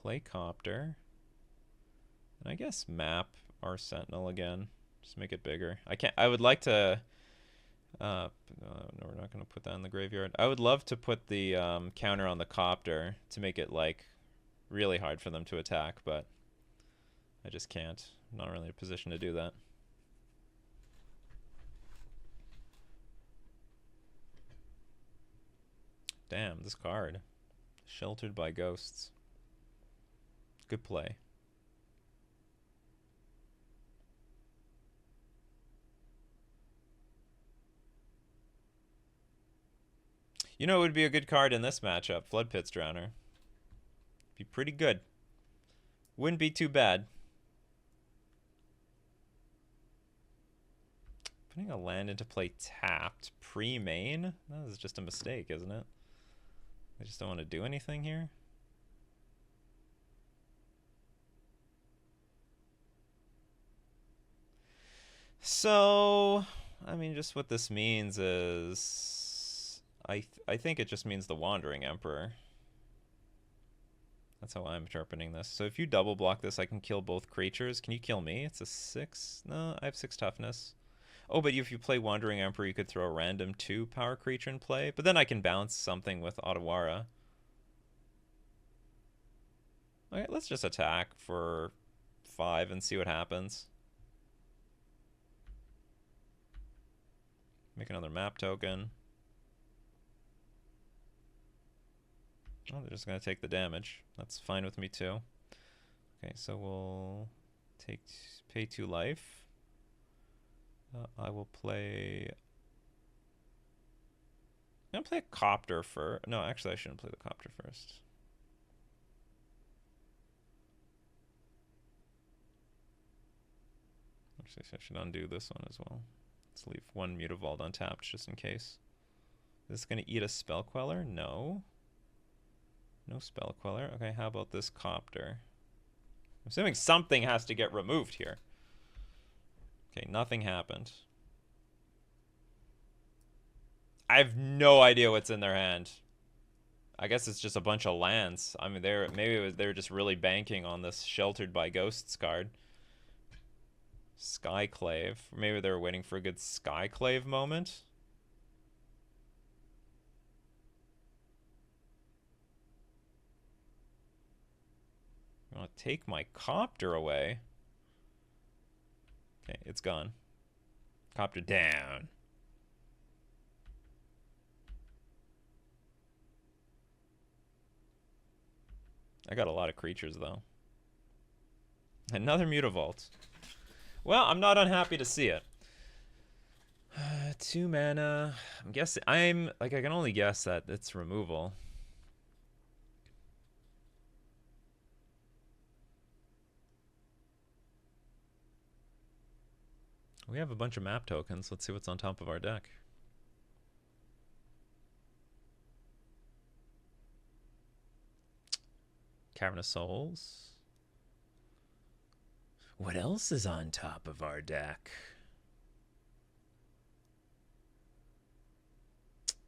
Play Copter. And I guess map our Sentinel again. Just make it bigger. I would like to... no, we're not going to put that in the graveyard. I would love to put the counter on the Copter to make it, like, really hard for them to attack, but I just can't. I'm not really in a position to do that. Damn, this card. Sheltered by Ghosts. Good play. You know, it would be a good card in this matchup. Flood Pits Drowner. Be pretty good. Wouldn't be too bad. Putting a land into play tapped pre-main? That is just a mistake, isn't it? I just don't want to do anything here. So, I mean, just what this means is, I think it just means the Wandering Emperor. That's how I'm interpreting this. So if you double block this, I can kill both creatures. Can you kill me? It's a 6. No, I have 6 toughness. Oh, but if you play Wandering Emperor, you could throw a random 2 power creature in play. But then I can bounce something with Otawara. Okay, let's just attack for 5 and see what happens. Make another map token. Oh, they're just going to take the damage. That's fine with me too. Okay, so we'll pay 2 life. I will play... I'm going to play a Copter first. No, actually I shouldn't play the Copter first. Actually, I should undo this one as well. Let's leave 1 Mutavault untapped just in case. Is this going to eat a Spell Queller? No. No Spell Queller. Okay, how about this Copter? I'm assuming something has to get removed here. Okay, nothing happened. I have no idea what's in their hand. I guess it's just a bunch of lands. I mean, they were just really banking on this Sheltered by Ghosts card. Skyclave. Maybe they were waiting for a good Skyclave moment. You want to take my Copter away? Okay, it's gone. Copter down. I got a lot of creatures, though. Another Mutavault. Well, I'm not unhappy to see it. 2 mana. I'm guessing... I can only guess that it's removal. We have a bunch of map tokens. Let's see what's on top of our deck. Cavern of Souls. What else is on top of our deck?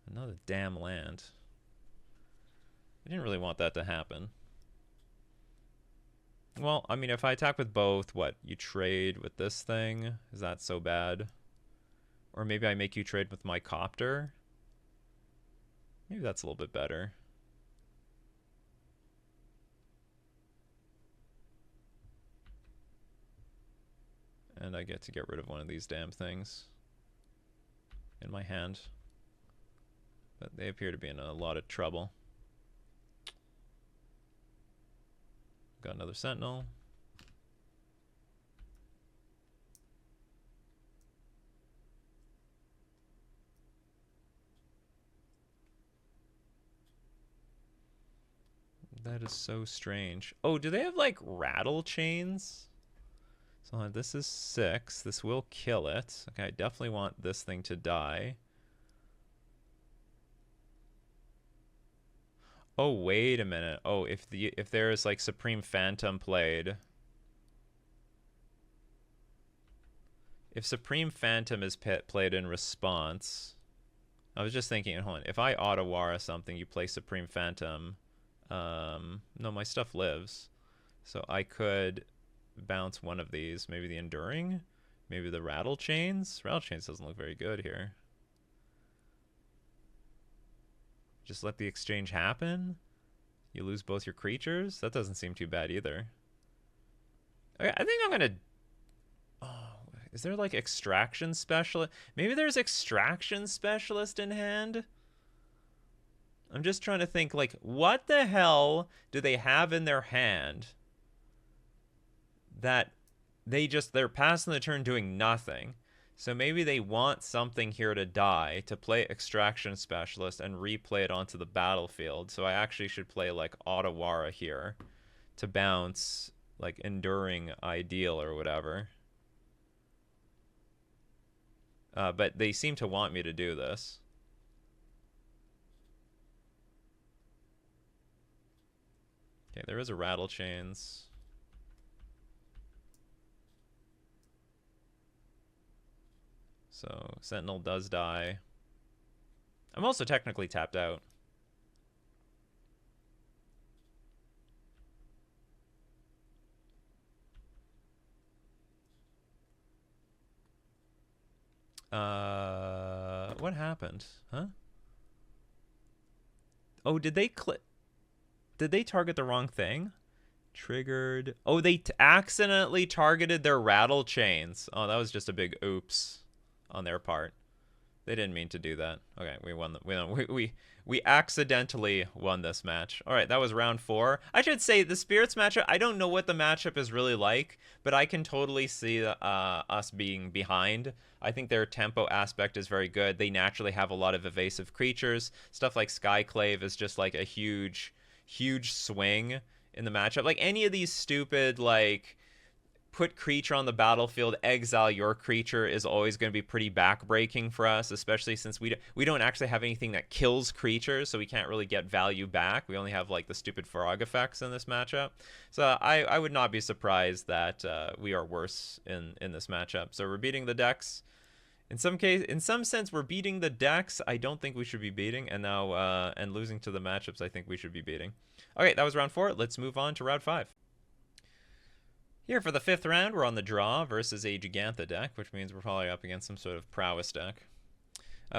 Another damn land. I didn't really want that to happen. Well, I mean, if I attack with both, what? You trade with this thing? Is that so bad? Or maybe I make you trade with my Copter? Maybe that's a little bit better. And I get to get rid of one of these damn things in my hand. But they appear to be in a lot of trouble. Got another Sentinel. That is so strange. Oh, do they have like rattle chains? So this is 6. This will kill it. Okay, I definitely want this thing to die. Oh, wait a minute. Oh, if there is like Supreme Phantom played. If Supreme Phantom is played in response. I was just thinking, hold on. If I Otawara something, you play Supreme Phantom. No, my stuff lives. So I could bounce one of these. Maybe the Enduring? Maybe the Rattle Chains? Rattle Chains doesn't look very good here. Just let the exchange happen? You lose both your creatures? That doesn't seem too bad either. Okay, I think I'm gonna... Oh, is there like Extraction Specialist? Maybe there's Extraction Specialist in hand? I'm just trying to think, like, what the hell do they have in their hand that they're passing the turn doing nothing? So maybe they want something here to die to play Extraction Specialist and replay it onto the battlefield. So I actually should play like Otawara here to bounce like Enduring Ideal or whatever. But they seem to want me to do this. Okay, there is a Rattle Chains. So Sentinel does die. I'm also technically tapped out. What happened? Huh? Oh, did they target the wrong thing? Triggered. Oh, they accidentally targeted their rattle chains. Oh, that was just a big oops on their part. They didn't mean to do that. Okay, we won. We accidentally won this match. All right, that was round 4. I should say the Spirits matchup. I don't know what the matchup is really like, but I can totally see us being behind. I think their tempo aspect is very good. They naturally have a lot of evasive creatures. Stuff like Skyclave is just like a huge swing in the matchup. Like any of these stupid like put creature on the battlefield, exile your creature is always going to be pretty backbreaking for us, especially since we don't actually have anything that kills creatures, so we can't really get value back. We only have like the stupid frog effects in this matchup. So I would not be surprised that we are worse in this matchup. So we're beating the decks. In some sense, we're beating the decks I don't think we should be beating, and now and losing to the matchups I think we should be beating. Okay, that was round 4. Let's move on to round 5. Here for the 5th round, we're on the draw versus a Gigantha deck, which means we're probably up against some sort of prowess deck.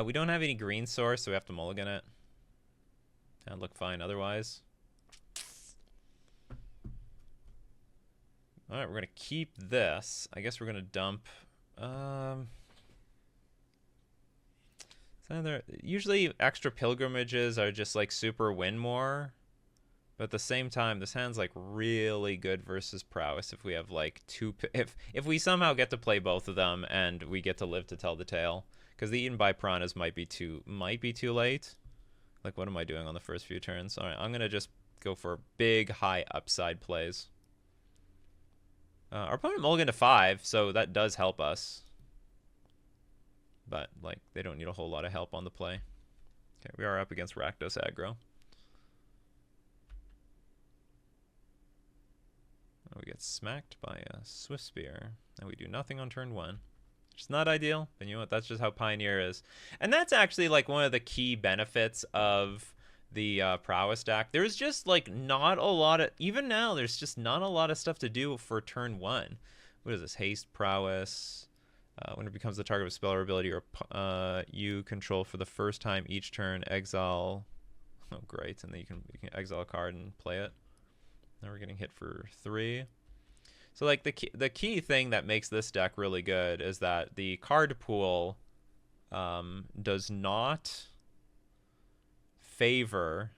We don't have any green source, so we have to mulligan it. That'd look fine otherwise. Alright, we're going to keep this. I guess we're going to dump... usually extra pilgrimages are just like super win more. But at the same time, this hand's like really good versus prowess if we have like if we somehow get to play both of them and we get to live to tell the tale. Because the Eaten by Piranhas might be too late. Like, what am I doing on the first few turns? All right, I'm gonna just go for big high upside plays. Our opponent mulliganed to 5, so that does help us. But like, they don't need a whole lot of help on the play. Okay, we are up against Rakdos aggro. We get smacked by a Swift Spear, and we do nothing on turn 1. It's not ideal, but you know what? That's just how Pioneer is. And that's actually like one of the key benefits of the Prowess deck. There's just like not a lot of, even now, there's just not a lot of stuff to do for turn 1. What is this? Haste, Prowess. When it becomes the target of a spell or ability or you control for the first time each turn, exile. Oh, great. And then you can exile a card and play it. Now we're getting hit for 3. So like the key thing that makes this deck really good is that the card pool does not favor.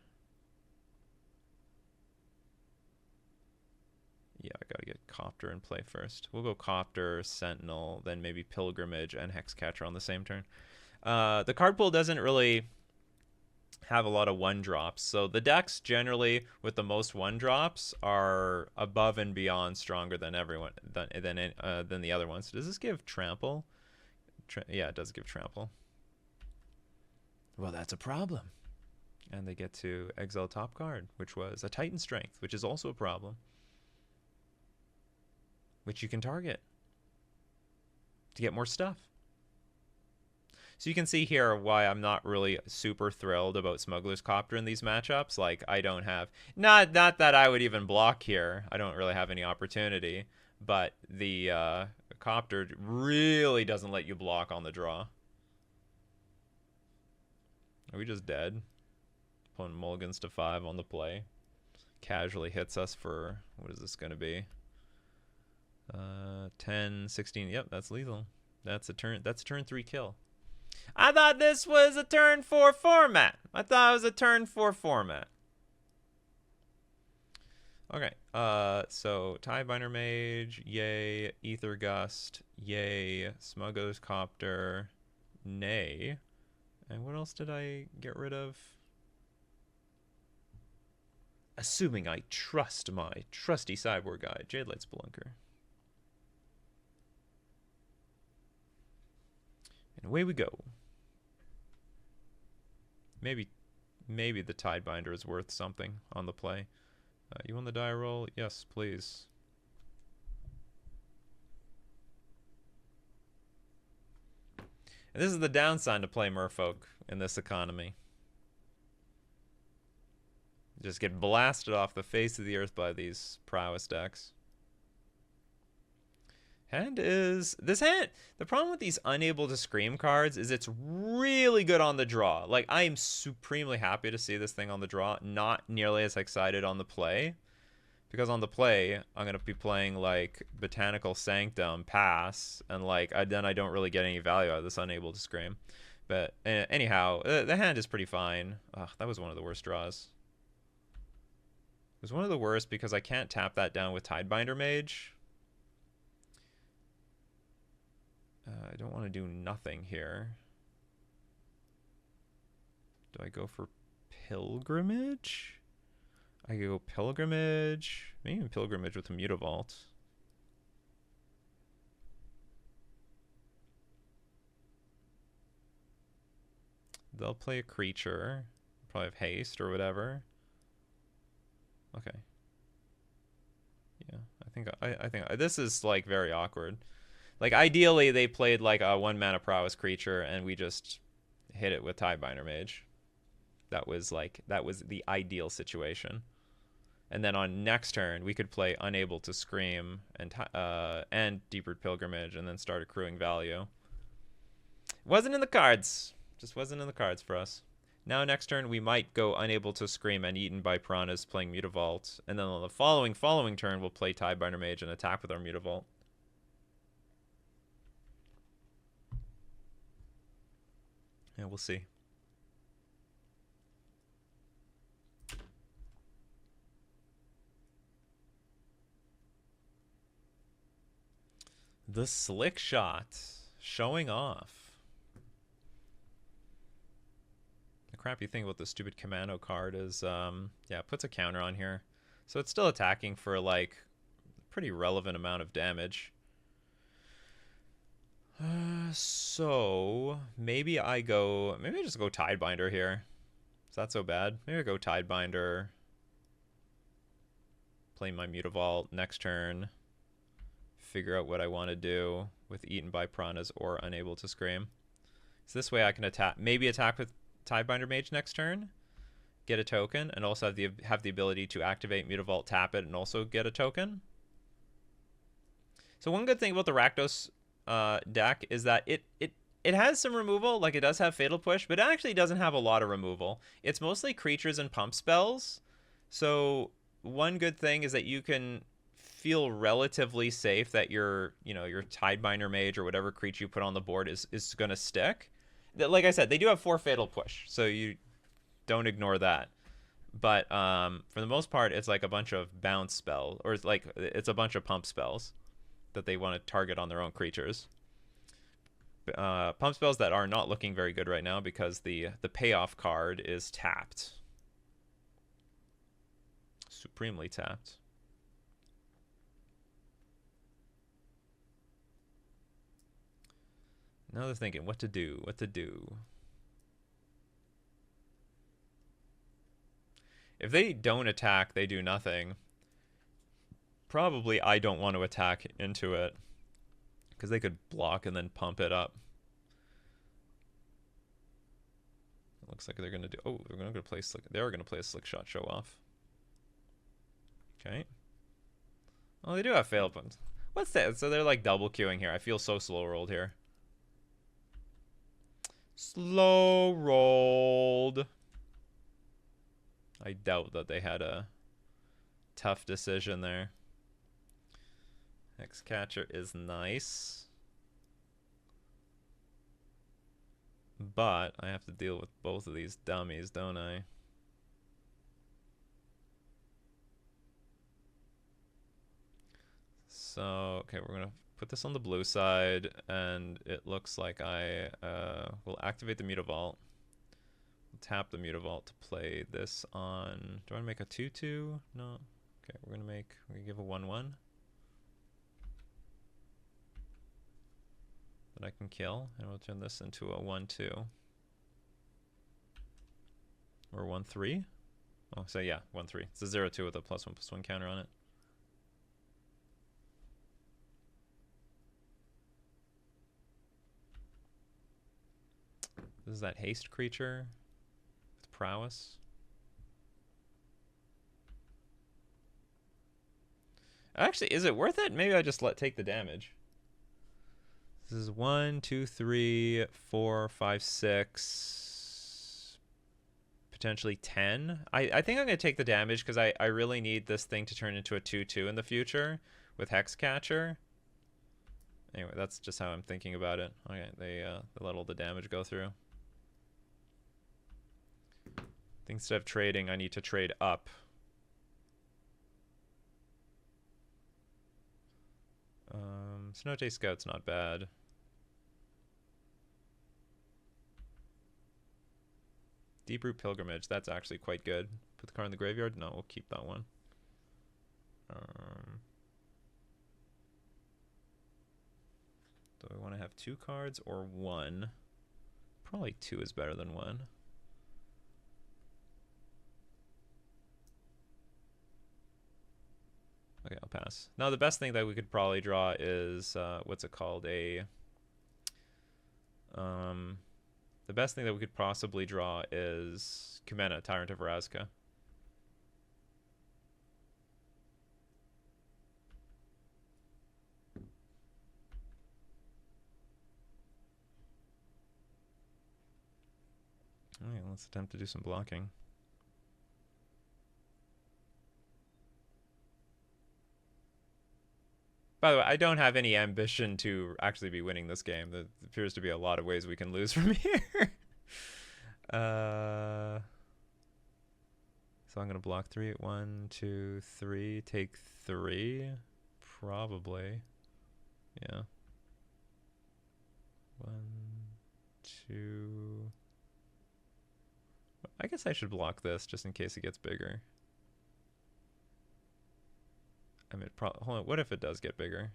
Yeah, I gotta get Copter in play first. We'll go Copter, Sentinel, then maybe Pilgrimage and Hexcatcher on the same turn. The card pool doesn't really have a lot of 1-drops. So the decks generally with the most 1-drops are above and beyond stronger than everyone than the other ones. Does this give Trample? Yeah, it does give Trample. Well, that's a problem. And they get to exile top card, which was a Titan Strength, which is also a problem. Which you can target to get more stuff. So you can see here why I'm not really super thrilled about Smuggler's Copter in these matchups. Like, I don't have... Not that I would even block here. I don't really have any opportunity. But the Copter really doesn't let you block on the draw. Are we just dead? Opponent mulligans to 5 on the play. Casually hits us for... What is this going to be? 10, 16. Yep, that's lethal. That's a turn 3 kill. I thought this was a turn 4 format. Okay, so Tidebinder Mage, yay. Ether Gust, yay. Smuggler's Copter, nay. And what else did I get rid of? Assuming I trust my trusty cyborg guy, Jadelight Spelunker. And away we go. Maybe the Tidebinder is worth something on the play. You want the die roll? Yes, please. This is the downside to play Merfolk in this economy. Just get blasted off the face of the earth by these prowess decks. This hand, the problem with these unable to scream cards is it's really good on the draw. Like, I am supremely happy to see this thing on the draw, not nearly as excited on the play. Because on the play, I'm going to be playing, like, Botanical Sanctum, pass, and, like, then I don't really get any value out of this unable to scream. But, anyhow, the hand is pretty fine. Ugh, that was one of the worst draws. It was one of the worst because I can't tap that down with Tidebinder Mage. I don't want to do nothing here. Do I go for Pilgrimage? I could go Pilgrimage. Maybe even Pilgrimage with a Mutavault. They'll play a creature. Probably have haste or whatever. Okay. Yeah, I think this is like very awkward. Like, ideally they played like a 1-mana prowess creature and we just hit it with Tidebinder Mage. That was the ideal situation. And then on next turn, we could play Unable to Scream and Deep-Root Pilgrimage and then start accruing value. Wasn't in the cards. Just wasn't in the cards for us. Now next turn, we might go Unable to Scream and Eaten by Piranhas playing Mutavault. And then on the following turn, we'll play Tidebinder Mage and attack with our Mutavault. Yeah, we'll see. The Slick Shot, showing off. The crappy thing about the stupid Commando card is, yeah, it puts a counter on here. So it's still attacking for, like, a pretty relevant amount of damage. So, maybe I just go Tidebinder here. Is that so bad? Maybe I go Tidebinder. Play my Mutavault next turn. Figure out what I want to do with Eaten by Piranhas or Unable to Scream. So this way I can maybe attack with Tidebinder Mage next turn, get a token, and also have the ability to activate Mutavault, tap it, and also get a token. So one good thing about the Rakdos deck is that it has some removal. Like, it does have Fatal Push, but it actually doesn't have a lot of removal. It's mostly creatures and pump spells. So one good thing is that you can feel relatively safe that your Tidebinder Mage or whatever creature you put on the board is going to stick. Like I said, they do have 4 Fatal Push, so you don't ignore that. But for the most part, it's like a bunch of bounce spells, or it's a bunch of pump spells that they want to target on their own creatures. Pump spells that are not looking very good right now because the payoff card is tapped. Supremely tapped. Now they're thinking what to do. If they don't attack, they do nothing. Probably I don't want to attack into it because they could block and then pump it up. It looks like they're gonna do. Oh, they're gonna play slick. They are gonna play a Slick Shot show off. Okay. Oh, they do have fail buttons. What's that? So they're like double queuing here. I feel so slow rolled here. Slow rolled. I doubt that they had a tough decision there. Hexcatcher is nice. But I have to deal with both of these dummies, don't I? So, okay, we're going to put this on the blue side, and it looks like I will activate the Mutavault. Tap the Mutavault to play this on... Do I want to make a 2/2? No. Okay, we're going to give a 1/1. That I can kill, and we'll turn this into a 1/2. Or 1/3. Oh, so yeah, 1/3. It's a 0/2 with a +1/+1 counter on it. This is that haste creature with prowess. Actually, is it worth it? Maybe I just take the damage. This is 1, 2, 3, 4, 5, 6, potentially 10. I think I'm going to take the damage because I really need this thing to turn into a 2/2 in the future with Hexcatcher. Anyway, that's just how I'm thinking about it. Okay, they let all the damage go through. I think instead of trading, I need to trade up. Cenote Scout's not bad. Deeproot Pilgrimage, that's actually quite good. Put the card in the graveyard? No, we'll keep that one. Do I want to have 2 cards or 1? Probably 2 is better than 1. Okay, I'll pass. Now the best thing that we could probably draw is what's it called? The best thing that we could possibly draw is Kumena, Tyrant of Razka. Alright, let's attempt to do some blocking. By the way, I don't have any ambition to actually be winning this game. There appears to be a lot of ways we can lose from here. So I'm going to block 3. 1, 2, 3. Take 3. Probably. Yeah. 1, 2. I guess I should block this just in case it gets bigger. I mean, hold on. What if it does get bigger?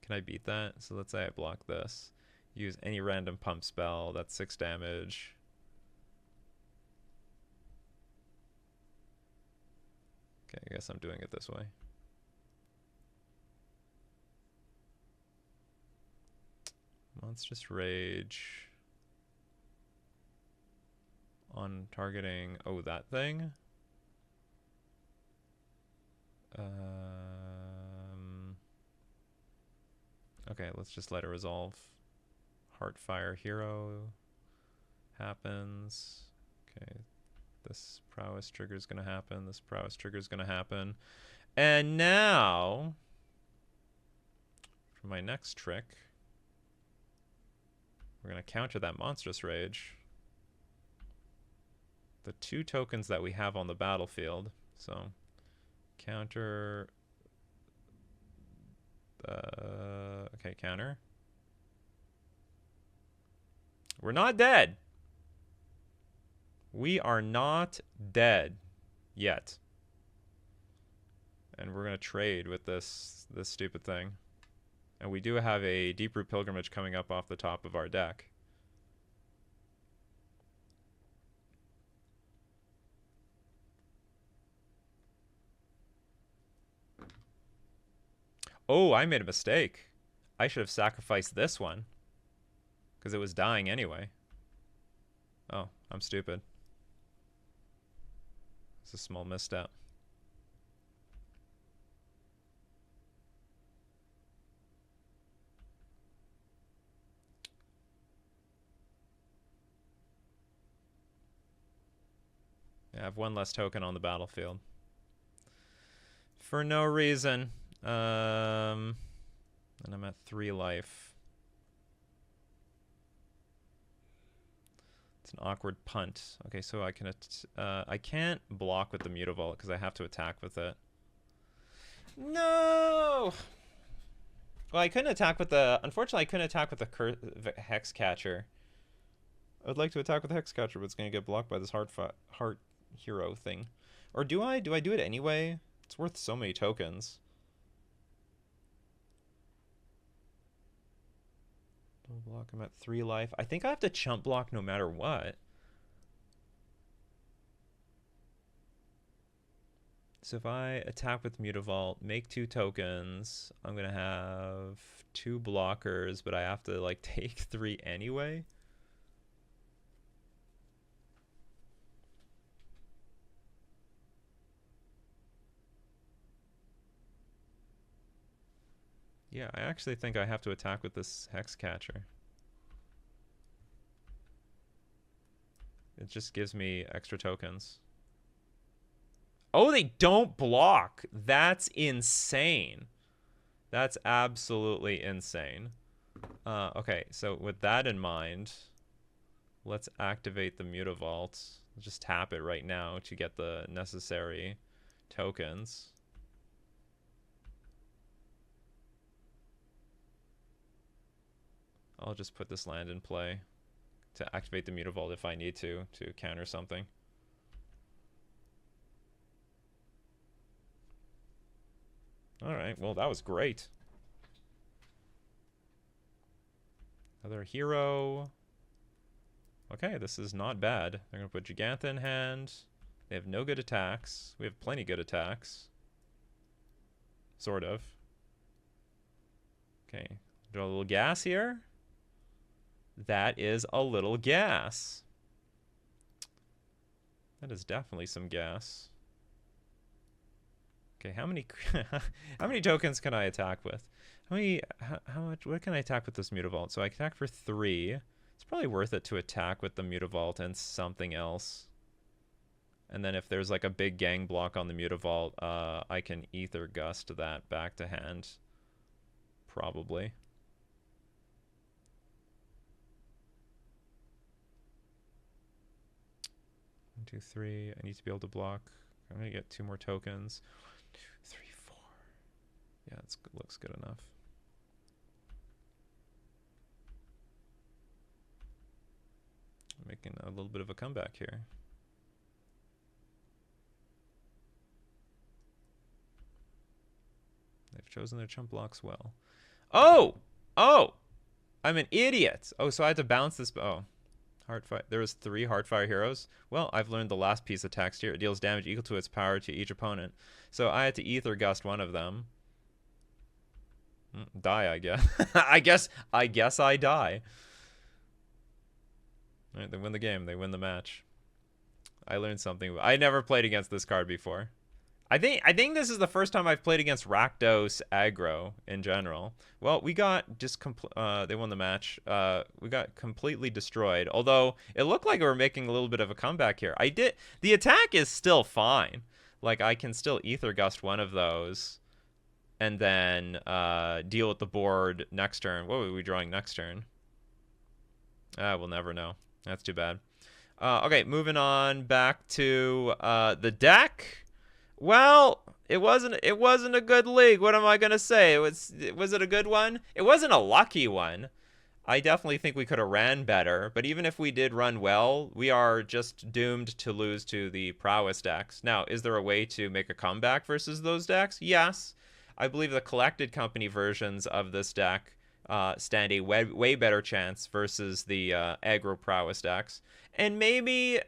Can I beat that? So let's say I block this. Use any random pump spell. That's 6 damage. Okay, I guess I'm doing it this way. Monstrous Rage. On targeting, that thing. Okay, let's just let it resolve. Heartfire Hero happens. Okay, this prowess trigger is going to happen. This prowess trigger is going to happen. And now, for my next trick, we're going to counter that Monstrous Rage. The 2 tokens that we have on the battlefield. So, counter. Okay, counter. We're not dead. We are not dead yet. And we're going to trade with this stupid thing. And we do have a Deeproot Pilgrimage coming up off the top of our deck. Oh, I made a mistake. I should have sacrificed this one. Because it was dying anyway. Oh, I'm stupid. It's a small misstep. Yeah, I have 1 less token on the battlefield. For no reason. And I'm at 3 life. It's an awkward punt. Okay, so I can I can't block with the Mutavault because I have to attack with it. No. Well, I couldn't attack with the. Unfortunately, I couldn't attack with the Hexcatcher. I would like to attack with the Hexcatcher, but it's going to get blocked by this heart hero thing. Or do I? Do I do it anyway? It's worth so many tokens. Double block, I'm at 3 life. I think I have to chump block no matter what. So if I attack with Mutavault, make 2 tokens, I'm going to have 2 blockers, but I have to like take 3 anyway. Yeah, I actually think I have to attack with this Hex Catcher. It just gives me extra tokens. Oh, they don't block. That's insane. That's absolutely insane. Okay, so with that in mind, let's activate the Mutavault. Just tap it right now to get the necessary tokens. I'll just put this land in play to activate the Mutavault if I need to counter something. Alright, well that was great. Another hero. Okay, this is not bad. They're going to put Gigantha in hand. They have no good attacks. We have plenty good attacks. Sort of. Okay, draw a little gas here. That is a little gas. That is definitely some gas. Okay, how many how many tokens can I attack with? How much, what can I attack with this Mutavault? So I can attack for 3. It's probably worth it to attack with the Mutavault and something else. And then if there's like a big gang block on the Mutavault, I can Ether Gust that back to hand. Probably. 1, 2, 3. I need to be able to block. I'm gonna get 2 more tokens. 1, 2, 3, 4. Yeah, it looks good enough. Making a little bit of a comeback here. They've chosen their chump blocks well. Oh! Oh! I'm an idiot! Oh, so I had to bounce this. Oh. Heartfire. There was 3 Heartfire heroes. Well, I've learned the last piece of text here. It deals damage equal to its power to each opponent. So I had to Ether Gust one of them. Die, I guess. I guess I die. All right, they win the game. They win the match. I learned something. I never played against this card before. I think this is the first time I've played against Rakdos aggro in general. Well, we got just they won the match. We got completely destroyed. Although it looked like we were making a little bit of a comeback here. The attack is still fine. Like I can still Ether Gust one of those, and then deal with the board next turn. What were we drawing next turn? We'll never know. That's too bad. Okay, moving on back to the deck. Well, it wasn't a good league. What am I gonna say? Was it a good one? It wasn't a lucky one. I definitely think we could have ran better, but even if we did run well, we are just doomed to lose to the prowess decks. Now, is there a way to make a comeback versus those decks? Yes. I believe the collected company versions of this deck stand a way better chance versus the aggro prowess decks. And maybe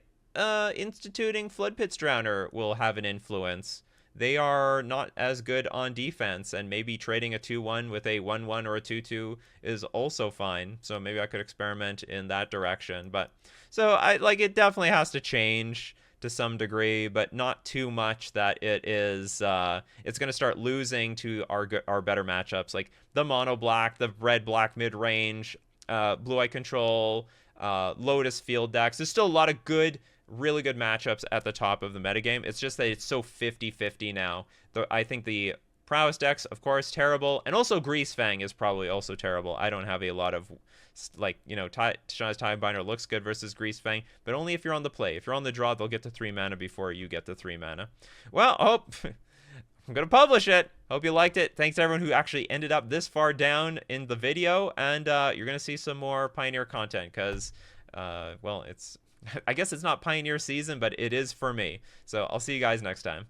instituting Floodpits Drowner will have an influence. They are not as good on defense, and maybe trading a 2-1 with a 1-1 or a 2-2 is also fine. So maybe I could experiment in that direction. But so it definitely has to change to some degree, but not too much that it's going to start losing to our better matchups, like the mono black, the red black mid range, blue eye control, Lotus field decks. There's still a lot of really good matchups at the top of the metagame. It's just that it's so 50-50 now. I think the prowess decks, of course, terrible, and also Greasefang is probably also terrible. I don't have a lot of, Shana's Tidebinder looks good versus Greasefang, but only if you're on the play. If you're on the draw, they'll get to 3 mana before you get to 3 mana. Well, I'm going to publish it. Hope you liked it. Thanks to everyone who actually ended up this far down in the video, and you're going to see some more Pioneer content, because, well, I guess it's not Pioneer season, but it is for me. So I'll see you guys next time.